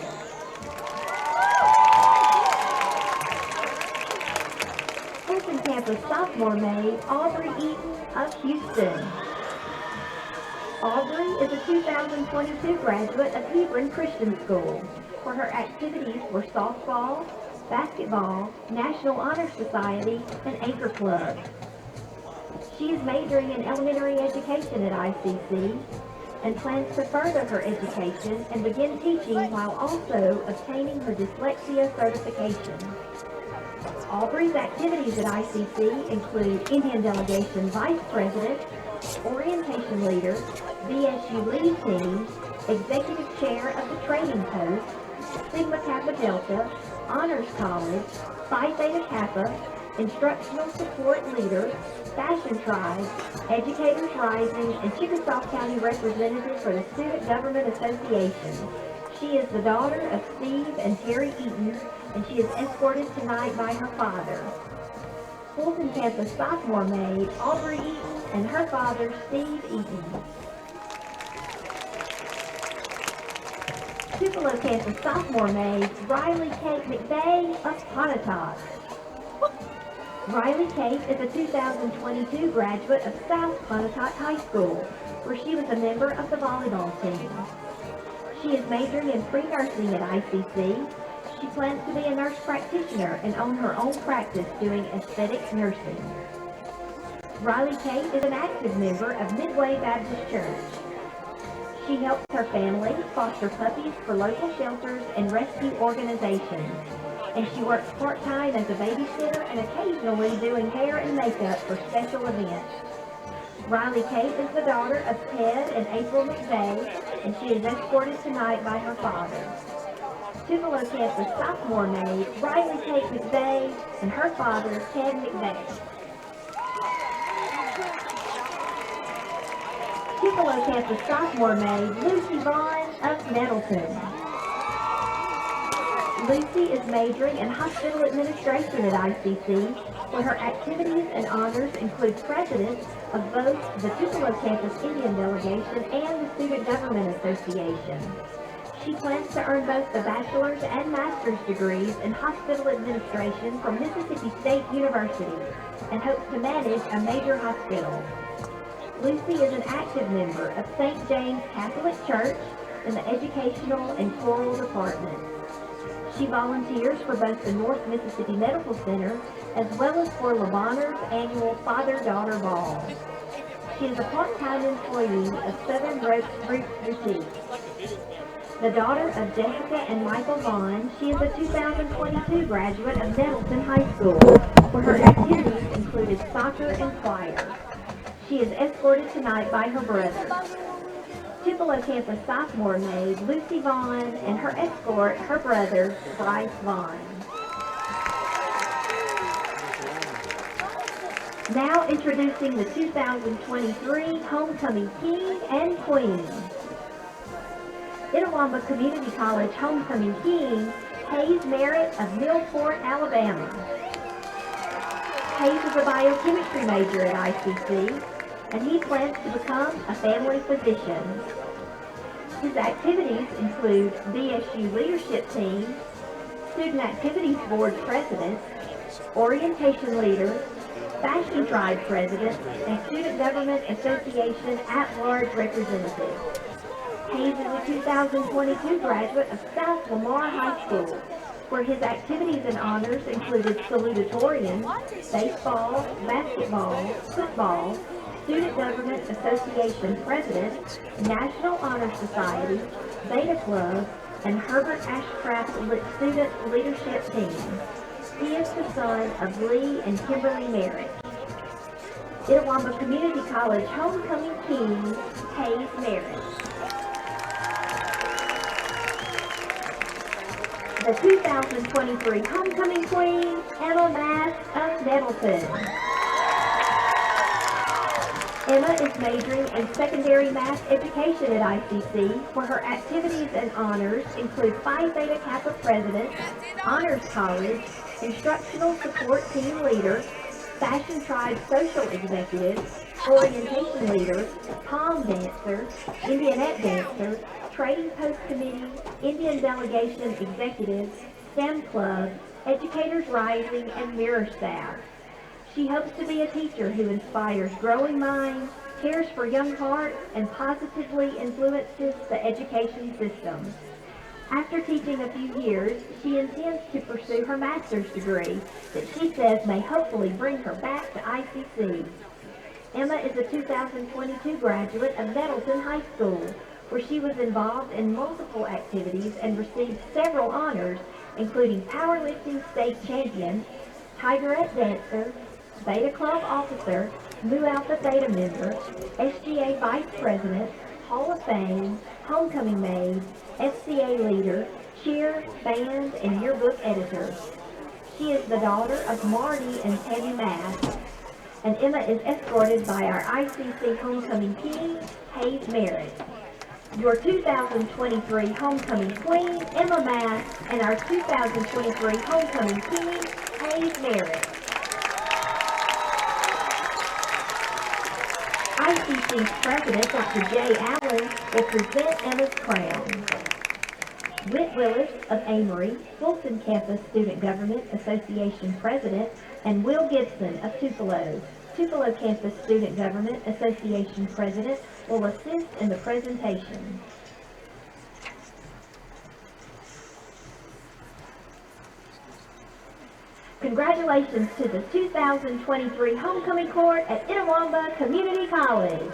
Fulton Campus sophomore maid Aubrey Eaton of Houston. Aubrey is a 2022 graduate of Hebron Christian School, where her activities were softball, basketball, National Honor Society, and Anchor Club. She is majoring in elementary education at ICC and plans to further her education and begin teaching while also obtaining her dyslexia certification. Aubrey's activities at ICC include Indian Delegation Vice President, Orientation Leader, BSU Lead Team, Executive Chair of the Training Post, Sigma Kappa Delta, Honors College, Phi Theta Kappa, Instructional Support Leader, Fashion Tribe, Educators Rising, and Chickasaw County Representative for the Student Government Association. She is the daughter of Steve and Terry Eaton, and she is escorted tonight by her father. Fulton Campus sophomore maid Aubrey Eaton and her father Steve Eaton. Tupelo Campus sophomore maid Riley Kate McVeigh of Pontotoc. Riley Kate is a 2022 graduate of South Pontotoc High School, where she was a member of the volleyball team. She is majoring in pre-nursing at ICC. She plans to be a nurse practitioner and own her own practice doing aesthetic nursing. Riley Kate is an active member of Midway Baptist Church. She helps her family foster puppies for local shelters and rescue organizations, and she works part-time as a babysitter and occasionally doing hair and makeup for special events. Riley Kate is the daughter of Ted and April McVeigh, and she is escorted tonight by her father. Tupelo Campus sophomore maid Riley Kate McVeigh and her father Ted McVeigh. Tupelo Campus sophomore maid Lucy Vaughn of Nettleton. Lucy is majoring in hospital administration at ICC, where her activities and honors include president of both the Tupelo Campus Indian Delegation and the Student Government Association. She plans to earn both the bachelor's and master's degrees in hospital administration from Mississippi State University and hopes to manage a major hospital. Lucy is an active member of St. James Catholic Church in the Educational and Choral Department. She volunteers for both the North Mississippi Medical Center as well as for Le Bonheur's annual Father-Daughter Ball. She is a part-time employee of Southern Roots Boutique. The daughter of Jessica and Michael Vaughn, she is a 2022 graduate of Nettleton High School, where her activities included soccer and choir. She is escorted tonight by her brother. Tupelo Campus sophomore maid Lucy Vaughn and her escort, her brother, Bryce Vaughn. Now introducing the 2023 Homecoming King and Queen. Itawamba Community College Homecoming King, Hayes Merritt of Millport, Alabama. Hayes is a biochemistry major at ICC, and he plans to become a family physician. His activities include BSU Leadership Team, Student Activities Board President, Orientation Leader, Fashion Tribe President, and Student Government Association at-large Representative. Hayes is a 2022 graduate of South Lamar High School, where his activities and honors included salutatorian, baseball, basketball, football, Student Government Association President, National Honor Society, Beta Club, and Herbert Ashcraft Student Leadership Team. He is the son of Lee and Kimberly Merritt. Itawamba Community College Homecoming King, Hayes Merritt. The 2023 Homecoming Queen, Emma Mass of Nettleton. Emma is majoring in secondary math education at ICC, where her activities and honors include Phi Beta Kappa President, Honors College, Instructional Support Team Leader, Fashion Tribe Social Executive, Orientation Leader, Palm Dancer, Indianette Dancer, Trading Post Committee, Indian Delegation Executive, STEM Club, Educators Rising, and Mirror Staff. She hopes to be a teacher who inspires growing minds, cares for young hearts, and positively influences the education system. After teaching a few years, she intends to pursue her master's degree that she says may hopefully bring her back to ICC. Emma is a 2022 graduate of Nettleton High School, where she was involved in multiple activities and received several honors, including powerlifting state champion, Tigerette dancer, Beta Club officer, Mu Alpha Theta member, SGA vice president, Hall of Fame, homecoming maid, FCA leader, cheer, band, and yearbook editor. She is the daughter of Marty and Tammy Mass, and Emma is escorted by our ICC homecoming king, Hayes Merritt. Your 2023 homecoming queen, Emma Mass, and our 2023 homecoming king, Hayes Merritt. ICC's president, Dr. Jay Allen, will present Emma's crown. Whit Willis of Amory, Fulton Campus Student Government Association President, and Will Gibson of Tupelo, Tupelo Campus Student Government Association President, will assist in the presentation. Congratulations to the 2023 Homecoming Court at Itawamba Community College.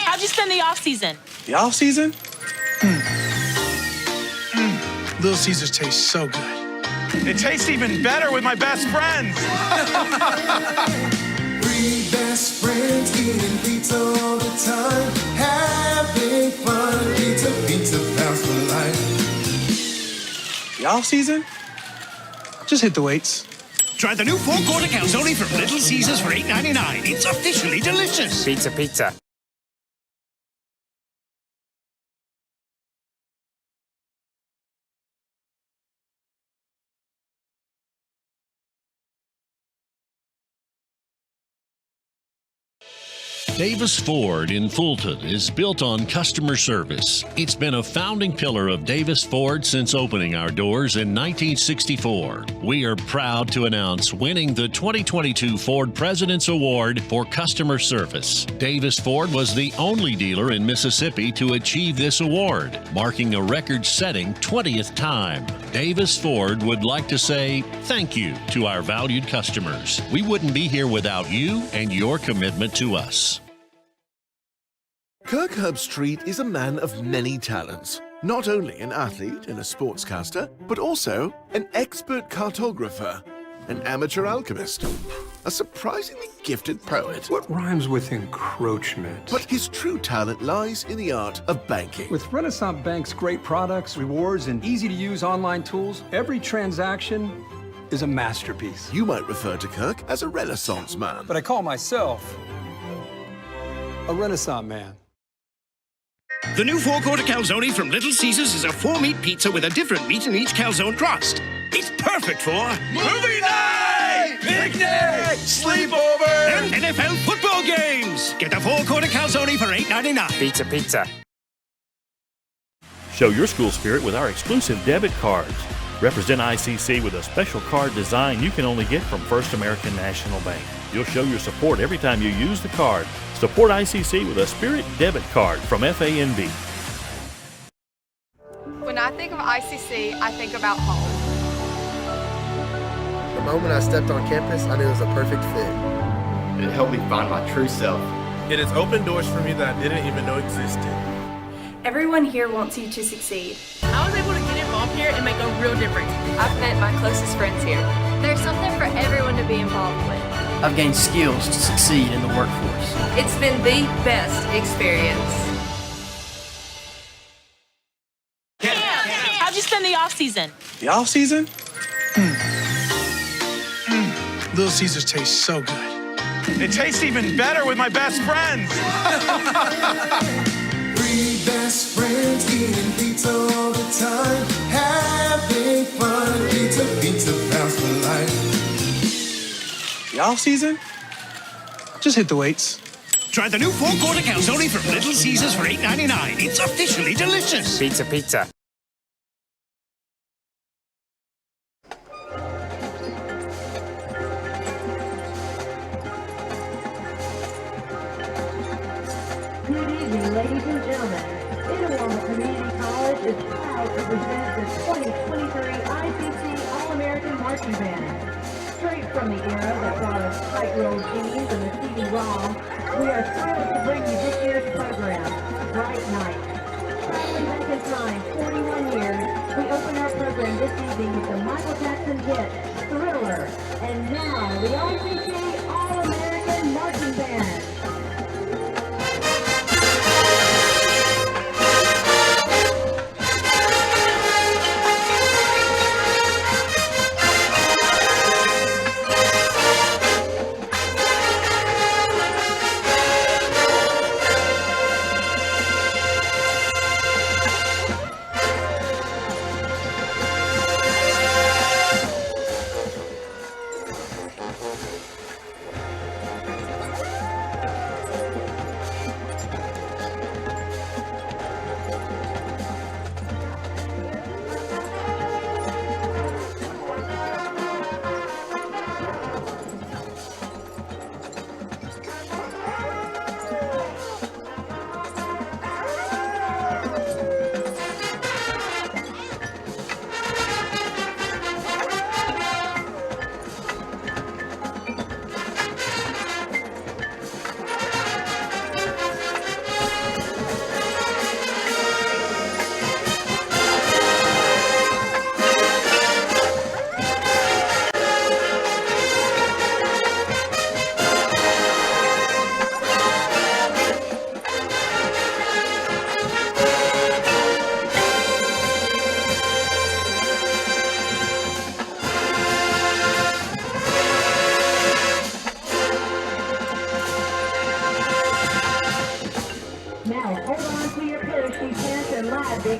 How'd you spend the off season? The off season? Little Caesars tastes so good. It tastes even better with my best friends. Three best friends eating pizza all the time, having fun. Pizza, pizza pals for life. The off season? Just hit the weights. Try the new 4-quarter calzone from Little Caesars for $8.99. It's officially delicious. Pizza, pizza. Davis Ford in Fulton is built on customer service. It's been a founding pillar of Davis Ford since opening our doors in 1964. We are proud to announce winning the 2022 Ford President's Award for Customer Service. Davis Ford was the only dealer in Mississippi to achieve this award, marking a record-setting 20th time. Davis Ford would like to say thank you to our valued customers. We wouldn't be here without you and your commitment to us. Kirk Herbstreit is a man of many talents. Not only an athlete and a sportscaster, but also an expert cartographer, an amateur alchemist, a surprisingly gifted poet. What rhymes with encroachment? But his true talent lies in the art of banking. With Renaissance Bank's great products, rewards, and easy-to-use online tools, every transaction is a masterpiece. You might refer to Kirk as a Renaissance man. But I call myself a Renaissance man. The new 4-quarter calzone from Little Caesars is a 4-meat pizza with a different meat in each calzone crust. It's perfect for movie night! Picnic! Sleepover! And NFL football games! Get a 4-quarter calzone for $8.99. Pizza, pizza. Show your school spirit with our exclusive debit cards. Represent ICC with a special card design you can only get from First American National Bank. You'll show your support every time you use the card. Support ICC with a Spirit debit card from FANB. When I think of ICC, I think about home. The moment I stepped on campus, I knew it was a perfect fit. It helped me find my true self. It has opened doors for me that I didn't even know existed. Everyone here wants you to succeed. I was able to get involved here and make a real difference. I've met my closest friends here. There's something for everyone to be involved with. I've gained skills to succeed in the workforce. It's been the best experience. How'd you spend the off season? The off season? Little Caesars tastes so good. It tastes even better with my best friends. 3 best friends eating pizza all the time, having fun. Pizza, pizza pals for life. The off season? Just hit the weights. Try the new 4-quarter calzone from Little Caesars for $8.99. It's officially delicious. Pizza, pizza. Good evening, ladies and gentlemen. Itawamba Community College is proud to present the 2023 ICC All-American Marching Band. Straight from the era that brought us tight-rolled jeans and the CD-ROM, we are thrilled to bring you this year's program, Bright Night. Traveling back in time 41 years, we open our program this evening with the Michael Jackson hit, Thriller, and now the ICC All-American Marching Band.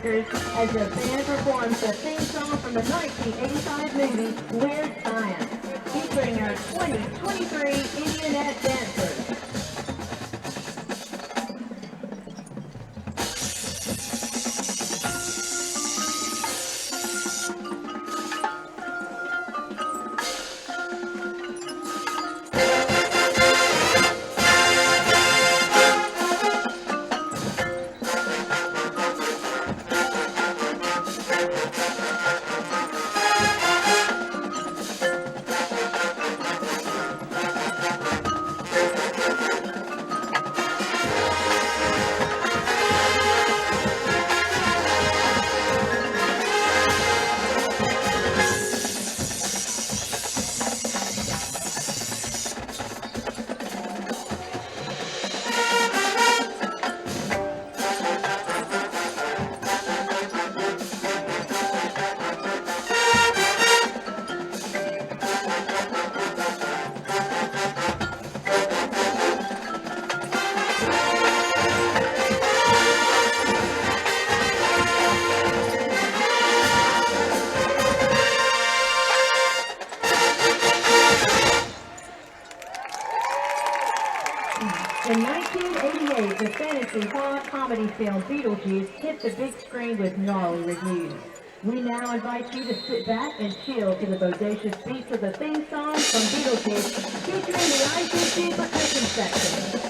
As the band performs the theme song from the 1985 movie Weird Science, featuring our 2023 Indianette dancers. comedy film Beetlejuice hit the big screen with gnarly reviews. We now invite you to sit back and chill to the bodacious beats of the theme song from Beetlejuice, featuring the ICC percussion section.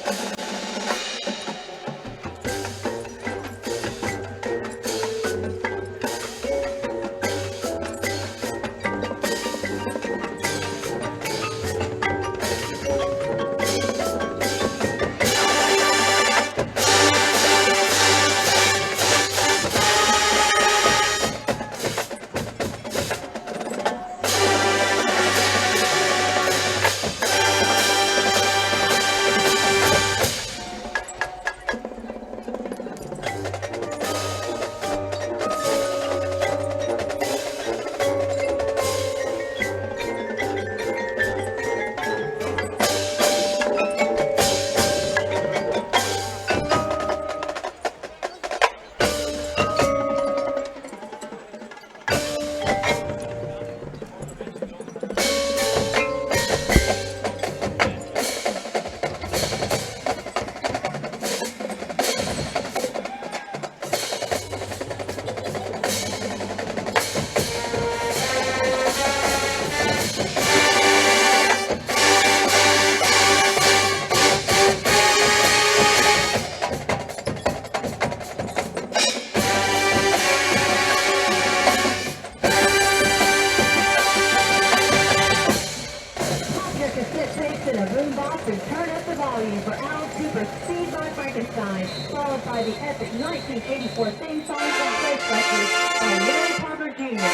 Followed by the epic 1984 theme song from Grace Records by Larry Parker Jr.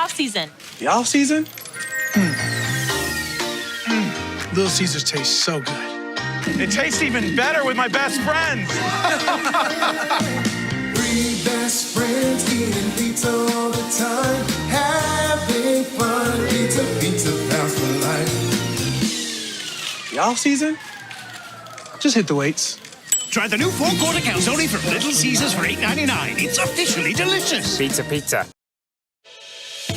Season. The off season? Little Caesars tastes so good. It tastes even better with my best friends. Three best friends eating pizza all the time, having fun. Pizza, pizza, pounds for life. The off season? Just hit the weights. Try the new 4-quarter calzone from Little Caesars for $8.99. It's officially delicious. Pizza.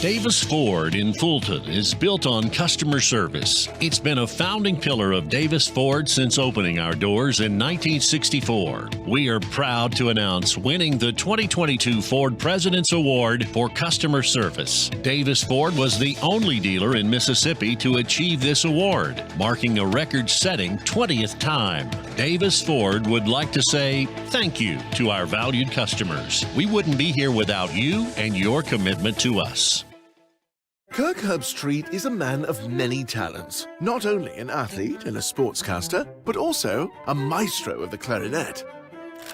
Davis Ford in Fulton is built on customer service. It's been a founding pillar of Davis Ford since opening our doors in 1964. We are proud to announce winning the 2022 Ford President's Award for Customer Service. Davis Ford was the only dealer in Mississippi to achieve this award, marking a record-setting 20th time. Davis Ford would like to say thank you to our valued customers. We wouldn't be here without you and your commitment to us. Kirk Herbstreit is a man of many talents, not only an athlete and a sportscaster, but also a maestro of the clarinet,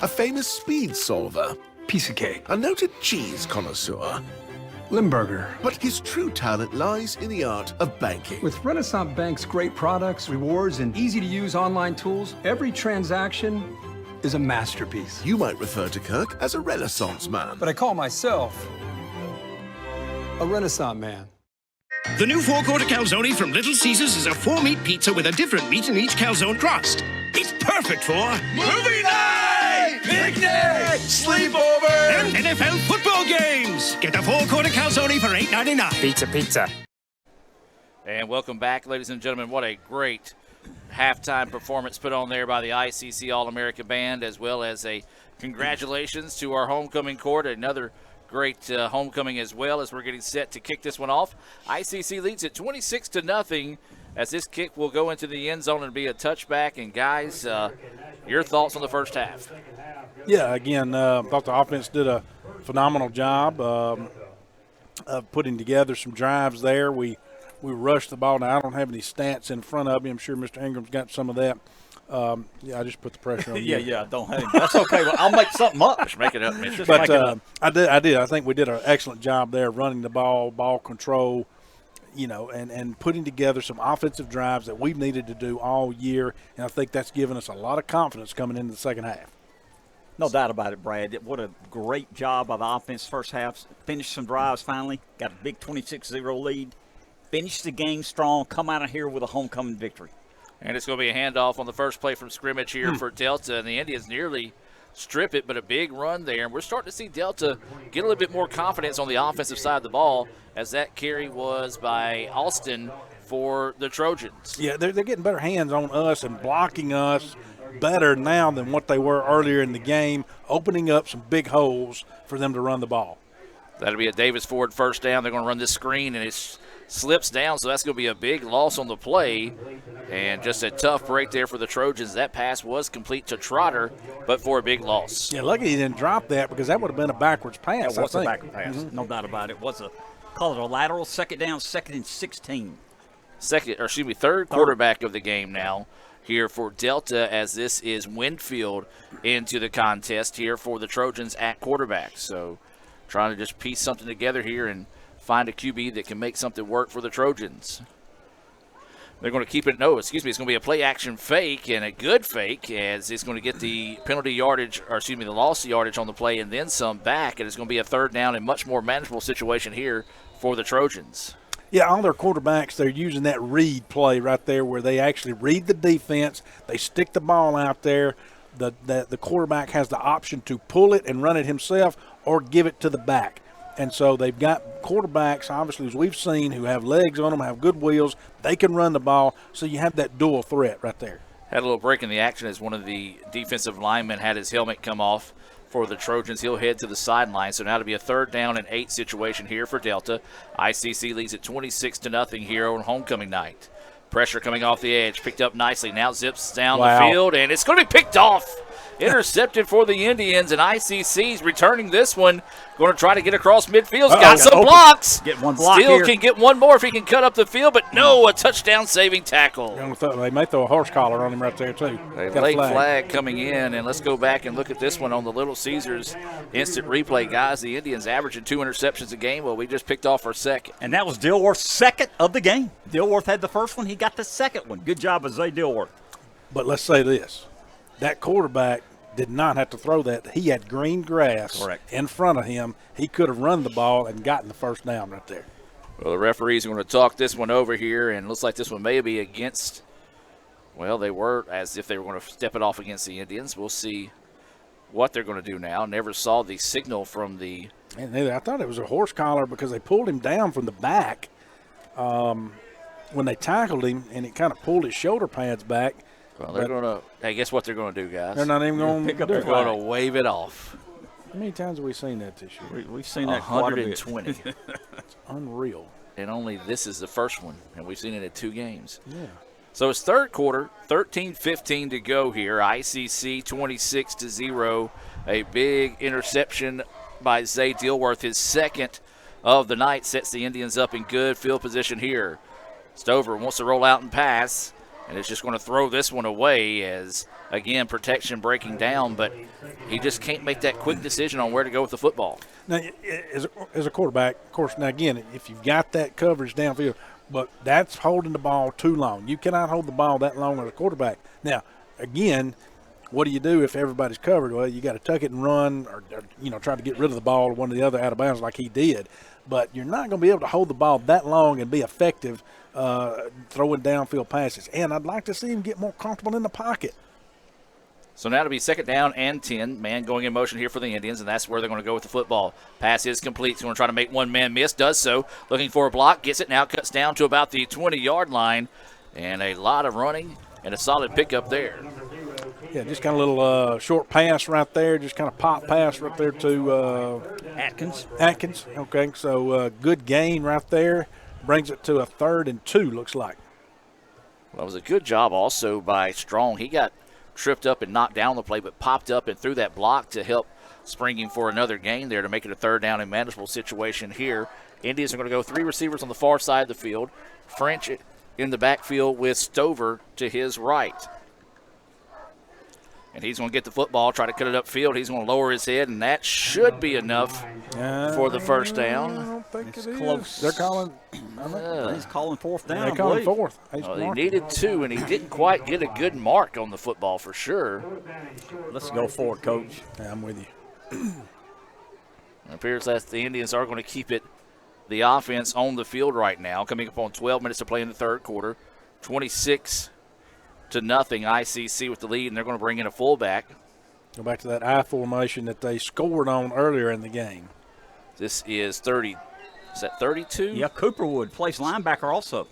a famous speed solver, piece of cake, a noted cheese connoisseur, Limburger. But his true talent lies in the art of banking. With Renaissance Bank's great products, rewards, and easy-to-use online tools, every transaction is a masterpiece. You might refer to Kirk as a Renaissance man. But I call myself a Renaissance man. The new four-quarter calzone from Little Caesars is a 4-meat pizza with a different meat in each calzone crust. It's perfect for Movie night! Picnic! Sleepover! and NFL football games. Get a four-quarter calzone for $8.99. Pizza. And welcome back, ladies and gentlemen. What a great halftime performance put on there by the ICC All-America Band, as well as a congratulations to our homecoming court. Another great homecoming as well, as we're getting set to kick this one off. ICC leads it 26-0 as this kick will go into the end zone and be a touchback. And guys, your thoughts on the first half? Yeah, again, thought the offense did a phenomenal job of putting together some drives there. We rushed the ball. Now, I don't have any stats in front of me. I'm sure Mr. Ingram's got some of that. I just put the pressure on you. I don't have. That's okay. Well, I'll make something up. Just make it up, man. But I did. I think we did an excellent job there running the ball control, and putting together some offensive drives that we've needed to do all year. And I think that's given us a lot of confidence coming into the second half. No doubt about it, Brad. What a great job by the offense first half. Finished some drives finally. Got a big 26-0 lead. Finished the game strong. Come out of here with a homecoming victory. And it's going to be a handoff on the first play from scrimmage here for Delta. And the Indians nearly strip it, but a big run there. And we're starting to see Delta get a little bit more confidence on the offensive side of the ball, as that carry was by Austin for the Trojans. Yeah, they're getting better hands on us and blocking us better now than what they were earlier in the game, opening up some big holes for them to run the ball. That'll be a Davis Ford first down. They're going to run this screen, and it slips down, so that's going to be a big loss on the play. And just a tough break there for the Trojans. That pass was complete to Trotter, but for a big loss. Yeah, lucky he didn't drop that, because that would have been a backwards pass. That was a backward pass, no doubt about it. Call it a lateral, second down, 2nd and 16. Third quarterback of the game now here for Delta, as this is Winfield into the contest here for the Trojans at quarterback. So trying to just piece something together here and find a QB that can make something work for the Trojans. They're going to keep it. It's going to be a play-action fake, and a good fake, as it's going to get the penalty yardage, the loss yardage on the play, and then some back. And it's going to be a third down and much more manageable situation here for the Trojans. Yeah, all their quarterbacks, they're using that read play right there, where they actually read the defense. They stick the ball out there. The quarterback has the option to pull it and run it himself or give it to the back. And so they've got quarterbacks, obviously, as we've seen, who have legs on them, have good wheels. They can run the ball, so you have that dual threat right there. Had a little break in the action as one of the defensive linemen had his helmet come off for the Trojans. He'll head to the sideline. So now to be a 3rd down and 8 situation here for Delta. ICC leads at 26-0 here on homecoming night. Pressure coming off the edge, picked up nicely. Now zips down the field, and it's going to be picked off. Intercepted for the Indians, and ICC's returning this one. Going to try to get across midfield. Got some blocks. Get one block Still here. Can get one more if he can cut up the field, but no, a touchdown-saving tackle. They may throw a horse collar on him right there, too. A late flag coming in, and let's go back and look at this one on the Little Caesars instant replay. Guys, the Indians averaging 2 interceptions a game. Well, we just picked off our second. And that was Dilworth's second of the game. Dilworth had the first one. He got the second one. Good job, Zay Dilworth. But let's say this. That quarterback did not have to throw that. He had green grass in front of him. He could have run the ball and gotten the first down right there. Well, the referees are going to talk this one over here, and it looks like this one may be against, they were as if they were going to step it off against the Indians. We'll see what they're going to do now. Never saw the signal from the. And I thought it was a horse collar because they pulled him down from the back when they tackled him, and it kind of pulled his shoulder pads back. Well, they're going to – hey, guess what they're going to do, guys? They're not even going to pick up. They're going to wave it off. How many times have we seen that this year? We've seen that 120. It's unreal. And only this is the first one, and we've seen it at 2 games. Yeah. So it's third quarter, 13-15 to go here. ICC 26-0. A big interception by Zay Dilworth, his second of the night, sets the Indians up in good field position here. Stover wants to roll out and pass. And it's just going to throw this one away as, again, protection breaking down. But he just can't make that quick decision on where to go with the football. Now, as a quarterback, of course, now, again, if you've got that coverage downfield, but that's holding the ball too long. You cannot hold the ball that long as a quarterback. Now, again, what do you do if everybody's covered? Well, you got to tuck it and run, or try to get rid of the ball, one or the other, out of bounds like he did. But you're not going to be able to hold the ball that long and be effective throwing downfield passes. And I'd like to see him get more comfortable in the pocket. So now it'll be 2nd down and 10. Man going in motion here for the Indians, and that's where they're going to go with the football. Pass is complete. He's going to try to make one man miss. Does so. Looking for a block. Gets it now. Cuts down to about the 20-yard line. And a lot of running and a solid pickup there. Yeah, just kind of a little short pass right there. Just kind of pop pass right there to Atkins. Atkins. Okay, so good gain right there. Brings it to a 3rd and 2, looks like. Well, it was a good job also by Strong. He got tripped up and knocked down the play, but popped up and threw that block to help spring him for another gain there to make it a 3rd down and manageable situation here. Indians are going to go 3 receivers on the far side of the field. French in the backfield with Stover to his right. And he's going to get the football, try to cut it upfield. He's going to lower his head, and that should be enough for the first down. I don't think it's it close. Is. They're calling. He's calling 4th down. They're calling 4th. Well, he needed 2, and he didn't quite get a good mark on the football for sure. Let's go for it, Coach. Yeah, I'm with you. It appears that the Indians are going to keep the offense on the field right now, coming up on 12 minutes to play in the 3rd quarter. 26-0 ICC with the lead, and they're going to bring in a fullback. Go back to that I formation that they scored on earlier in the game. This is 30. Is that 32? Yeah, Cooperwood plays linebacker also.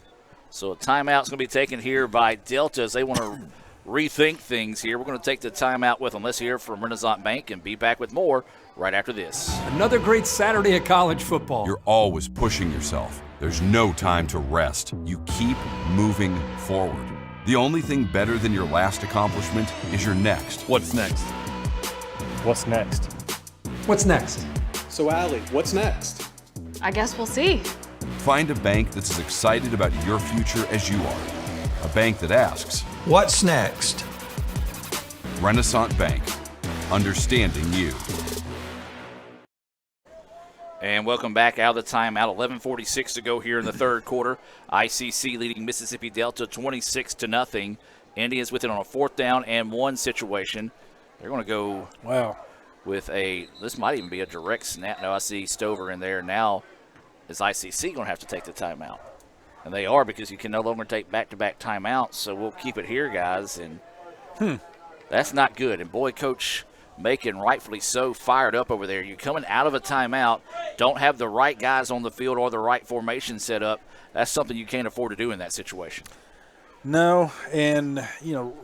So a timeout's going to be taken here by Delta as they want to rethink things here. We're going to take the timeout with them. Let's hear from Renaissance Bank and be back with more right after this. Another great Saturday of college football. You're always pushing yourself. There's no time to rest. You keep moving forward. The only thing better than your last accomplishment is your next. What's next? What's next? What's next? So, Allie, what's next? I guess we'll see. Find a bank that's as excited about your future as you are. A bank that asks, what's next? Renaissance Bank. Understanding you. And welcome back out of the timeout. 11:46 to go here in the 3rd quarter. ICC leading Mississippi Delta 26-0. Indians with it on a 4th down and 1 situation. They're going to go with this might even be a direct snap. No, I see Stover in there. Now is ICC going to have to take the timeout? And they are, because you can no longer take back-to-back timeouts. So we'll keep it here, guys. And that's not good. And boy, Coach Macon, rightfully so, fired up over there. You're coming out of a timeout, don't have the right guys on the field or the right formation set up. That's something you can't afford to do in that situation. No, and,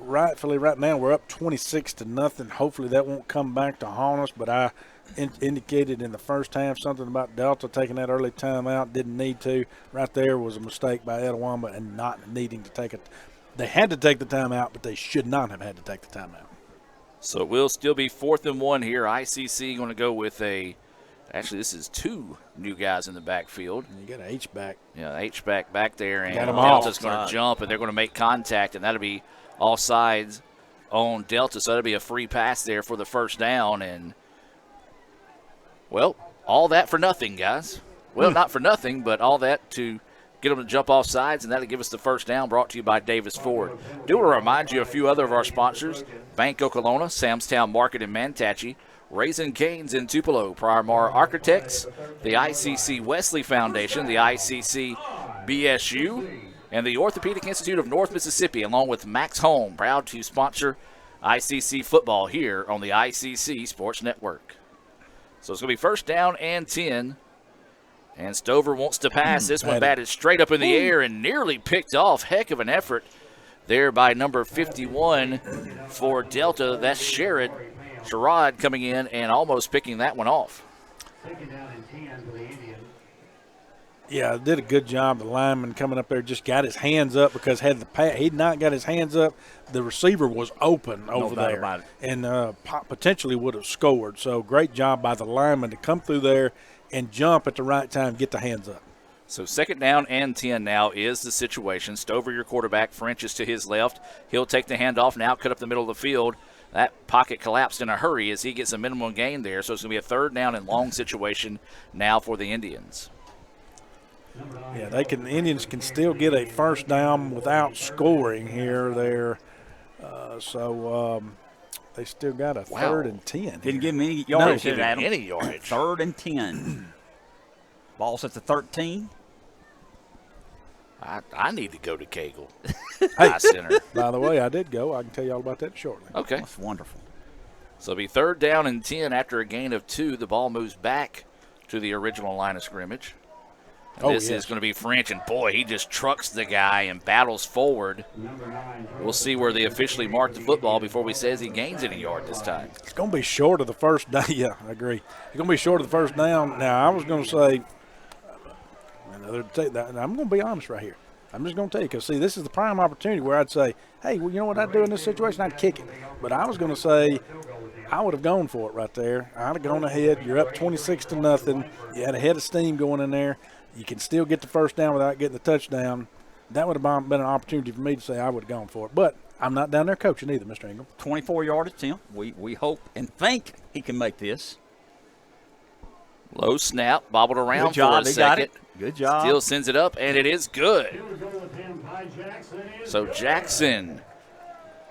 rightfully right now we're up 26-0. Hopefully that won't come back to haunt us, but I indicated in the first half something about Delta taking that early timeout. Didn't need to. Right there was a mistake by Etowama and not needing to take it. They had to take the timeout, but they should not have had to take the timeout. So it will still be 4th and 1 here. ICC going to go with actually this is 2 new guys in the backfield. And you got an H-back. Yeah, H-back back there. And got him Delta's going to jump, and they're going to make contact, and that'll be all sides on Delta. So that'll be a free pass there for the first down. And, well, all that for nothing, guys. Well, not for nothing, but all that to get them to jump off sides, and that'll give us the first down, brought to you by Davis Ford. Do want to remind you of a few other of our sponsors: Bank Okolona, Samstown Market in Manatachee, Raising Cane's in Tupelo, Prior Mar Architects, the ICC Wesley Foundation, the ICC BSU, and the Orthopedic Institute of North Mississippi, along with Max Home, proud to sponsor ICC football here on the ICC Sports Network. So it's going to be 1st down and 10. And Stover wants to pass. This one batted straight up in the air and nearly picked off. Heck of an effort there by number 51 for Delta. That's Sherrod coming in and almost picking that one off. Yeah, did a good job. The lineman coming up there just got his hands up, because had he'd not got his hands up, the receiver was open over there and potentially would have scored. So great job by the lineman to come through there and jump at the right time, get the hands up. So 2nd down and 10 now is the situation. Stover, your quarterback. French is to his left. He'll take the handoff now, cut up the middle of the field. That pocket collapsed in a hurry as he gets a minimum gain there. So it's going to be a 3rd down and long situation now for the Indians. Yeah, the Indians can still get a 1st down without scoring here. They still got a 3rd and 10. Didn't give him any yardage. No, Adam. Any yardage. 3rd and 10. Ball's at the 13. I need to go to Cagle. Hey, Center. by the way, I did go. I can tell you all about that shortly. Okay. That's wonderful. So it'll be 3rd down and 10 after a gain of 2. The ball moves back to the original line of scrimmage. And this is going to be French, and boy, he just trucks the guy and battles forward. We'll see where they officially mark the football before we says he gains any yard this time. It's going to be short of the first down. Yeah, I agree. It's going to be short of the first down. Now, I was going to say, I'm going to be honest right here. I'm just going to tell you, because, see, this is the prime opportunity where I'd say, hey, well, you know what I'd do in this situation? I'd kick it. But I was going to say I would have gone for it right there. I'd have gone ahead. You're up 26-0. You had a head of steam going in there. You can still get the first down without getting the touchdown. That would have been an opportunity for me to say I would have gone for it. But I'm not down there coaching either, Mr. Ingram. 24-yard attempt. We hope and think he can make this. Low snap, bobbled around good job. for a second. Got it. Good job. Still sends it up, and it is good. So Jackson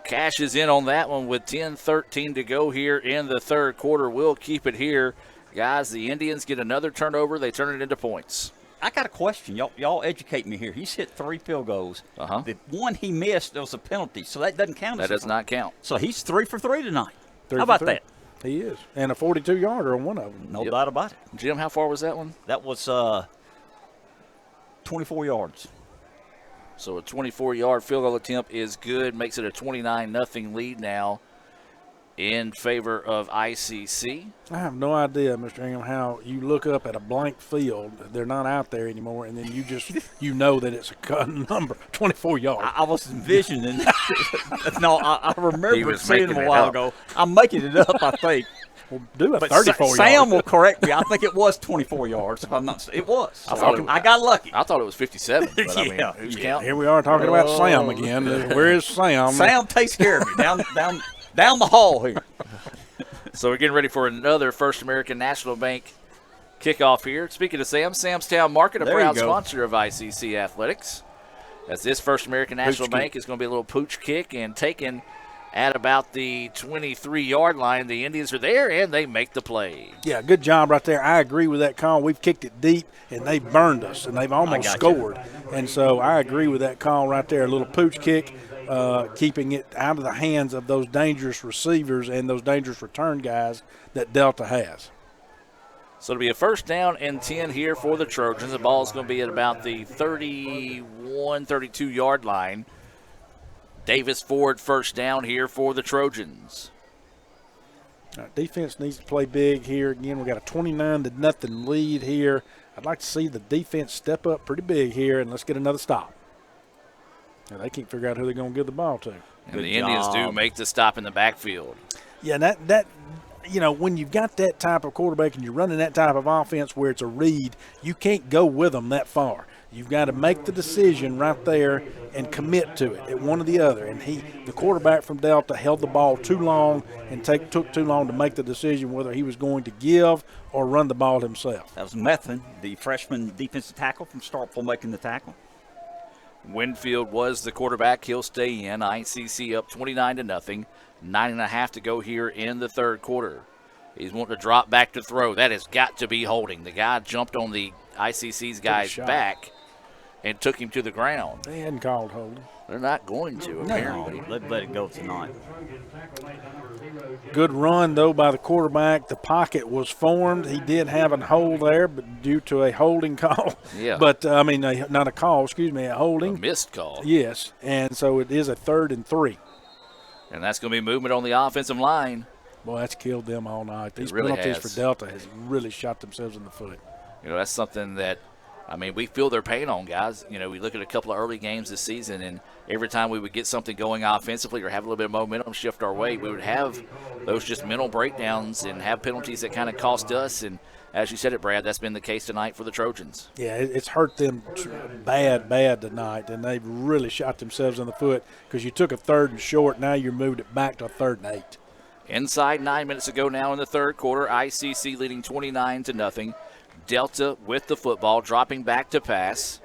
cashes in on that one with 10-13 to go here in the third quarter. We'll keep it here. Guys, the Indians get another turnover. They turn it into points. I got a question. Y'all educate me here. He's hit 3 field goals. The one he missed, there was a penalty, so that doesn't count. That does not count. So he's 3 for 3 tonight. How about that? He is. And a 42-yarder on one of them. No doubt about it. Jim, how far was that one? That was 24 yards. So a 24-yard field goal attempt is good. Makes it a 29-0 lead now in favor of ICC. I have no idea, Mr. Ingram, how you look up at a blank field, they're not out there anymore, and then you just you know that it's a number, 24 yards. I was envisioning. No, I remember seeing it a while ago. I'm making it up, I think. Well, do a 34 yards. Sam will correct me. I think it was 24 yards. If I'm not, it was. I got lucky. I thought it was 57. But I mean, who's counting? Here we are talking about Sam again. Where is Sam? Sam takes care of me down the hall here. So we're getting ready for another First American National Bank kickoff here. Speaking of Sam, Samstown Market, a proud sponsor of ICC Athletics. As this First American National Bank is going to be a little pooch kick and taken at about the 23-yard line. The Indians are there, and they make the play. Yeah, good job right there. I agree with that call. We've kicked it deep, and they've burned us, and they've almost scored. And so I agree with that call right there, a little pooch kick. Keeping it out of the hands of those dangerous receivers and those dangerous return guys that Delta has. So it'll be a 1st down and 10 here for the Trojans. The ball is going to be at about the 31, 32-yard line. Davis Ford 1st down here for the Trojans. Defense needs to play big here. Again, we got a 29-0 lead here. I'd like to see the defense step up pretty big here, and let's get another stop. Now, they can't figure out who they're going to give the ball to. And the Indians do make the stop in the backfield. Yeah, that you know, when you've got that type of quarterback and you're running that type of offense where it's a read, you can't go with them that far. You've got to make the decision right there and commit to it at one or the other. And the quarterback from Delta held the ball too long and took too long to make the decision whether he was going to give or run the ball himself. That was Methvin, the freshman defensive tackle from Starkville, making the tackle. Winfield was the quarterback. He'll stay in. ICC up 29-0. 9.5 to go here in the third quarter. He's wanting to drop back to throw. That has got to be holding. The guy jumped on the ICC's guy's back and took him to the ground. They hadn't called holding. They're not going to, apparently. No, let it go tonight. Good run, though, by the quarterback. The pocket was formed. He did have a hold there, but due to a holding call. Yeah. But, not a call, a holding. A missed call. Yes, and so it is a 3rd and 3. And that's going to be movement on the offensive line. Boy, that's killed them all night. These really penalties has. for Delta has really shot themselves in the foot. You know, that's something that, we feel their pain on, guys. You know, we look at a couple of early games this season, and every time we would get something going offensively or have a little bit of momentum shift our way, we would have those just mental breakdowns and have penalties that kind of cost us. And as you said it, Brad, that's been the case tonight for the Trojans. Yeah, it's hurt them bad tonight, and they've really shot themselves in the foot because you took a 3rd and short. Now you moved it back to a 3rd and 8. Inside 9 minutes to go now in the third quarter. ICC leading 29-0. Delta with the football, dropping back to pass.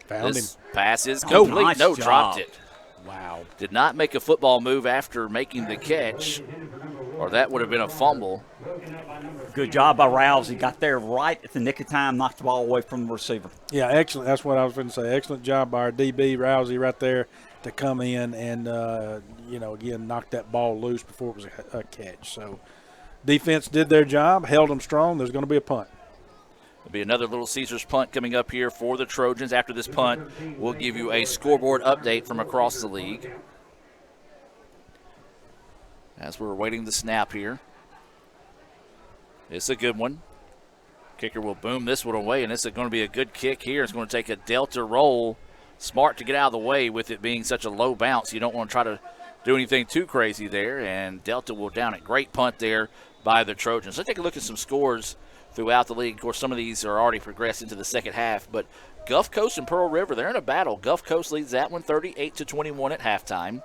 Found this him. Pass is complete. Nice no, job. dropped it. Wow. Did not make a football move after making the catch, or that would have been a fumble. Good job by Rouse. He got there right at the nick of time, knocked the ball away from the receiver. Yeah, excellent. That's what I was going to say. Excellent job by our DB, Rousey, right there to come in and, again, knock that ball loose before it was a catch. So defense did their job, held them strong. There's going to be a punt. There'll be another Little Caesars punt coming up here for the Trojans. After this punt, we'll give you a scoreboard update from across the league. As we're awaiting the snap here. It's a good one. Kicker will boom this one away, and this is going to be a good kick here. It's going to take a delta roll. Smart to get out of the way with it being such a low bounce. You don't want to try to do anything too crazy there, and Delta will down it. Great punt there by the Trojans. Let's take a look at some scores throughout the league. Of course, some of these are already progressed into the second half, but Gulf Coast and Pearl River, they're in a battle. Gulf Coast leads that one 38-21 at halftime.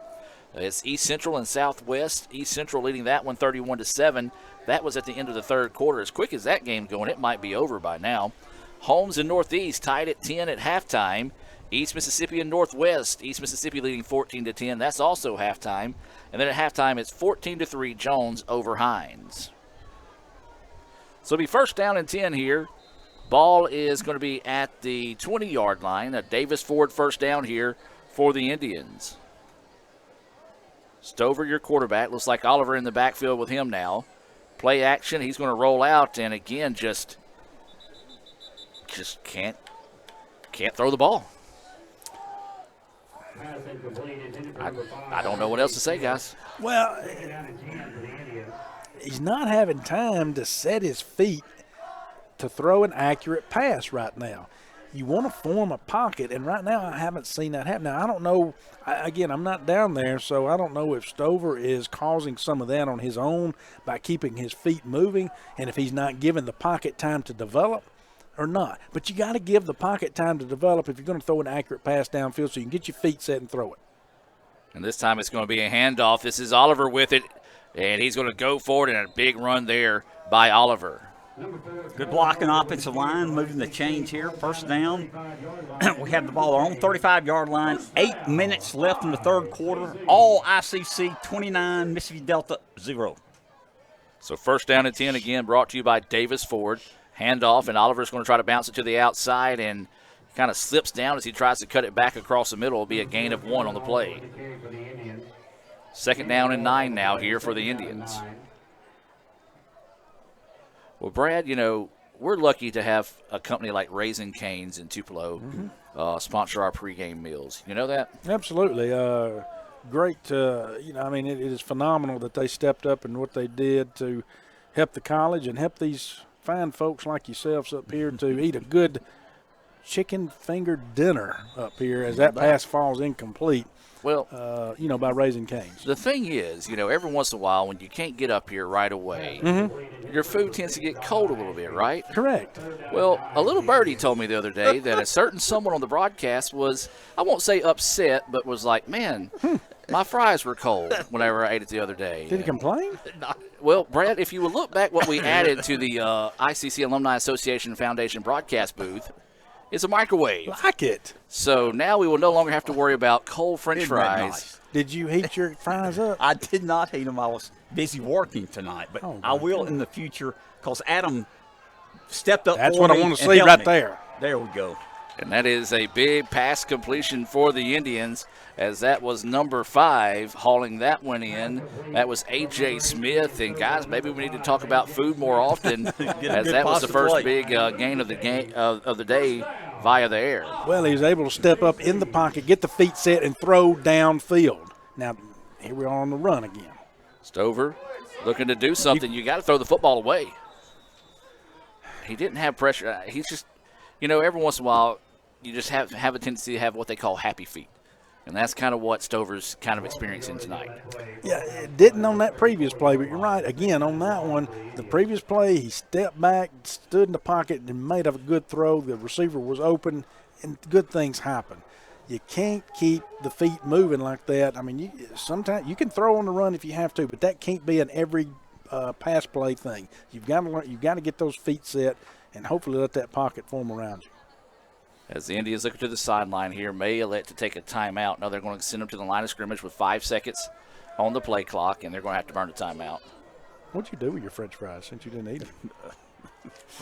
It's East Central and Southwest. East Central leading that one 31-7. That was at the end of the third quarter. As quick as that game going, it might be over by now. Holmes and Northeast tied at 10 at halftime. East Mississippi and Northwest. East Mississippi leading 14-10. That's also halftime. And then at halftime, it's 14-3 Jones over Hines. So it'll be first down and 10 here. Ball is going to be at the 20-yard line. A Davis Ford first down here for the Indians. Stover, your quarterback. Looks like Oliver in the backfield with him now. Play action. He's going to roll out, and again, just can't throw the ball. I don't know what else to say, guys. Well, he's not having time to set his feet to throw an accurate pass right now. You want to form a pocket, and right now I haven't seen that happen. Now, I don't know. Again, I'm not down there, so I don't know if Stover is causing some of that on his own by keeping his feet moving and if he's not giving the pocket time to develop or not. But you got to give the pocket time to develop if you're going to throw an accurate pass downfield so you can get your feet set and throw it. And this time it's going to be a handoff. This is Oliver with it, and he's going to go forward, and a big run there by Oliver. Good blocking offensive line, moving the change here. First down. We have the ball on 35-yard line. 8 minutes left in the third quarter. All ICC 29, Mississippi Delta 0. So first down and 10 again, brought to you by Davis Ford. Handoff, and Oliver's going to try to bounce it to the outside, and kind of slips down as he tries to cut it back across the middle. It'll be a gain of 1 on the play. Second down and 9 now here for the Indians. Well, Brad, we're lucky to have a company like Raising Cane's in Tupelo sponsor our pregame meals. You know that? Absolutely. Great. It is phenomenal that they stepped up and what they did to help the college and help these fine folks like yourselves up here to eat a good chicken finger dinner up here as that pass falls incomplete. Well, by Raising Cane's. The thing is, every once in a while when you can't get up here right away, your food tends to get cold a little bit, right? Correct. Well, a little birdie told me the other day that a certain someone on the broadcast was, I won't say upset, but was like, man, my fries were cold whenever I ate it the other day. Did he complain? Well, Brad, if you would look back what we added to the ICC Alumni Association Foundation broadcast booth, it's a microwave. Like it. So now we will no longer have to worry about cold French fries. Nice? Did you heat your fries up? I did not heat them. I was busy working tonight, but I will in the future because Adam stepped up. That's what I want to see right there. There we go. And that is a big pass completion for the Indians, as that was number 5 hauling that one in. That was A.J. Smith. And, guys, maybe we need to talk about food more often, as that was the first big gain of the day via the air. Well, he was able to step up in the pocket, get the feet set, and throw downfield. Now, here we are on the run again. Stover looking to do something. You got to throw the football away. He didn't have pressure. He's just, every once in a while, you just have a tendency to have what they call happy feet. And that's kind of what Stover's kind of experiencing tonight. Yeah, it didn't on that previous play, but you're right. Again, on that one, the previous play, he stepped back, stood in the pocket, and made a good throw. The receiver was open, and good things happen. You can't keep the feet moving like that. I mean, sometimes you can throw on the run if you have to, but that can't be an every pass play thing. You've got to get those feet set and hopefully let that pocket form around you. As the Indians look to the sideline here, may elect to take a timeout. Now they're going to send them to the line of scrimmage with 5 seconds on the play clock, and they're going to have to burn a timeout. What'd you do with your French fries since you didn't eat them?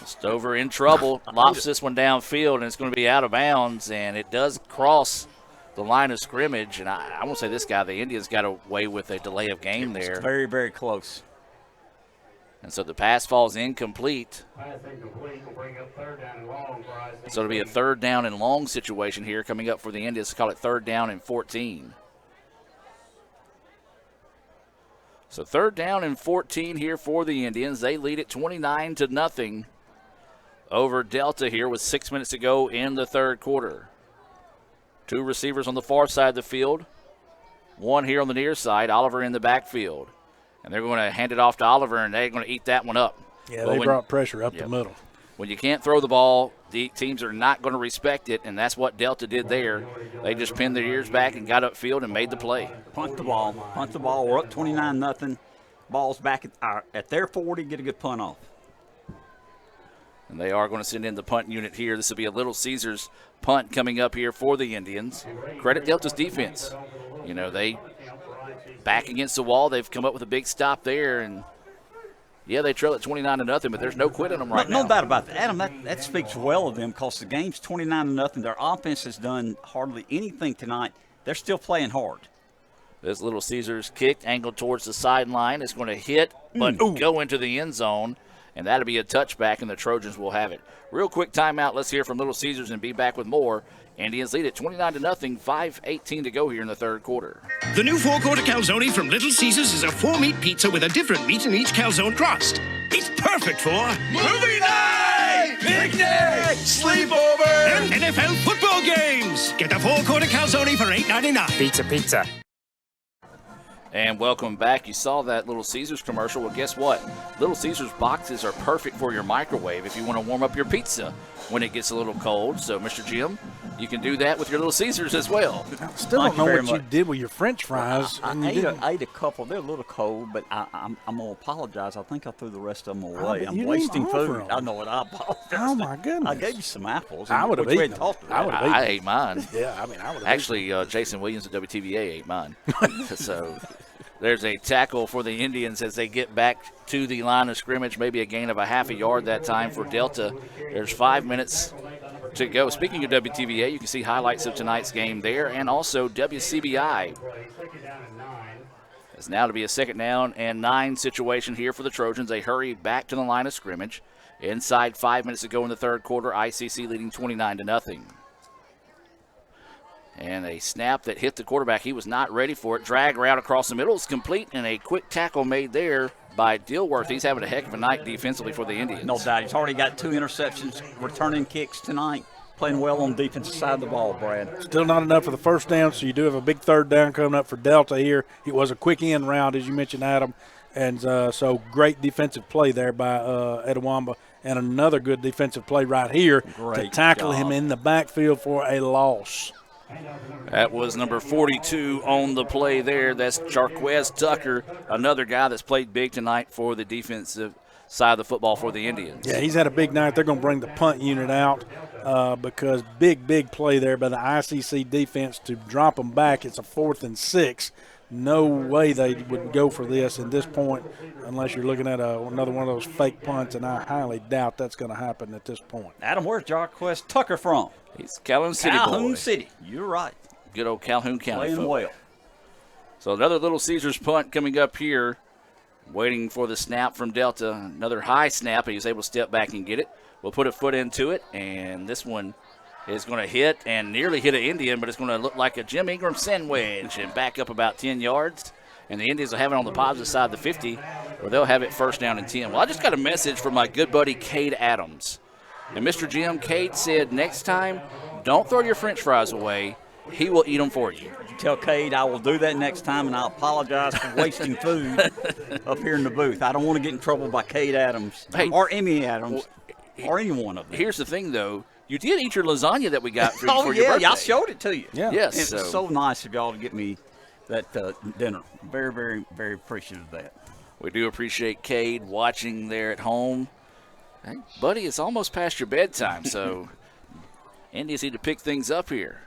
Stover in trouble, lofts this one downfield, and it's going to be out of bounds, and it does cross the line of scrimmage. And I won't say this guy, the Indians got away with a delay of game there. It's very, very close. And so the pass falls incomplete. So it'll be a 3rd down and long situation here coming up for the Indians. Call it 3rd down and 14. So 3rd down and 14 here for the Indians. They lead it 29-0 over Delta here with 6 minutes to go in the 3rd quarter. 2 receivers on the far side of the field. 1 here on the near side, Oliver in the backfield. And they're going to hand it off to Oliver, and they're going to eat that one up. Yeah, they brought pressure up the middle. When you can't throw the ball, the teams are not going to respect it, and that's what Delta did there. They just pinned their ears back and got upfield and made the play. Punt the ball. Punt the ball. We're up 29-0. Ball's back at their 40. Get a good punt off. And they are going to send in the punt unit here. This will be a Little Caesars punt coming up here for the Indians. Credit Delta's defense. You know, they back against the wall. They've come up with a big stop there, and yeah, they trail at 29-0, but there's no quit in them right now. No doubt about that. Adam, that speaks well of them because the game's 29-0. Their offense has done hardly anything tonight. They're still playing hard. This Little Caesars kick angled towards the sideline. It's going to hit, but go into the end zone, and that'll be a touchback, and the Trojans will have it. Real quick timeout. Let's hear from Little Caesars and be back with more. Indians lead at 29-0, 5:18 to go here in the 3rd quarter. The new 4-quarter calzone from Little Caesars is a 4-meat pizza with a different meat in each calzone crust. It's perfect for movie night, picnic, sleepover, and NFL football games. Get the 4-quarter calzone for $8.99. Pizza. And welcome back. You saw that Little Caesars commercial. Well, guess what? Little Caesars boxes are perfect for your microwave if you want to warm up your pizza when it gets a little cold. So, Mr. Jim, you can do that with your Little Caesars as well. I still don't know what you did with your French fries. I ate a couple. They're a little cold, but I'm going to apologize. I think I threw the rest of them away. I'm wasting food. I know what I apologize. Oh, my goodness. I gave you some apples. I would have eaten them. I ate mine. Yeah, I would have Actually, Jason Williams at WTVA ate mine. So there's a tackle for the Indians as they get back to the line of scrimmage, maybe a gain of a half a yard that time for Delta. There's 5 minutes to go. Speaking of WTVA, you can see highlights of tonight's game there, and also WCBI. It's now to be a 2nd down and 9 situation here for the Trojans. They hurry back to the line of scrimmage. Inside 5 minutes to go in the 3rd quarter, ICC leading 29-0. And a snap that hit the quarterback. He was not ready for it. Drag route across the middle is complete, and a quick tackle made there by Dilworth. He's having a heck of a night defensively for the Indians. No doubt. He's already got 2 interceptions, returning kicks tonight. Playing well on the defensive side of the ball, Brad. Still not enough for the 1st down, so you do have a big 3rd down coming up for Delta here. It was a quick end round, as you mentioned, Adam. And so great defensive play there by Edawamba. And another good defensive play right here to tackle him in the backfield for a loss. That was number 42 on the play there. That's Jarquez Tucker, another guy that's played big tonight for the defensive side of the football for the Indians. Yeah, he's had a big night. They're going to bring the punt unit out because big play there by the ICC defense to drop them back. It's a 4th and 6. No way they would go for this at this point unless you're looking at another one of those fake punts, and I highly doubt that's going to happen at this point. Adam, where's Jarquez Tucker from? He's Calhoun City boy. Calhoun City. You're right. Good old Calhoun County Playing football. well. So another Little Caesars punt coming up here. Waiting for the snap from Delta. Another high snap. He was able to step back and get it. We'll put a foot into it, and this one is going to hit and nearly hit an Indian, but it's going to look like a Jim Ingram sandwich and back up about 10 yards. And the Indians will have it on the positive side of the 50, or they'll have it 1st down and 10. Well, I just got a message from my good buddy Cade Adams. And Mr. Jim, Cade said next time, don't throw your French fries away. He will eat them for you. Tell Cade I will do that next time, and I apologize for wasting food up here in the booth. I don't want to get in trouble by Cade Adams or Emmy Adams or any one of them. Here's the thing, though. You did eat your lasagna that we got for, for your birthday. I showed it to you. Yeah. Yes. It was so nice of y'all to get me that dinner. Very, very, very appreciative of that. We do appreciate Cade watching there at home. Hey, buddy, it's almost past your bedtime, so Indians need to pick things up here.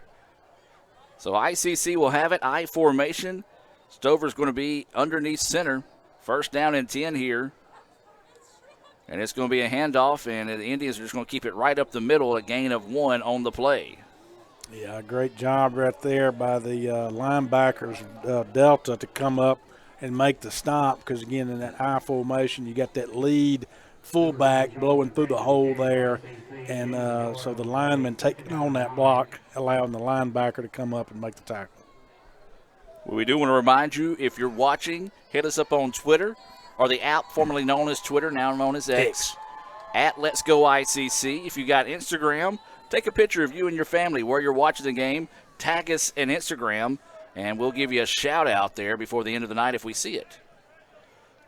So ICC will have it, I formation. Stover's going to be underneath center. First down and 10 here. And it's going to be a handoff, and the Indians are just going to keep it right up the middle, a gain of 1 on the play. Yeah, great job right there by the linebackers, Delta, to come up and make the stop because, again, in that I formation, you got that lead fullback blowing through the hole there. And so the lineman taking on that block, allowing the linebacker to come up and make the tackle. Well, we do want to remind you, if you're watching, hit us up on Twitter or the app formerly known as Twitter, now known as X, at Let's Go ICC. If you got Instagram, take a picture of you and your family where you're watching the game. Tag us in Instagram, and we'll give you a shout-out there before the end of the night if we see it.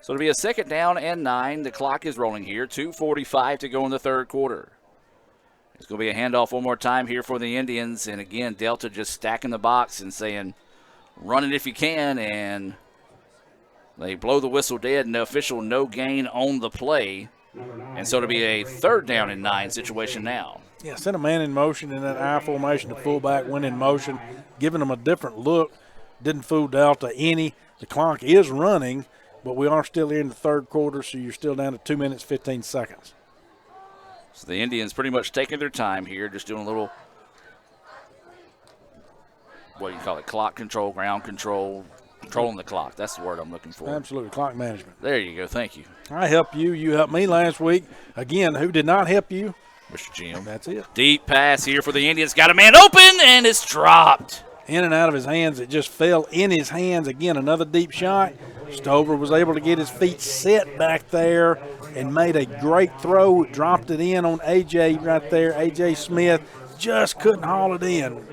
So it'll be a second down and 9. The clock is rolling here. 2:45 to go in the third quarter. It's going to be a handoff one more time here for the Indians. And, again, Delta just stacking the box and saying, run it if you can, and they blow the whistle dead, and the official no gain on the play. And so it'll be a third down and 9 situation now. Yeah, sent a man in motion in that I formation. The fullback went in motion, giving them a different look. Didn't fool Delta any. The clock is running, but we are still here in the third quarter, so you're still down to 2 minutes, 15 seconds. So the Indians pretty much taking their time here, just doing a little, what do you call it, clock control, ground control, controlling the clock. That's the word I'm looking for. Absolutely, clock management. There you go. Thank you. I helped you. You helped me last week. Again, who did not help you? Mr. Jim. That's it. Deep pass here for the Indians. Got a man open, and it's dropped. In and out of his hands. It just fell in his hands. Again, another deep shot. Stover was able to get his feet set back there and made a great throw. Dropped it in on A.J. right there. A.J. Smith just couldn't haul it in.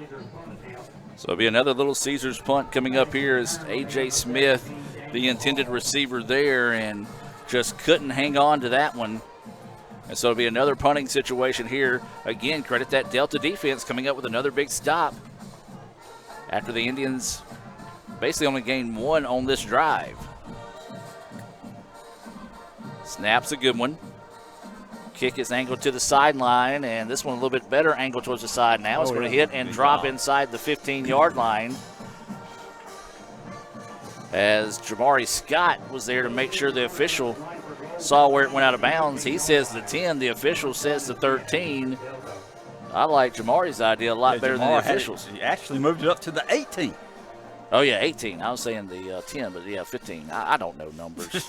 So it'll be another Little Caesars punt coming up here as A.J. Smith, the intended receiver there, and just couldn't hang on to that one. And so it'll be another punting situation here. Again, credit that Delta defense coming up with another big stop after the Indians basically only gained 1 on this drive. Snap's a good one. Kick is angled to the sideline, and this one a little bit better angle towards the side now. It's going to hit and drop inside the 15-yard line. As Jamari Scott was there to make sure the official saw where it went out of bounds. He says the 10, the official says the 13. I like Jamari's idea a lot better than the officials. He actually moved it up to the 18. Oh, yeah, 18. I was saying the 10, but, yeah, 15. I don't know numbers.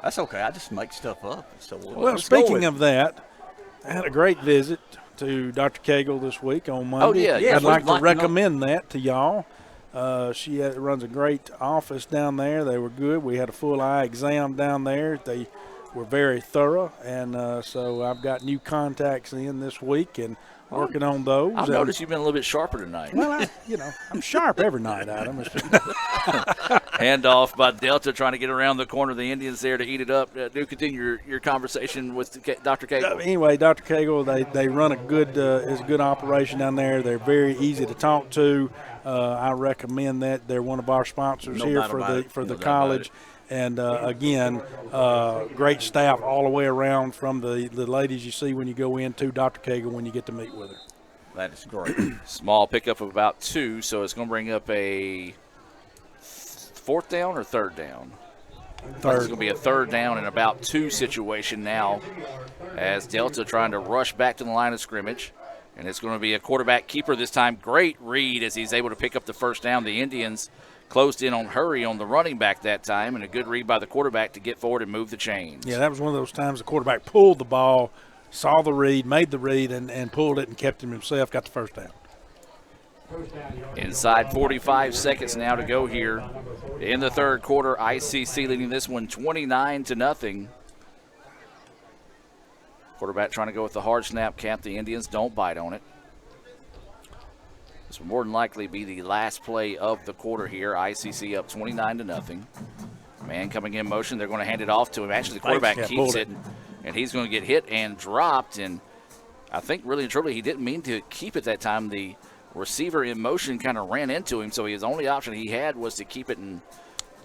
That's okay. I just make stuff up. So well, speaking of that, I had a great visit to Dr. Cagle this week on Monday. Oh, yeah. I'd like to recommend that to y'all. She runs a great office down there. They were good. We had a full eye exam down there. They were very thorough, and so I've got new contacts in this week and working on those. I've noticed you've been a little bit sharper tonight. Well, I'm sharp every night, Adam. Handoff by Delta trying to get around the corner of the Indians there to eat it up. Do continue your conversation with Dr. Cagle. Anyway, Dr. Cagle, they run a good operation down there. They're very easy to talk to. I recommend that. They're one of our sponsors here for the college. And, again, great staff all the way around from the ladies you see when you go into Dr. Cagle when you get to meet with her. That is great. Small pickup of about 2, so it's going to bring up a fourth down or third down? Third. It's going to be a third down and about 2 situation now as Delta trying to rush back to the line of scrimmage. And it's going to be a quarterback keeper this time. Great read as he's able to pick up the first down. The Indians closed in on Hurry on the running back that time, and a good read by the quarterback to get forward and move the chains. Yeah, that was one of those times the quarterback pulled the ball, saw the read, made the read, and pulled it and kept him himself, got the first down. Inside 45 seconds now to go here in the third quarter. ICC leading this one 29-0. Quarterback trying to go with the hard snap cap. The Indians don't bite on it. This will more than likely be the last play of the quarter here. ICC up 29-0. Man coming in motion. They're going to hand it off to him. Actually, the quarterback keeps it, and he's going to get hit and dropped. And I think really and truly he didn't mean to keep it that time. The receiver in motion kind of ran into him, so his only option he had was to keep it and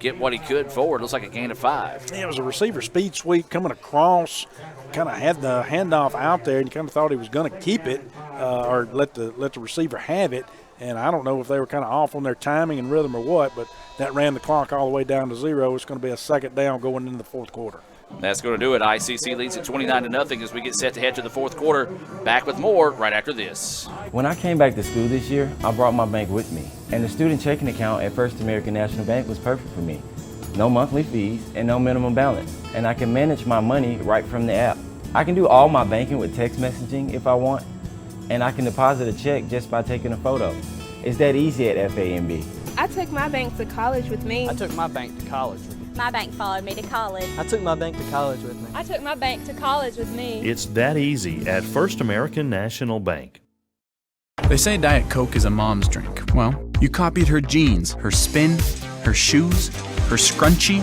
get what he could forward. Looks like a gain of 5. Yeah, it was a receiver speed sweep coming across. Kind of had the handoff out there, and you kind of thought he was going to keep it or let the receiver have it. And I don't know if they were kind of off on their timing and rhythm or what, but that ran the clock all the way down to 0. It's going to be a second down going into the fourth quarter. That's going to do it. ICC leads at 29-0 as we get set to head to the fourth quarter. Back with more right after this. When I came back to school this year, I brought my bank with me. And the student checking account at First American National Bank was perfect for me. No monthly fees and no minimum balance. And I can manage my money right from the app. I can do all my banking with text messaging if I want. And I can deposit a check just by taking a photo. It's that easy at FAMB. I took my bank to college with me. I took my bank to college with me. My bank followed me to college. I took my bank to college with me. I took my bank to college with me. It's that easy at First American National Bank. They say Diet Coke is a mom's drink. Well, you copied her jeans, her spin, her shoes, her scrunchie,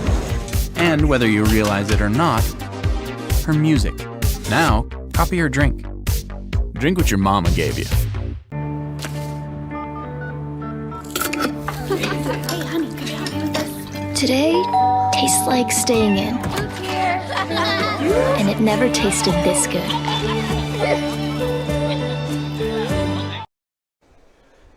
and whether you realize it or not, her music. Now, copy her drink. Drink what your mama gave you. Hey, honey, could you help me with this? Today tastes like staying in. And it never tasted this good.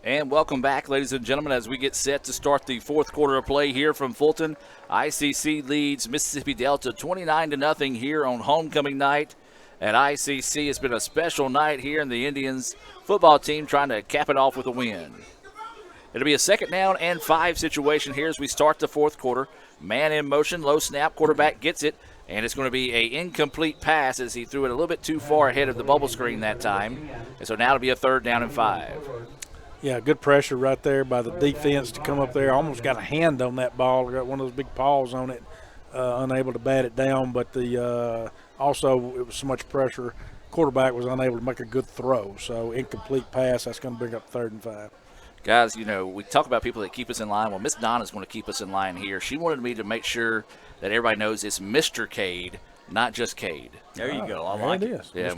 And welcome back, ladies and gentlemen, as we get set to start the fourth quarter of play here from Fulton. ICC leads Mississippi Delta 29-0 here on homecoming night at ICC. It's been a special night here, and the Indians football team trying to cap it off with a win. It'll be a second down and 5 situation here as we start the fourth quarter. Man in motion, low snap, quarterback gets it, and it's going to be an incomplete pass as he threw it a little bit too far ahead of the bubble screen that time. And so now it'll be a third down and 5. Yeah, good pressure right there by the defense to come up there. Almost got a hand on that ball. Got one of those big paws on it, unable to bat it down. But also it was so much pressure, quarterback was unable to make a good throw. So incomplete pass, that's going to bring up third and 5. Guys, you know, we talk about people that keep us in line. Well, Miss Donna's going to keep us in line here. She wanted me to make sure that everybody knows it's Mr. Cade, not just Cade. There you go. I like it. Yeah,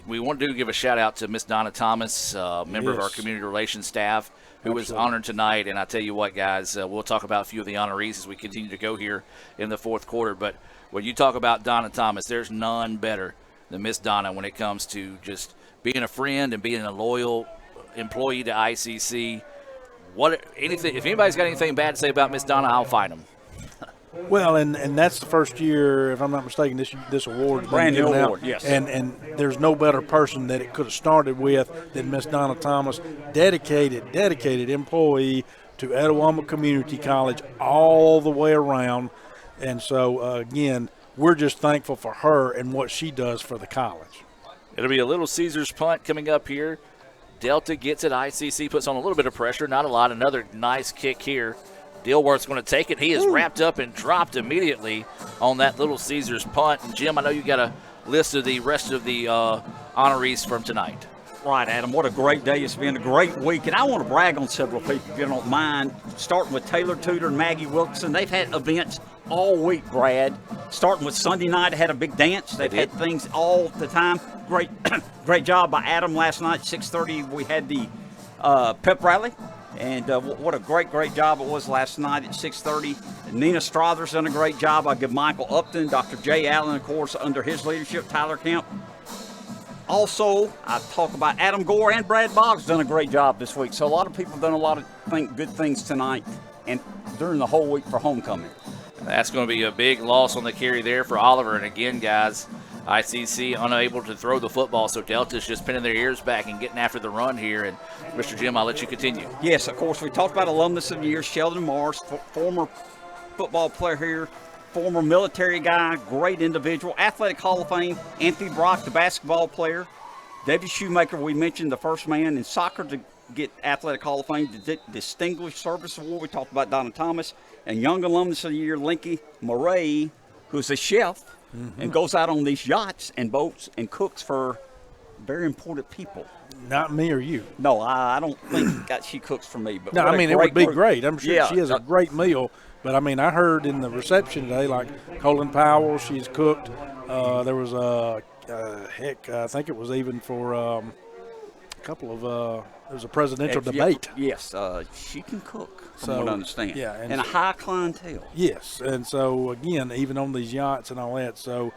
we wanted to give a shout-out to Miss Donna Thomas, member of our community relations staff, who was honored tonight. And I tell you what, guys, we'll talk about a few of the honorees as we continue to go here in the fourth quarter. But when you talk about Donna Thomas, there's none better than Miss Donna when it comes to just being a friend and being a loyal employee to ICC. If anybody's got anything bad to say about Miss Donna, I'll fight them. Well, and that's the first year, if I'm not mistaken, this award brand new award, out. yes. And there's no better person that it could have started with than Miss Donna Thomas, dedicated employee to Etowah Community College all the way around. And so again, we're just thankful for her and what she does for the college. It'll be a Little Caesars punt coming up here. Delta gets it. ICC puts on a little bit of pressure, not a lot. Another nice kick here. Dilworth's going to take it. He is wrapped up and dropped immediately on that Little Caesars punt. And Jim, I know you got a list of the rest of the honorees from tonight. Right, Adam. What a great day. It's been a great week. And I want to brag on several people, if you don't mind, starting with Taylor Tudor and Maggie Wilkinson. They've had events all week, Brad. Starting with Sunday night, they had a big dance. They've had things all the time. Great great job by Adam last night. 6:30, we had the pep rally. And what a great job it was last night at 6:30. Nina Strother's done a great job. I give Michael Upton, Dr. Jay Allen, of course, under his leadership, Tyler Kemp. Also, I talk about Adam Gore and Brad Boggs done a great job this week. So a lot of people have done a lot of good things tonight and during the whole week for homecoming. That's going to be a big loss on the carry there for Oliver. And again, guys, ICC unable to throw the football, so Delta's just pinning their ears back and getting after the run here. And Mr. Jim, I'll let you continue. Yes, of course, we talked about alumnus of the year, Sheldon Morris, former football player here, former military guy, great individual, Athletic Hall of Fame, Anthony Brock, the basketball player, David Shoemaker, we mentioned the first man in soccer to get Athletic Hall of Fame, the Distinguished Service Award. We talked about Donna Thomas, and young alumnus of the year, Linky Murray, who's a chef and goes out on these yachts and boats and cooks for very important people. Not me or you. No, I don't think that she cooks for me. But no, I mean, it would be great. I'm sure she has a a great meal. But, I mean, I heard in the reception today, like Colin Powell, she's cooked. There was I think it was even for couple of there was a presidential debate. Yes, she can cook, from So, what I understand. yeah, and a high clientele. Yes, and so again, even on these yachts and all that, so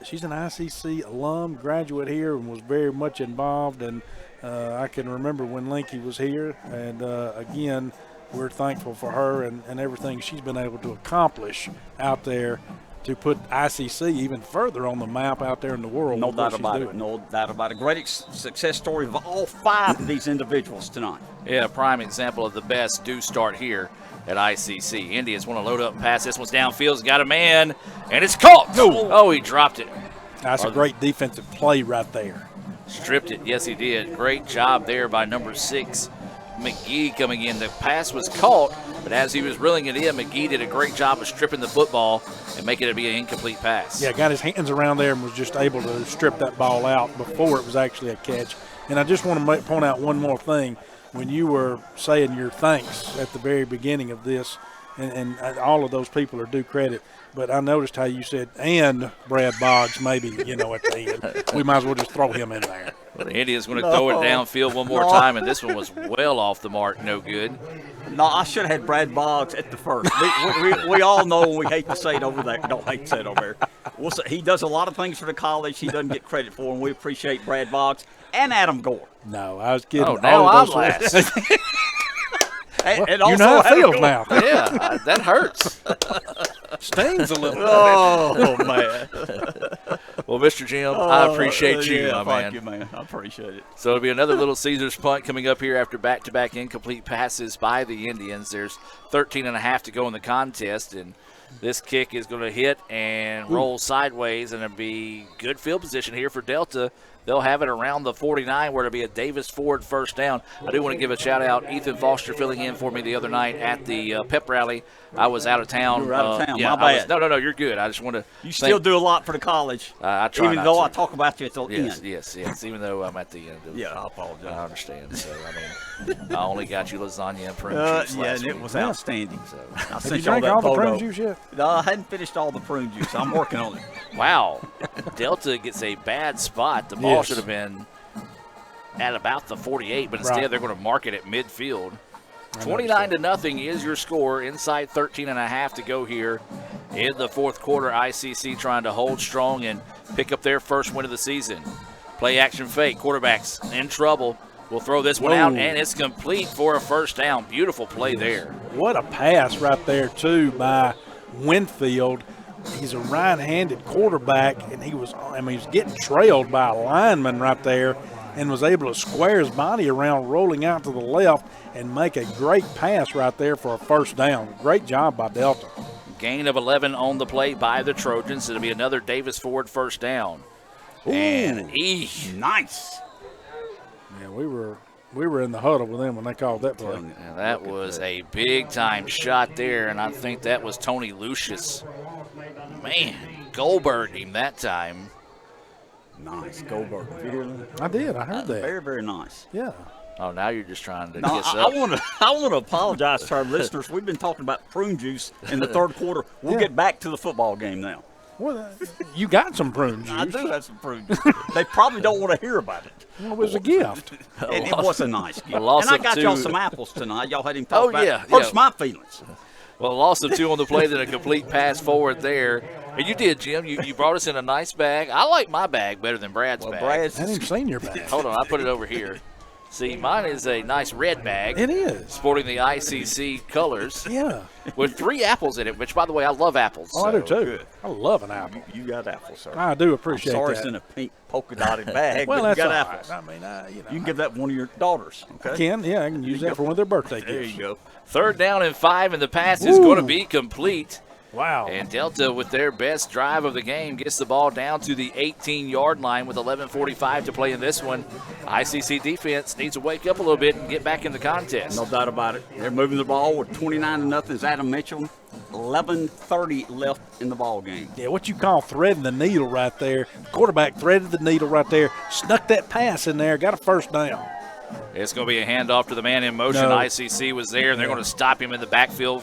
she's an ICC alum, graduate here, and was very much involved. And I can remember when Linky was here, and again, we're thankful for her and everything she's been able to accomplish out there to put ICC even further on the map out there in the world. No with what doubt she's about doing. it. No doubt about it. Great success story of all 5 of these individuals tonight. Yeah, a prime example of the best do start here at ICC. Indians want to load up and pass. This one's downfield. He's got a man, and it's caught. Oh, he dropped it. That's a great defensive play right there. Stripped it. Yes, he did. Great job there by number 6, McGee, coming in. The pass was caught, but as he was reeling it in, McGee did a great job of stripping the football and making it be an incomplete pass. Yeah, got his hands around there and was just able to strip that ball out before it was actually a catch. And I just want to point out one more thing. When you were saying your thanks at the very beginning of this, and all of those people are due credit, but I noticed how you said, and Brad Boggs, maybe, at the end. We might as well just throw him in there. Well, the Indians going to throw it downfield one more time, and this one was well off the mark, no good. No, I should have had Brad Boggs at the first. We all know we hate to say it over there. Don't hate to say it over there. He does a lot of things for the college he doesn't get credit for, and we appreciate Brad Boggs and Adam Gore. No, I was kidding. Oh, now I'm last. and you're also not Adam field Gore. now. Yeah, that hurts. Stings a little. Oh, man. Well, Mr. Jim, I appreciate you, my man. Thank you, man. I appreciate it. So it'll be another Little Caesars punt coming up here after back-to-back incomplete passes by the Indians. There's 13.5 to go in the contest, and this kick is going to hit and roll sideways, and it'll be good field position here for Delta. They'll have it around the 49 where it'll be a Davis Ford first down. I do want to give a shout-out. Ethan Foster filling in for me the other night at the pep rally. I was out of town. You were out of town. Yeah, My bad. No, you're good. I just want to You still do a lot for the college. I try even not though to. I talk about you at the end. Yes. Even though I'm at the end. Yeah, I apologize. I understand. So, I only got you lasagna and prune juice Yeah, last and it week. was outstanding. So I Have sent you drank that all the photo. prune juice yet? No, I hadn't finished all the prune juice. I'm working on it. Wow. Delta gets a bad spot. The ball Yes. should have been at about the 48, but instead they're going to mark it at midfield. 29-0 is your score. Inside 13.5 to go here in the fourth quarter. ICC trying to hold strong and pick up their first win of the season. Play action fake. Quarterback's in trouble. We'll throw this one out, and it's complete for a first down. Beautiful play there. What a pass right there, too, by Winfield. He's a right-handed quarterback, and he was getting trailed by a lineman right there and was able to square his body around, rolling out to the left and make a great pass right there for a first down. Great job by Delta. Gain of 11 on the play by the Trojans. It'll be another Davis Ford first down. Ooh. And nice. Yeah, we were in the huddle with them when they called that play. Yeah, that was a big-time shot there, and I think that was Tony Lucius. Man, Goldberg him that time. Nice. Goldberg. Did you hear that? I did. I heard that. Very, very nice. Yeah. Oh, now you're just trying to No, kiss I up. want to apologize to our listeners. We've been talking about prune juice in the third quarter. We'll get back to the football game now. Well, you got some prune juice. I do have some prune juice. They probably don't want to hear about it. Well, it was a gift. And it was a nice gift. A loss And I of got y'all two. some apples tonight. Y'all had him talk Oh, about yeah, it. Hurts yeah. my feelings. Well, a loss of 2 on the play, then a complete pass forward there. And you did, Jim. You brought us in a nice bag. I like my bag better than Brad's bag. I haven't even seen your bag. Hold on, I put it over here. See, mine is a nice red bag. It is. Sporting the ICC colors. Yeah. With 3 apples in it, which, by the way, I love apples. Oh, I do so. too. good. I love an apple. You got apples, sir. I do appreciate Sorry that. it's in a pink polka dotted bag, Well, but you that's got all apples. right. I mean, You can give that one of your daughters. Okay. I can, yeah, I can use that for one of their birthday There gifts. you go. 3rd down and 5, and the pass is going to be complete. Wow. And Delta, with their best drive of the game, gets the ball down to the 18-yard line with 11:45 to play in this one. ICC defense needs to wake up a little bit and get back in the contest. No doubt about it. They're moving the ball with 29-0. It's Adam Mitchell. 11:30 left in the ball game. Yeah, what you call threading the needle right there. Quarterback threaded the needle right there, snuck that pass in there, got a first down. It's going to be a handoff to the man in motion. No. ICC was there, and they're going to stop him in the backfield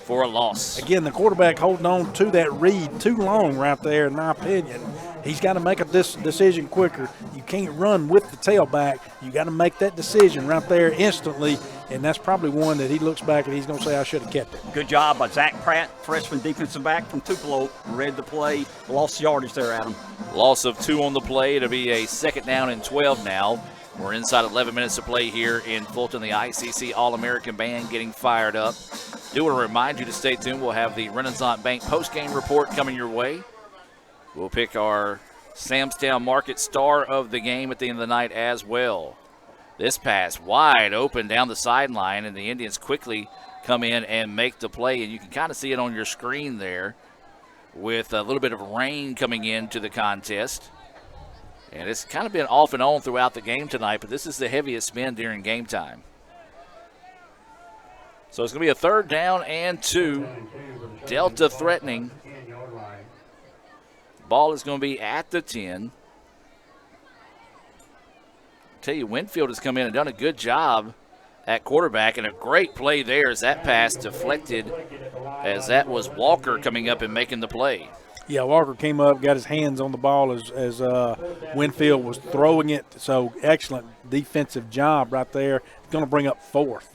for a loss. Again, the quarterback holding on to that read too long right there, in my opinion. He's got to make a decision quicker. You can't run with the tailback. You got to make that decision right there instantly, and that's probably one that he looks back and he's going to say, I should have kept it. Good job by Zach Pratt, freshman defensive back from Tupelo. Read the play, lost yardage there, Adam. Loss of 2 on the play. It'll be a 2nd down and 12 now. We're inside 11 minutes to play here in Fulton. The ICC All-American Band getting fired up. Do want to remind you to stay tuned. We'll have the Renaissance Bank post-game report coming your way. We'll pick our Samstown Market star of the game at the end of the night as well. This pass wide open down the sideline, and the Indians quickly come in and make the play. And you can kind of see it on your screen there with a little bit of rain coming into the contest. And it's kind of been off and on throughout the game tonight, but this is the heaviest spin during game time. So it's going to be a 3rd down and 2. Delta threatening. Ball is going to be at the 10. Tell you, Winfield has come in and done a good job at quarterback, and a great play there as that pass deflected, as that was Walker coming up and making the play. Yeah, Walker came up, got his hands on the ball as Winfield was throwing it. So excellent defensive job right there. Going to bring up 4th.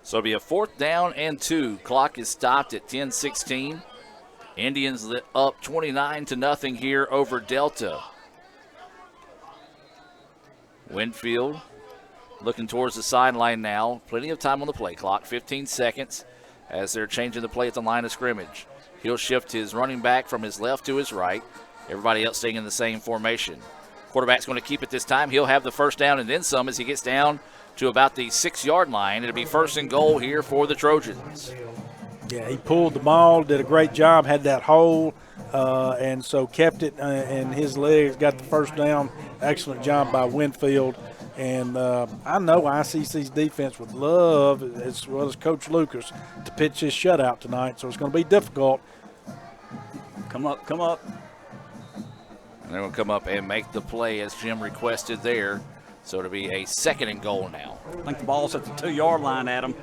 So it'll be a 4th down and 2. Clock is stopped at 10:16. Indians up 29-0 here over Delta. Winfield looking towards the sideline now. Plenty of time on the play clock, 15 seconds as they're changing the play at the line of scrimmage. He'll shift his running back from his left to his right. Everybody else staying in the same formation. Quarterback's going to keep it this time. He'll have the 1st down and then some as he gets down to about the 6-yard line. It'll be 1st and goal here for the Trojans. Yeah, he pulled the ball, did a great job, had that hole, and so kept it, and his legs got the 1st down. Excellent job by Winfield. And I know ICC's defense would love, as well as Coach Lucas, to pitch his shutout tonight, so it's going to be difficult. Come up, come up. And they're going to come up and make the play as Jim requested there. So it'll be a 2nd and goal now. I think the ball's at the 2-yard line, Adam.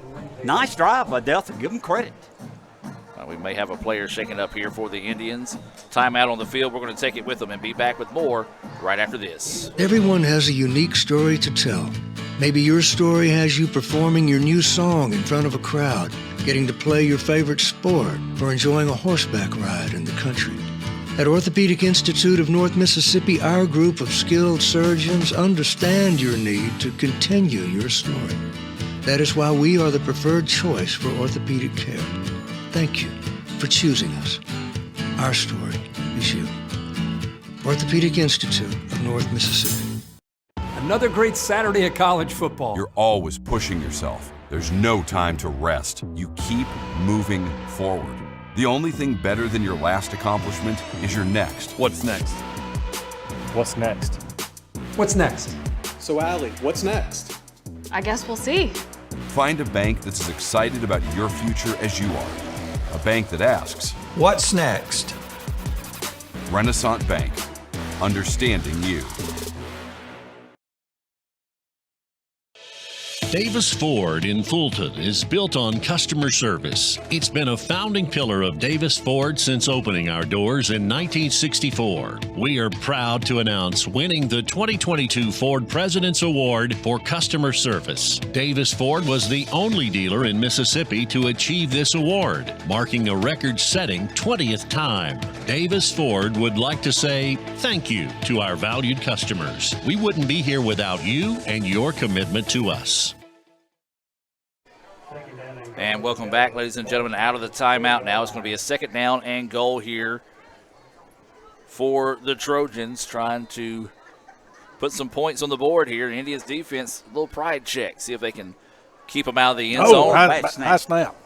Nice drive by Delta. Give them credit. We may have a player shaking up here for the Indians. Timeout on the field. We're going to take it with them and be back with more right after this. Everyone has a unique story to tell. Maybe your story has you performing your new song in front of a crowd, getting to play your favorite sport, or enjoying a horseback ride in the country. At Orthopedic Institute of North Mississippi, our group of skilled surgeons understand your need to continue your story. That is why we are the preferred choice for orthopedic care. Thank you for choosing us. Our story is you. Orthopedic Institute of North Mississippi. Another great Saturday of college football. You're always pushing yourself. There's no time to rest. You keep moving forward. The only thing better than your last accomplishment is your next. What's next? What's next? What's next? So, Allie, what's next? I guess we'll see. Find a bank that's as excited about your future as you are. A bank that asks, What's next? Renaissance Bank. Understanding you. Davis Ford in Fulton is built on customer service. It's been a founding pillar of Davis Ford since opening our doors in 1964. We are proud to announce winning the 2022 Ford President's Award for customer service. Davis Ford was the only dealer in Mississippi to achieve this award, marking a record-setting 20th time. Davis Ford would like to say thank you to our valued customers. We wouldn't be here without you and your commitment to us. And welcome back, ladies and gentlemen, out of the timeout now. It's going to be a 2nd down and goal here for the Trojans, trying to put some points on the board here. India's defense, a little pride check, see if they can keep them out of the end zone. High snap.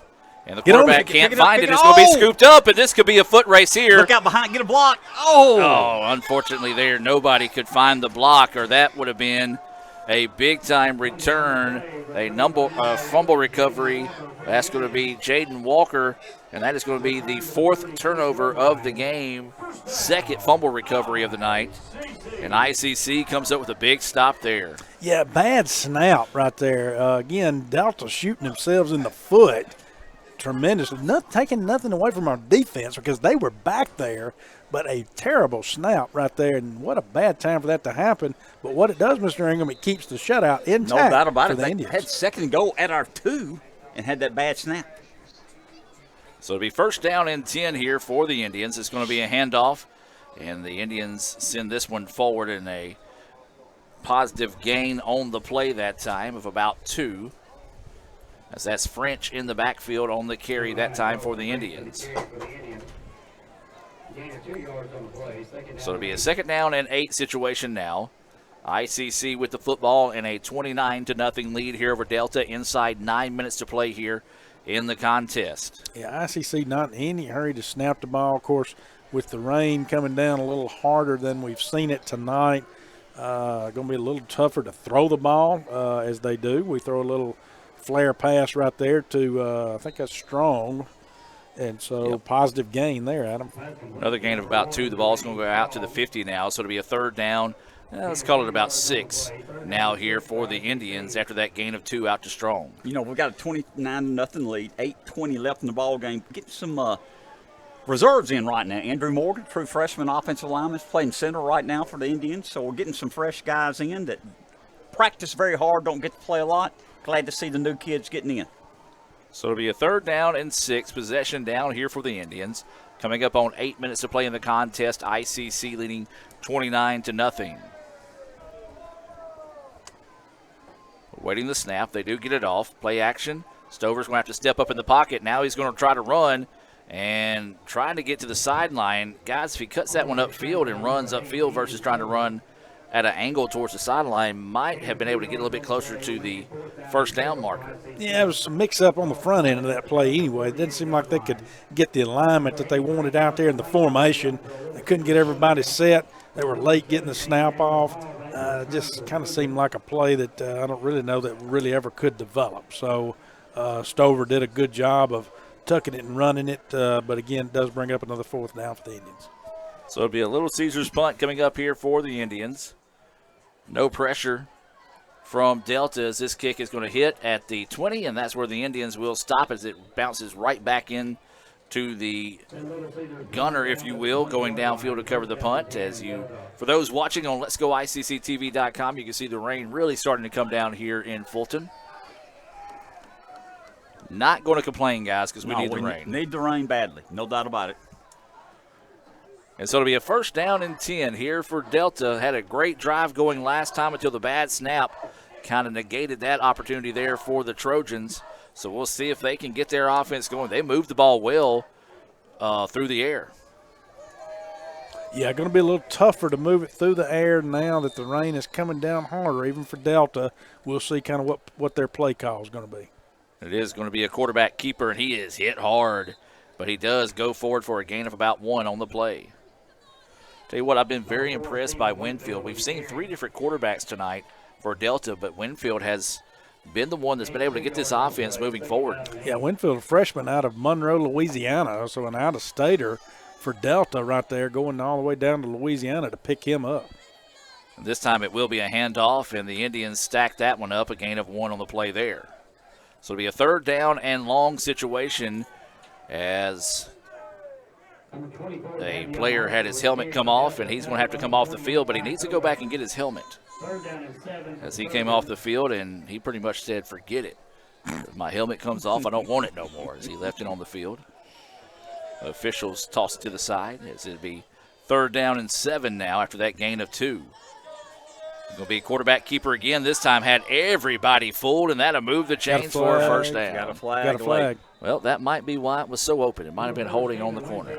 And the quarterback can't find it. It's going to be scooped up, and this could be a foot race here. Look out behind, get a block. Oh, unfortunately there, nobody could find the block, or that would have been a big-time return, a fumble recovery. That's going to be Jaden Walker, and that is going to be the 4th turnover of the game, 2nd fumble recovery of the night. And ICC comes up with a big stop there. Yeah, bad snap right there. Again, Delta shooting themselves in the foot tremendously. Taking nothing away from our defense because they were back there, But a terrible snap right there, and what a bad time for that to happen. But what it does, Mr. Ingram, it keeps the shutout intact. No doubt about for it. the They Indians. had second and goal at our 2 and had that bad snap. So it'll be first down and 10 here for the Indians. It's going to be a handoff, and the Indians send this one forward in a positive gain on the play that time of about 2. As that's French in the backfield on the carry that time for the Indians. So it'll be a second down and 8 situation now. ICC with the football and a 29-0 lead here over Delta inside 9 minutes to play here in the contest. Yeah, ICC not in any hurry to snap the ball. Of course, with the rain coming down a little harder than we've seen it tonight, going to be a little tougher to throw the ball as they do. We throw a little flare pass right there to, I think that's Strong. And so positive gain there, Adam. Another gain of about 2. The ball's going to go out to the 50 now, so it'll be a third down. Let's call it about 6 now here for the Indians after that gain of 2 out to Strong. You know, we've got a 29-0 lead, 8:20 left in the ball game. Getting some reserves in right now. Andrew Morgan, true freshman offensive lineman, is playing center right now for the Indians. So we're getting some fresh guys in that practice very hard, don't get to play a lot. Glad to see the new kids getting in. So it'll be a third down and 6, possession down here for the Indians. Coming up on 8 minutes to play in the contest, ICC leading 29-0. Waiting the snap, they do get it off. Play action. Stover's going to have to step up in the pocket. Now he's going to try to run and trying to get to the sideline. Guys, if he cuts that one upfield and runs upfield versus trying to run at an angle towards the sideline, might have been able to get a little bit closer to the first down marker. Yeah, it was some mix-up on the front end of that play anyway. It didn't seem like they could get the alignment that they wanted out there in the formation. They couldn't get everybody set. They were late getting the snap off. Just kind of seemed like a play that I don't really know that really ever could develop. So Stover did a good job of tucking it and running it, but again, it does bring up another fourth down for the Indians. So it'll be a Little Caesars punt coming up here for the Indians. No pressure from Delta as this kick is going to hit at the 20, and that's where the Indians will stop as it bounces right back in to the gunner, if you will, going downfield to cover the punt. For those watching on Let'sGoICCTV.com, you can see the rain really starting to come down here in Fulton. Not going to complain, guys, because we need the rain. Need the rain badly, no doubt about it. And so it'll be a first down and 10 here for Delta. Had a great drive going last time until the bad snap kind of negated that opportunity there for the Trojans. So we'll see if they can get their offense going. They moved the ball well through the air. Yeah, going to be a little tougher to move it through the air now that the rain is coming down harder, even for Delta. We'll see kind of what their play call is going to be. It is going to be a quarterback keeper, and he is hit hard. But he does go forward for a gain of about 1 on the play. Tell you what, I've been very impressed by Winfield. We've seen 3 different quarterbacks tonight for Delta, but Winfield has been the one that's been able to get this offense moving forward. Yeah, Winfield, a freshman out of Monroe, Louisiana, so an out-of-stater for Delta right there, going all the way down to Louisiana to pick him up. This time it will be a handoff, and the Indians stack that one up, a gain of 1 on the play there. So it'll be a third down and long situation as a player had his helmet come off, and he's going to have to come off the field, but he needs to go back and get his helmet. As he came off the field, and he pretty much said, forget it. If my helmet comes off, I don't want it no more, as he left it on the field. Officials toss it to the side, as it'll be third down and 7 now after that gain of 2. Going to be a quarterback keeper again. This time had everybody fooled, and that'll move the chains for a first down. Got a flag. Got a flag. Well, that might be why it was so open. It might have been holding on the corner.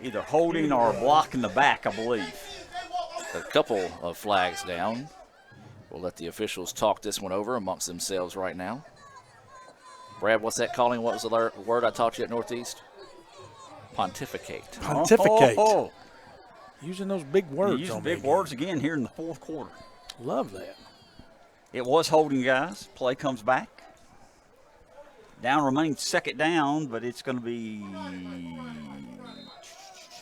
Either holding or blocking the back, I believe. A couple of flags down. We'll let the officials talk this one over amongst themselves right now. Brad, what's that calling? What was the word I taught you at Northeast? Pontificate. Pontificate. Using those big words. Using big words again here in the fourth quarter. Love that. It was holding, guys. Play comes back. Down remains second down, but it's going to be,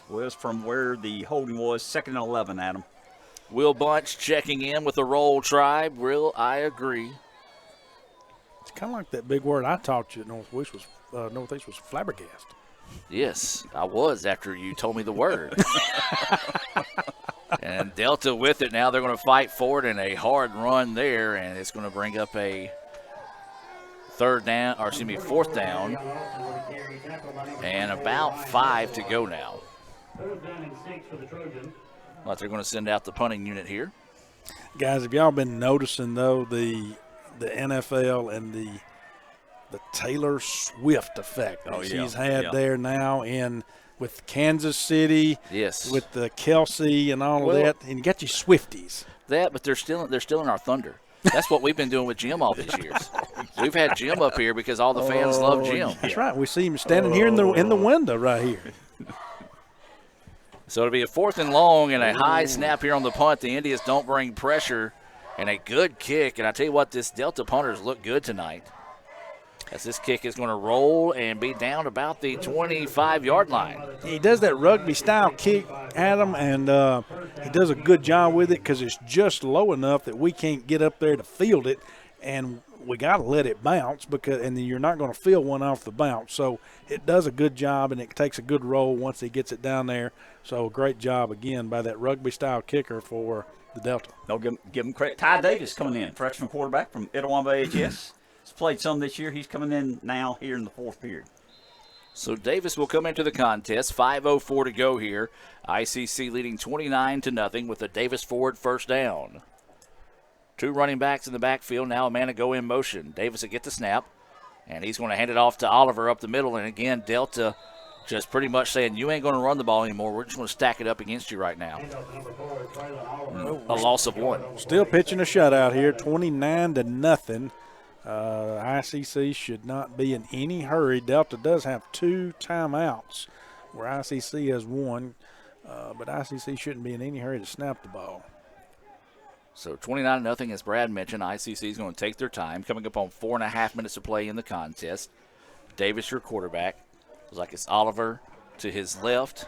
well, it's from where the holding was, 2nd and 11, Adam. Will Bunch checking in with the roll tribe. Will, I agree. It's kind of like that big word I taught you at Northeast was flabbergasted. Yes, I was after you told me the word. And Delta with it now. They're going to fight for it, and a hard run there, and it's going to bring up a fourth down, and about 5 to go now. But they're going to send out the punting unit here. Guys, have y'all been noticing, though, the NFL and the Taylor Swift effect that she's had there now with Kansas City, yes, with the Kelsey and all of that, and you got your Swifties. But they're still in our thunder. That's what we've been doing with Jim all these years. We've had Jim up here because all the fans love Jim. That's right. We see him standing here in the window right here. So it'll be a 4th and long and a high snap here on the punt. The Indians don't bring pressure, and a good kick. And I tell you what, this Delta punters look good tonight, as this kick is going to roll and be down about the 25-yard line. He does that rugby-style kick, Adam, and he does a good job with it because it's just low enough that we can't get up there to field it, and we got to let it bounce and then you're not going to field one off the bounce. So it does a good job, and it takes a good roll once he gets it down there. So great job, again, by that rugby-style kicker for the Delta. They'll give him credit. Ty Davis coming in, freshman quarterback from Itawamba AHS. He's played some this year. He's coming in now here in the 4th period. So Davis will come into the contest. 5:04 to go here. ICC leading 29-0 with a Davis Ford first down. 2 running backs in the backfield. Now a man to go in motion. Davis will get the snap, and he's going to hand it off to Oliver up the middle. And again, Delta just pretty much saying, you ain't going to run the ball anymore. We're just going to stack it up against you right now. A loss of 1. Still pitching a shutout here, 29-0. ICC should not be in any hurry. Delta does have 2 timeouts where ICC has 1, but ICC shouldn't be in any hurry to snap the ball. So 29-0, as Brad mentioned. ICC is going to take their time. Coming up on 4.5 minutes to play in the contest. Davis, your quarterback. Looks like it's Oliver to his left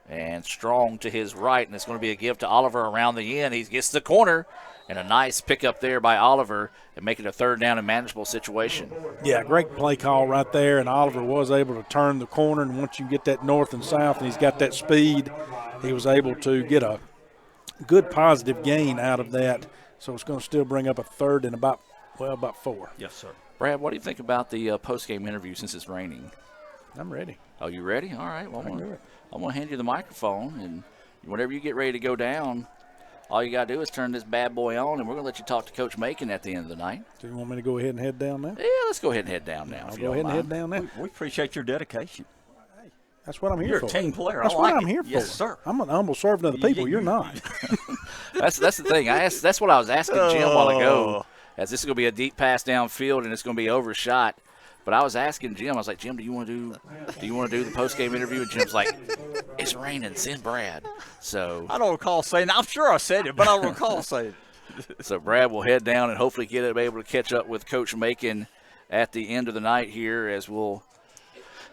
and Strong to his right, and it's going to be a give to Oliver around the end. He gets the corner, and a nice pickup there by Oliver and make it a 3rd down and manageable situation. Yeah, great play call right there, and Oliver was able to turn the corner, and once you get that north and south and he's got that speed, he was able to get a good positive gain out of that. So it's going to still bring up a 3rd and about 4. Yes, sir. Brad, what do you think about the post-game interview since it's raining? I'm ready. Oh, you ready? All right. Well, I'm going to hand you the microphone, and whenever you get ready to go down, all you got to do is turn this bad boy on, and we're going to let you talk to Coach Macon at the end of the night. Do you want me to go ahead and head down now? Yeah, let's go ahead and head down now. I'll go ahead and head down now. We appreciate your dedication. That's what I'm here for. You're a team player. That's what I'm here for. Yes, sir. I'm an humble servant of the people. You're not. That's the thing. That's what I was asking Jim a while ago, as this is going to be a deep pass downfield and it's going to be overshot. But I was asking Jim, I was like, Jim, do you want to do the post-game interview? And Jim's like, it's raining, send Brad. So I don't recall saying that. I'm sure I said it, but I don't recall saying it. So Brad will head down and hopefully be able to catch up with Coach Macon at the end of the night here, as we'll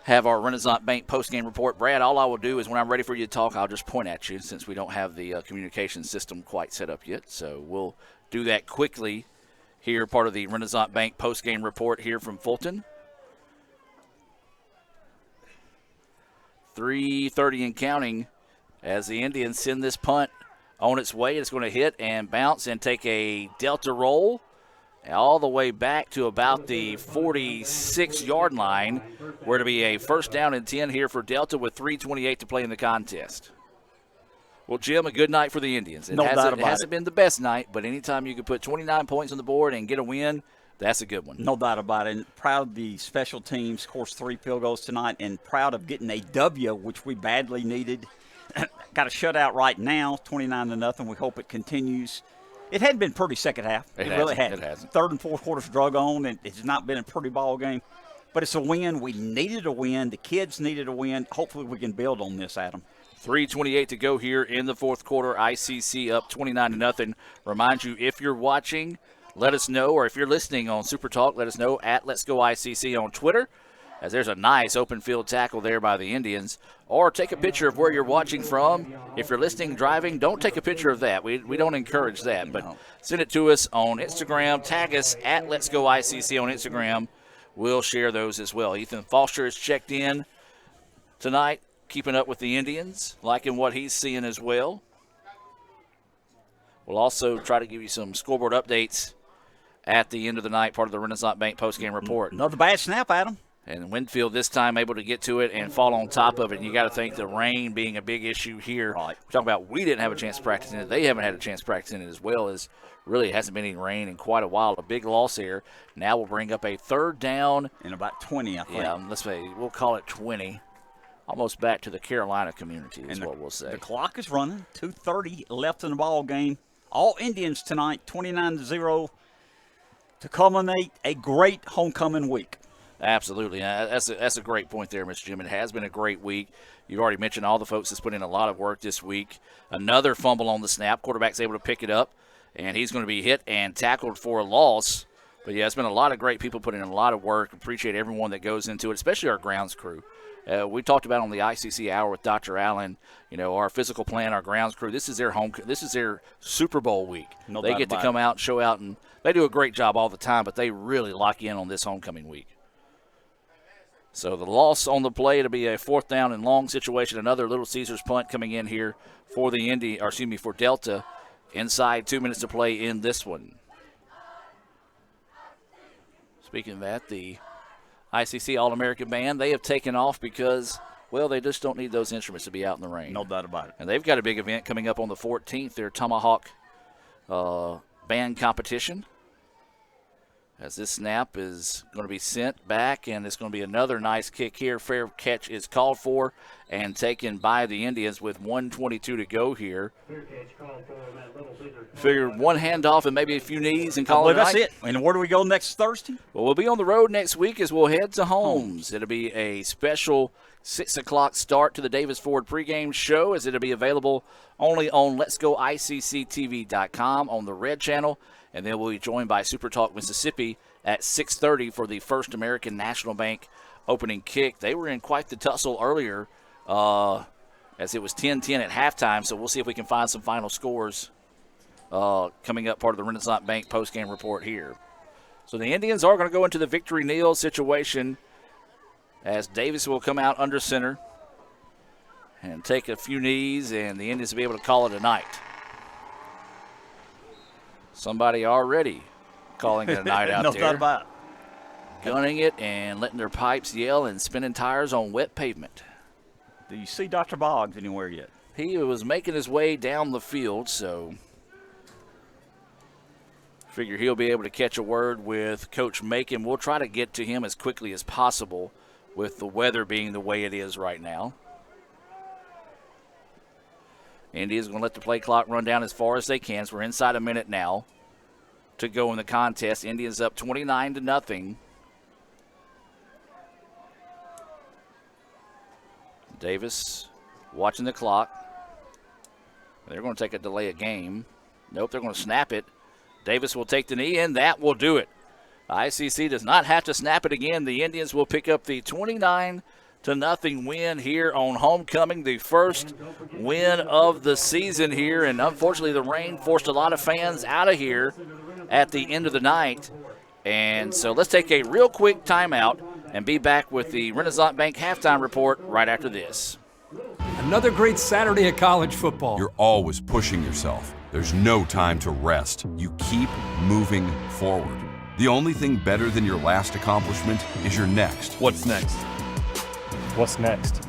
have our Renaissance Bank post-game report. Brad, all I will do is when I'm ready for you to talk, I'll just point at you, since we don't have the communication system quite set up yet. So we'll do that quickly here, part of the Renaissance Bank post-game report here from Fulton. 3:30 and counting as the Indians send this punt on its way. It's going to hit and bounce and take a Delta roll all the way back to about the 46-yard line, where it'll be a 1st down and 10 here for Delta with 3:28 to play in the contest. Well, Jim, a good night for the Indians. It hasn't been the best night, but anytime you can put 29 points on the board and get a win, that's a good one. No doubt about it. And proud of the special teams, of course, 3 field goals tonight, and proud of getting a W, which we badly needed. Got a shutout right now, 29-0. We hope it continues. It hadn't been pretty second half. It really hadn't. It hasn't. 3rd and 4th quarters drug on, and it's not been a pretty ball game. But it's a win. We needed a win. The kids needed a win. Hopefully we can build on this, Adam. 3:28 to go here in the 4th quarter. ICC up 29-0. Remind you, if you're watching, let us know, or if you're listening on Super Talk, let us know at Let's Go ICC on Twitter, as there's a nice open field tackle there by the Indians. Or take a picture of where you're watching from. If you're listening, driving, don't take a picture of that. We don't encourage that. But send it to us on Instagram. Tag us at Let's Go ICC on Instagram we'll share those as well. Ethan Foster has checked in tonight, keeping up with the Indians, liking what he's seeing as well. We'll also try to give you some scoreboard updates at the end of the night, part of the Renaissance Bank postgame report. Another bad snap, Adam. And Winfield this time able to get to it and fall on top of it. And you got to think the rain being a big issue here. Right. We're talking about we didn't have a chance to practice in it. They haven't had a chance to practice in it as well, as really it hasn't been any rain in quite a while. A big loss here. Now we'll bring up a third down. In about 20, I think. Yeah, let's say we'll call it 20. Almost back to the Carolina community is what we'll say. The clock is running. 2:30 left in the ball game. All Indians tonight, 29-0, to culminate a great homecoming week. Absolutely. That's a great point there, Mr. Jim. It has been a great week. You've already mentioned all the folks that's put in a lot of work this week. Another fumble on the snap. Quarterback's able to pick it up, and he's going to be hit and tackled for a loss. But, yeah, it's been a lot of great people putting in a lot of work. Appreciate everyone that goes into it, especially our grounds crew. We talked about on the ICC Hour with Dr. Allen, our physical plan, our grounds crew. This is their Super Bowl week. They get to come out and show out, and they do a great job all the time, but they really lock in on this homecoming week. So the loss on the play, it'll be a 4th down and long situation. Another Little Caesars punt coming in here for for Delta. Inside 2 minutes to play in this one. Speaking of that, the ICC All-American Band, they have taken off because, well, they just don't need those instruments to be out in the rain. No doubt about it. And they've got a big event coming up on the 14th, their Tomahawk band competition. As this snap is going to be sent back, and it's going to be another nice kick here. Fair catch is called for and taken by the Indians with 1:22 to go here. Figured one handoff and maybe a few knees and call it a night. That's it. And where do we go next Thursday? Well, we'll be on the road next week as we'll head to Holmes. It'll be a special 6 o'clock start to the Davis Ford pregame show, as it'll be available only on letsgoicctv.com on the Red Channel. And then we'll be joined by Super Talk Mississippi at 6:30 for the First American National Bank opening kick. They were in quite the tussle earlier as it was 10-10 at halftime, so we'll see if we can find some final scores coming up, part of the Renaissance Bank postgame report here. So the Indians are going to go into the victory kneel situation as Davis will come out under center and take a few knees, and the Indians will be able to call it a night. Somebody already calling it a night out no there. doubt about it. Gunning it and letting their pipes yell and spinning tires on wet pavement. Do you see Dr. Boggs anywhere yet? He was making his way down the field, so figure he'll be able to catch a word with Coach Macon. We'll try to get to him as quickly as possible with the weather being the way it is right now. Indians going to let the play clock run down as far as they can. So we're inside a minute now to go in the contest. Indians up 29-0. Davis watching the clock. They're going to take a delay of game. Nope, they're going to snap it. Davis will take the knee, and that will do it. ICC does not have to snap it again. The Indians will pick up the 29-0 win here on homecoming, the first win of the season here. And unfortunately, the rain forced a lot of fans out of here at the end of the night. And so let's take a real quick timeout and be back with the Renaissance Bank halftime report right after this. Another great Saturday of college football. You're always pushing yourself. There's no time to rest. You keep moving forward. The only thing better than your last accomplishment is your next. What's next? What's next?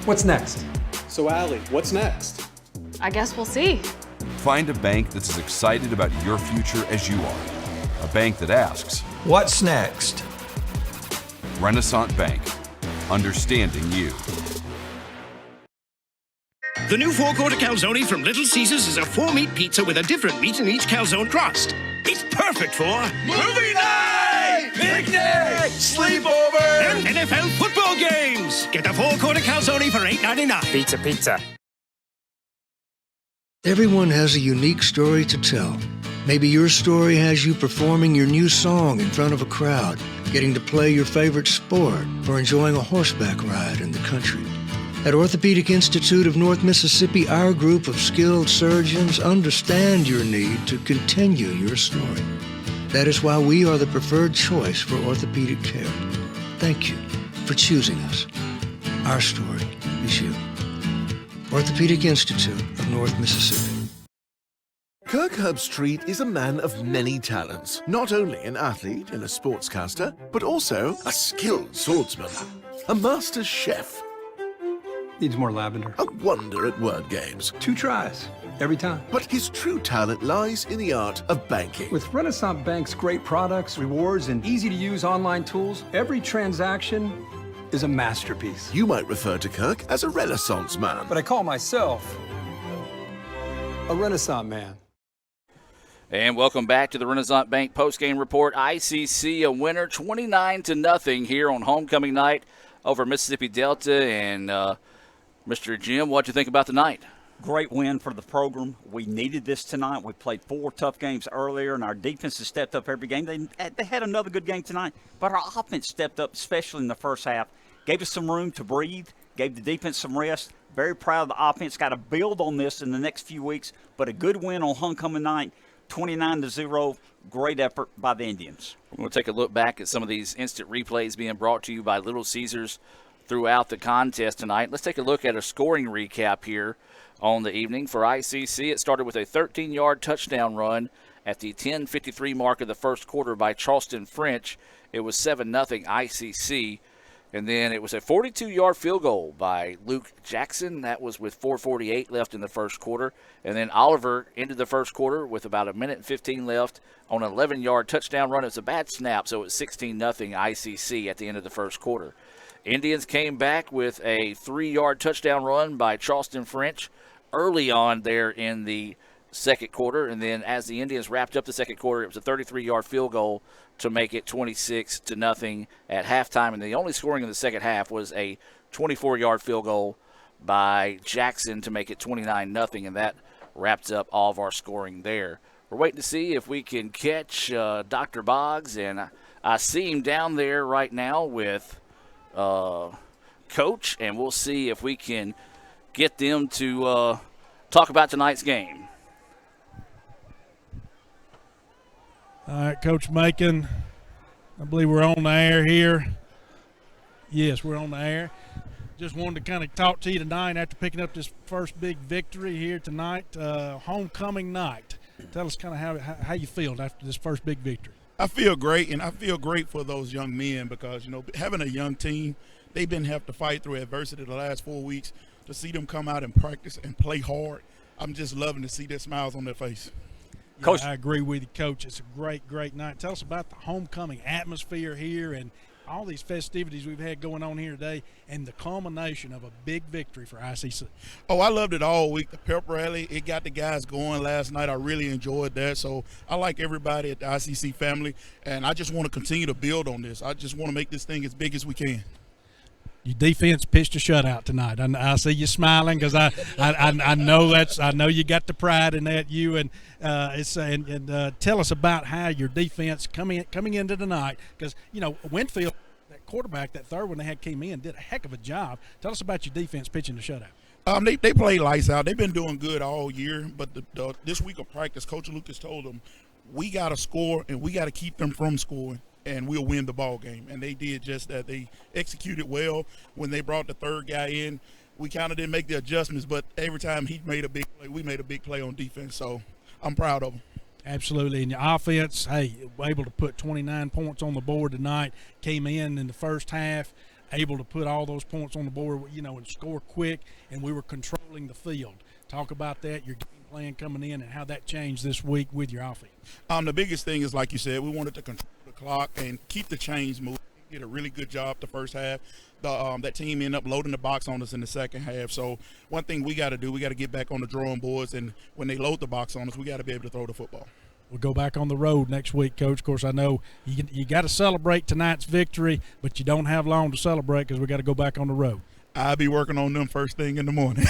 What's next? So, Allie, what's next? I guess we'll see. Find a bank that's as excited about your future as you are. A bank that asks, what's next? Renaissance Bank. Understanding you. The new four-quarter calzone from Little Caesars is a 4-meat pizza with a different meat in each calzone crust. It's perfect for movie night, picnic, sleepover, and NFL football games. Get the four-quarter calzone for $8.99. Pizza. Everyone has a unique story to tell. Maybe your story has you performing your new song in front of a crowd, getting to play your favorite sport, or enjoying a horseback ride in the country. At Orthopedic Institute of North Mississippi, our group of skilled surgeons understand your need to continue your story. That is why we are the preferred choice for orthopedic care. Thank you for choosing us. Our story is you. Orthopedic Institute of North Mississippi. Kirk Herbstreit is a man of many talents, not only an athlete and a sportscaster, but also a skilled swordsman, a master chef. Needs more lavender. A wonder at word games. 2 tries, every time. But his true talent lies in the art of banking. With Renaissance Bank's great products, rewards, and easy-to-use online tools, every transaction is a masterpiece. You might refer to Kirk as a Renaissance man. But I call myself a Renaissance man. And welcome back to the Renaissance Bank postgame report. ICC a winner 29-0 here on homecoming night over Mississippi Delta. And Mr. Jim, what'd you think about the night? Great win for the program. We needed this tonight. We played 4 tough games earlier, and our defense has stepped up every game. They had another good game tonight, but our offense stepped up, especially in the first half. Gave us some room to breathe, gave the defense some rest. Very proud of the offense. Got to build on this in the next few weeks, but a good win on homecoming night, 29-0. Great effort by the Indians. We're going to take a look back at some of these instant replays being brought to you by Little Caesars throughout the contest tonight. Let's take a look at a scoring recap here on the evening. For ICC, it started with a 13-yard touchdown run at the 10:53 mark of the first quarter by Charleston French. It was 7-0 ICC. And then it was a 42-yard field goal by Luke Jackson. That was with 4:48 left in the first quarter. And then Oliver ended the first quarter with about 1:15 left on an 11-yard touchdown run. It was a bad snap, so it was 16-0 ICC at the end of the first quarter. Indians came back with a 3-yard touchdown run by Charleston French early on there in the second quarter. And then as the Indians wrapped up the second quarter, it was a 33-yard field goal to make it 26-0 at halftime. And the only scoring in the second half was a 24-yard field goal by Jackson to make it 29-0, and that wraps up all of our scoring there. We're waiting to see if we can catch Dr. Boggs, and I see him down there right now with Coach, and we'll see if we can get them to talk about tonight's game. All right, Coach Macon, I believe we're on the air here. Yes, we're on the air. Just wanted to kind of talk to you tonight after picking up this first big victory here tonight, homecoming night. Tell us kind of how you feel after this first big victory. I feel great, and I feel great for those young men because, you know, having a young team, they've been having to fight through adversity the last 4 weeks. To see them come out and practice and play hard, I'm just loving to see their smiles on their face. Yeah, Coach, I agree with you, Coach. It's a great, great night. Tell us about the homecoming atmosphere here and all these festivities we've had going on here today and the culmination of a big victory for ICC. Oh, I loved it all week. The pep rally, it got the guys going last night. I really enjoyed that. So I like everybody at the ICC family, and I just want to continue to build on this. I just want to make this thing as big as we can. Your defense pitched a shutout tonight. I see you smiling because I know you got the pride in that. You and tell us about how your defense coming into tonight, because you know Winfield, that quarterback, that third one they had came in, did a heck of a job. Tell us about your defense pitching the shutout. They played lights out. They've been doing good all year, but this week of practice, Coach Lucas told them we got to score and we got to keep them from scoring, and we'll win the ball game. And they did just that. They executed well. When they brought the third guy in, we kind of didn't make the adjustments, but every time he made a big play, we made a big play on defense. So I'm proud of them. Absolutely. And your offense, hey, able to put 29 points on the board tonight, came in the first half, able to put all those points on the board, you know, and score quick, and we were controlling the field. Talk about that, your game plan coming in, and how that changed this week with your offense. The biggest thing is, like you said, we wanted to control the clock and keep the chains moving. We did a really good job the first half. That team ended up loading the box on us in the second half. So one thing we got to do, we got to get back on the drawing boards, and when they load the box on us, we got to be able to throw the football. We'll go back on the road next week, Coach. Of course, I know you got to celebrate tonight's victory, but you don't have long to celebrate because we got to go back on the road. I'll be working on them first thing in the morning.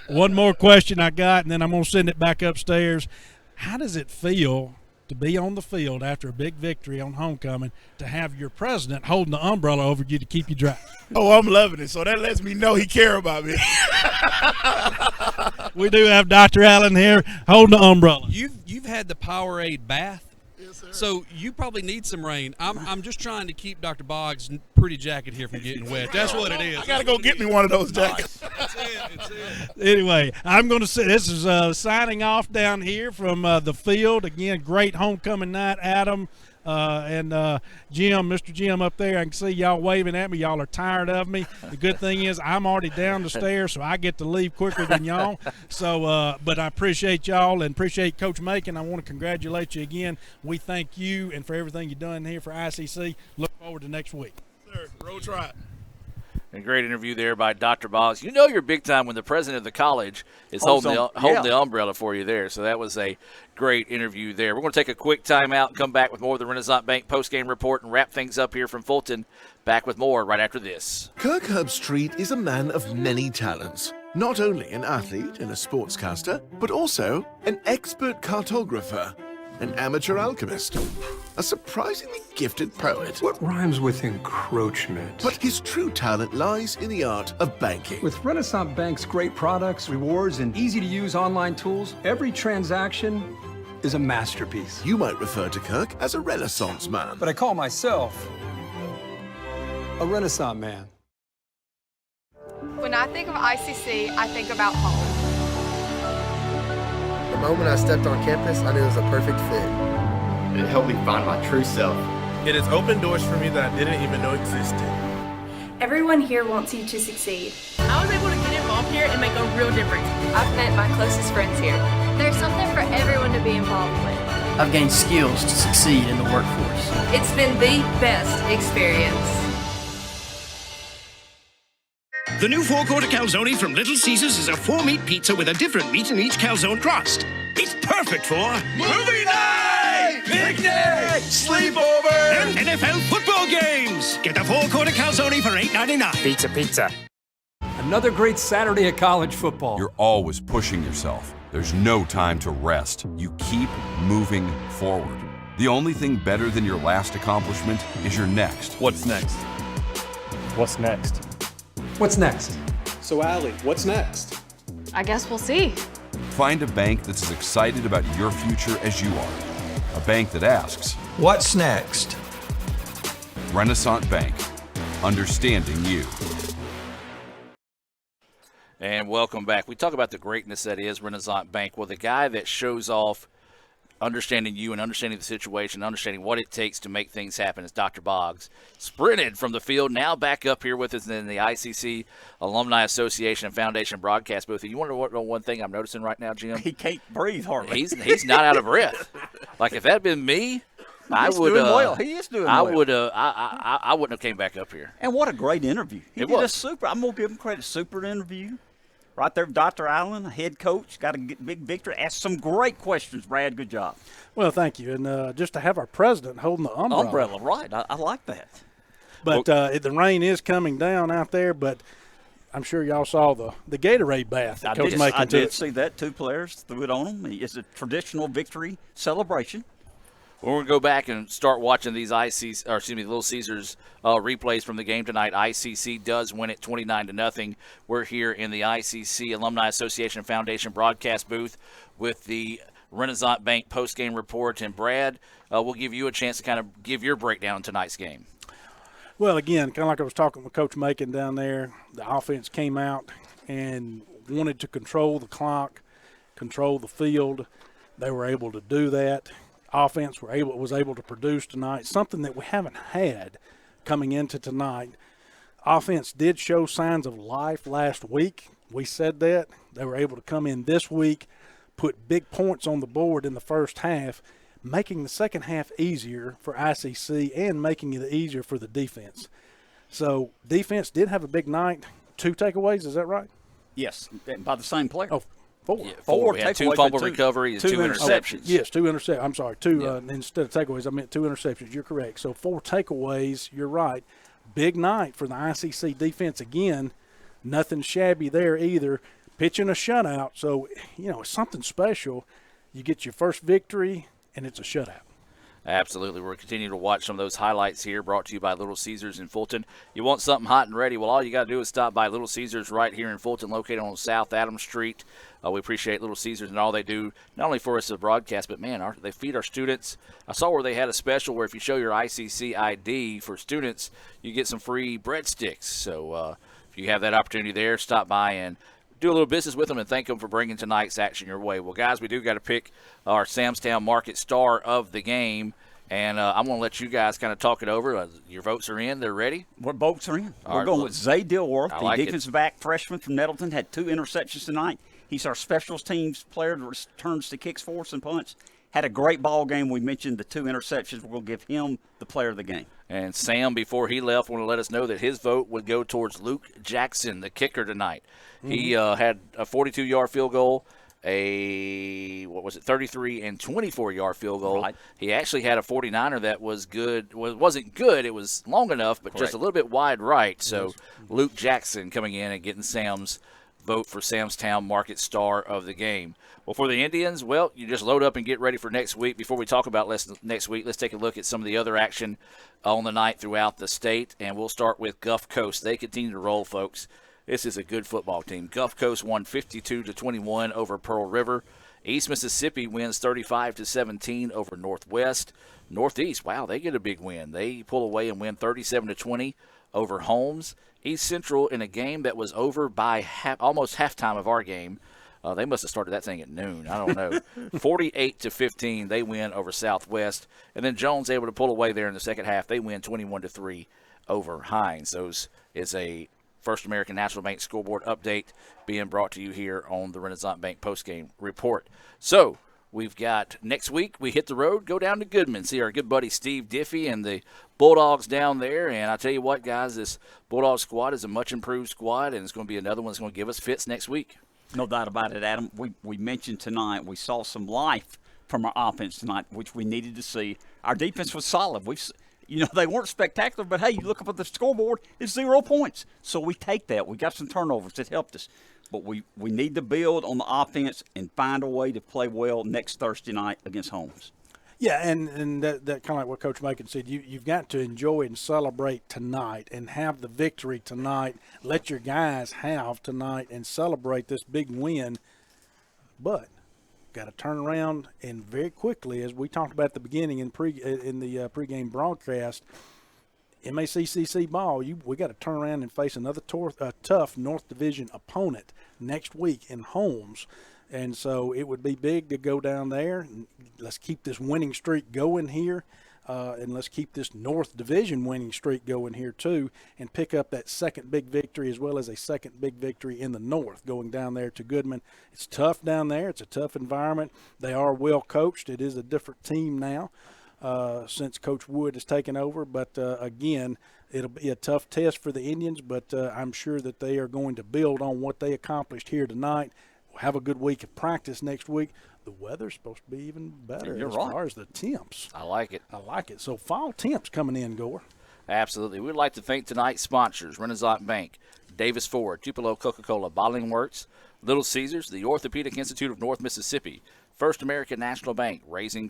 One more question I got, and then I'm going to send it back upstairs. How does it feel to be on the field after a big victory on homecoming, to have your president holding the umbrella over you to keep you dry? Oh, I'm loving it. So that lets me know he cares about me. We do have Dr. Allen here holding the umbrella. You've had the Powerade bath So you probably need some rain. I'm just trying to keep Dr. Boggs' pretty jacket here from getting wet. That's what it is. I got to go get me one of those jackets. That's it. Anyway, I'm going to say this is signing off down here from the field. Again, great homecoming night, Adam. And Jim, Mr. Jim up there, I can see y'all waving at me. Y'all are tired of me. The good thing is I'm already down the stairs, so I get to leave quicker than y'all. So, but I appreciate y'all and appreciate Coach Macon. I want to congratulate you again. We thank you and for everything you've done here for ICC. Look forward to next week. Sir, roll trot. A great interview there by Dr. Boggs. You know you're big time when the president of the college is holding the umbrella for you there. So that was a great interview there. We're going to take a quick timeout and come back with more of the Renaissance Bank postgame report and wrap things up here from Fulton. Back with more right after this. Kirk Herbstreit is a man of many talents. Not only an athlete and a sportscaster, but also an expert cartographer, an amateur alchemist, a surprisingly gifted poet. What rhymes with encroachment? But his true talent lies in the art of banking. With Renaissance Bank's great products, rewards, and easy-to-use online tools, every transaction is a masterpiece. You might refer to Kirk as a Renaissance man. But I call myself a Renaissance man. When I think of ICC, I think about home. The moment I stepped on campus, I knew it was a perfect fit. It helped me find my true self. It has opened doors for me that I didn't even know existed. Everyone here wants you to succeed. I was able to get involved here and make a real difference. I've met my closest friends here. There's something for everyone to be involved with. I've gained skills to succeed in the workforce. It's been the best experience. The new four-quarter calzone from Little Caesars is a 4-meat pizza with a different meat in each calzone crust. It's perfect for movie night, picnic, sleepover, and NFL football games. Get the four-quarter calzone for $8.99. Pizza. Another great Saturday of college football. You're always pushing yourself. There's no time to rest. You keep moving forward. The only thing better than your last accomplishment is your next. What's next? What's next? What's next? So, Allie, what's next? I guess we'll see. Find a bank that's as excited about your future as you are. A bank that asks, what's next? Renaissance Bank, understanding you. And welcome back. We talk about the greatness that is Renaissance Bank. Well, the guy that shows off understanding you and understanding the situation, understanding what it takes to make things happen is Dr. Boggs. Sprinted from the field, now back up here with us in the ICC Alumni Association and Foundation broadcast booth. And you want to know one thing I'm noticing right now, Jim? He can't breathe hardly. He's not out of breath. Like if that had been me, I would. He is doing well. I wouldn't have came back up here. And what a great interview! He did a super. I'm gonna give him credit. Super interview. Right there, Dr. Allen, head coach, got a big victory. Asked some great questions, Brad. Good job. Well, thank you. And just to have our president holding the umbrella. Right. I like that. But the rain is coming down out there, but I'm sure y'all saw the Gatorade bath that Coach Macon I did see that. 2 players threw it on them. It's a traditional victory celebration. We're going to go back and start watching these Little Caesars replays from the game tonight. ICC does win it 29-0. We're here in the ICC Alumni Association Foundation broadcast booth with the Renaissance Bank postgame report. And Brad, we'll give you a chance to kind of give your breakdown on tonight's game. Well, again, kind of like I was talking with Coach Macon down there, the offense came out and wanted to control the clock, control the field. They were able to do that. Offense was able to produce tonight, something that we haven't had coming into tonight. Offense did show signs of life last week. We said that. They were able to come in this week, put big points on the board in the first half, making the second half easier for ICC and making it easier for the defense. So defense did have a big night. 2 takeaways, is that right? Yes, by the same player. Oh, 4. Yeah, 4. We had 2 fumble recoveries, 2 interceptions. Yes, 2 interceptions. I'm sorry, 2 instead of takeaways. I meant 2 interceptions. You're correct. So 4 takeaways. You're right. Big night for the ICC defense again. Nothing shabby there either. Pitching a shutout. So, it's something special. You get your first victory, and it's a shutout. Absolutely. We're continuing to watch some of those highlights here, brought to you by Little Caesars in Fulton. You want something hot and ready? Well, all you got to do is stop by Little Caesars right here in Fulton, located on South Adams Street. We appreciate Little Caesars and all they do, not only for us as a broadcast, but, man, they feed our students. I saw where they had a special where if you show your ICC ID for students, you get some free breadsticks. So if you have that opportunity there, stop by and do a little business with them and thank them for bringing tonight's action your way. Well, guys, we do got to pick our Samstown Market star of the game, and I'm going to let you guys kind of talk it over. Your votes are in. They're ready? What votes are in? We're going with Zay Dilworth, the defensive back freshman from Nettleton, had 2 interceptions tonight. He's our specials teams player that returns to kicks, force, and punts. Had a great ball game. We mentioned the 2 interceptions. We're going to give him the player of the game. And Sam, before he left, wanted to let us know that his vote would go towards Luke Jackson, the kicker tonight. Mm-hmm. He had a 42-yard field goal, a 33 and 24-yard field goal. Right. He actually had a 49er that was good. Wasn't good. It was long enough, but just a little bit wide right. So Luke Jackson coming in and getting Sam's vote for Samstown Market star of the game. Well, for the Indians, well, you just load up and get ready for next week. Before we talk about next week, let's take a look at some of the other action on the night throughout the state, and we'll start with Gulf Coast. They continue to roll, folks. This is a good football team. Gulf Coast won 52-21 over Pearl River. East Mississippi wins 35-17 over Northwest. Northeast, wow, they get a big win. They pull away and win 37-20 over Holmes. East Central, in a game that was over by almost halftime of our game, they must have started that thing at noon. I don't know. 48-15, they win over Southwest. And then Jones able to pull away there in the second half. They win 21-3 over Hines. Those is a First American National Bank scoreboard update being brought to you here on the Renaissance Bank postgame report. So we've got next week, we hit the road, go down to Goodman, see our good buddy Steve Diffie and the Bulldogs down there. And I tell you what, guys, this Bulldog squad is a much improved squad, and it's going to be another one that's going to give us fits next week. No doubt about it, Adam. We mentioned tonight we saw some life from our offense tonight, which we needed to see. Our defense was solid. They weren't spectacular, but, hey, you look up at the scoreboard, it's 0 points. So we take that. We got some turnovers. It helped us. But we need to build on the offense and find a way to play well next Thursday night against Holmes. Yeah, and that kind of like what Coach Macon said, you've got to enjoy and celebrate tonight and have the victory tonight. Let your guys have tonight and celebrate this big win. But got to turn around and very quickly, as we talked about at the beginning in the pregame broadcast, MACCC ball, we got to turn around and face another tough North Division opponent next week in Holmes. And so it would be big to go down there. Let's keep this winning streak going here, and let's keep this North Division winning streak going here too, and pick up that second big victory as well as a second big victory in the North going down there to Goodman. It's tough down there. It's a tough environment. They are well coached. It is a different team now since Coach Wood has taken over. But, again, it'll be a tough test for the Indians, but I'm sure that they are going to build on what they accomplished here tonight. Have a good week of practice next week. The weather's supposed to be even better far as the temps. I like it. So fall temps coming in, Gore. Absolutely. We'd like to thank tonight's sponsors, Renaissance Bank, Davis Ford, Tupelo Coca-Cola Bottling Works, Little Caesars, the Orthopedic Institute of North Mississippi, First American National Bank, Raising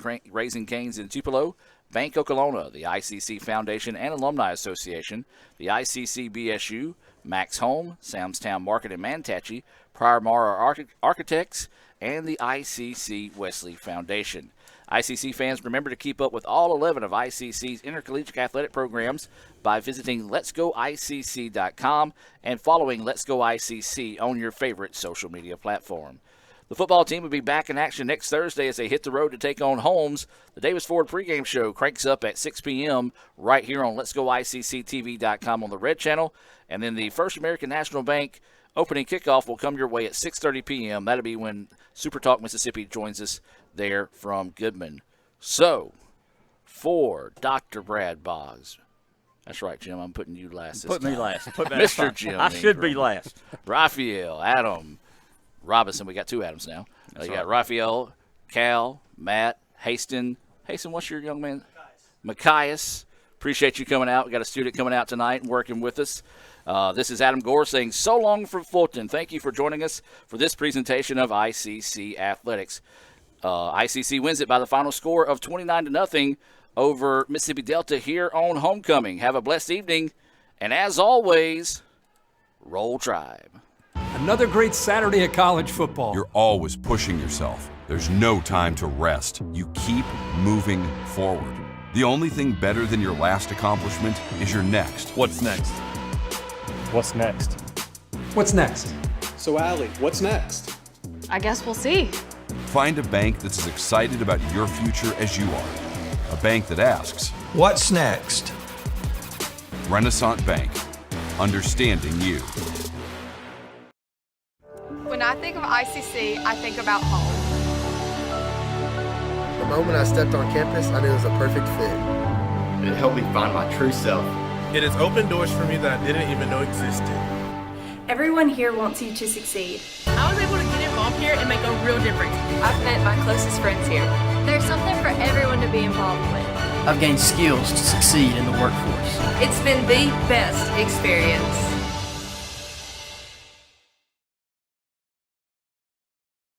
Cane's in Tupelo, Bank Okolona, the ICC Foundation and Alumni Association, the ICC BSU, Max Home, Samstown Market in Manatee, Prior Mara Architects, and the ICC Wesley Foundation. ICC fans, remember to keep up with all 11 of ICC's intercollegiate athletic programs by visiting letsgoicc.com and following Let's Go ICC on your favorite social media platform. The football team will be back in action next Thursday as they hit the road to take on Holmes. The Davis Ford pregame show cranks up at 6 p.m. right here on letsgoicctv.com on the Red Channel. And then the First American National Bank opening kickoff will come your way at 6:30 p.m. That'll be when Super Talk Mississippi joins us there from Goodman. So, for Dr. Brad Boggs. That's right, Jim. I'm putting you last this time. Put me last. Mr. Jim. I should be last. Raphael, Adam, Robinson. We got 2 Adams now. You got Raphael, Cal, Matt, Haston. Haston, what's your young man? Machias. Appreciate you coming out. We got a student coming out tonight and working with us. This is Adam Gore saying so long from Fulton. Thank you for joining us for this presentation of ICC Athletics. ICC wins it by the final score of 29-0 over Mississippi Delta here on homecoming. Have a blessed evening, and as always, roll Tribe. Another great Saturday of college football. You're always pushing yourself. There's no time to rest. You keep moving forward. The only thing better than your last accomplishment is your next. What's next? What's next? What's next? So, Allie, what's next? I guess we'll see. Find a bank that's as excited about your future as you are. A bank that asks, what's next? Renaissance Bank, understanding you. When I think of ICC, I think about home. The moment I stepped on campus, I knew it was a perfect fit. It helped me find my true self. It has opened doors for me that I didn't even know existed. Everyone here wants you to succeed. I was able to get involved here and make a real difference. I've met my closest friends here. There's something for everyone to be involved with. I've gained skills to succeed in the workforce. It's been the best experience.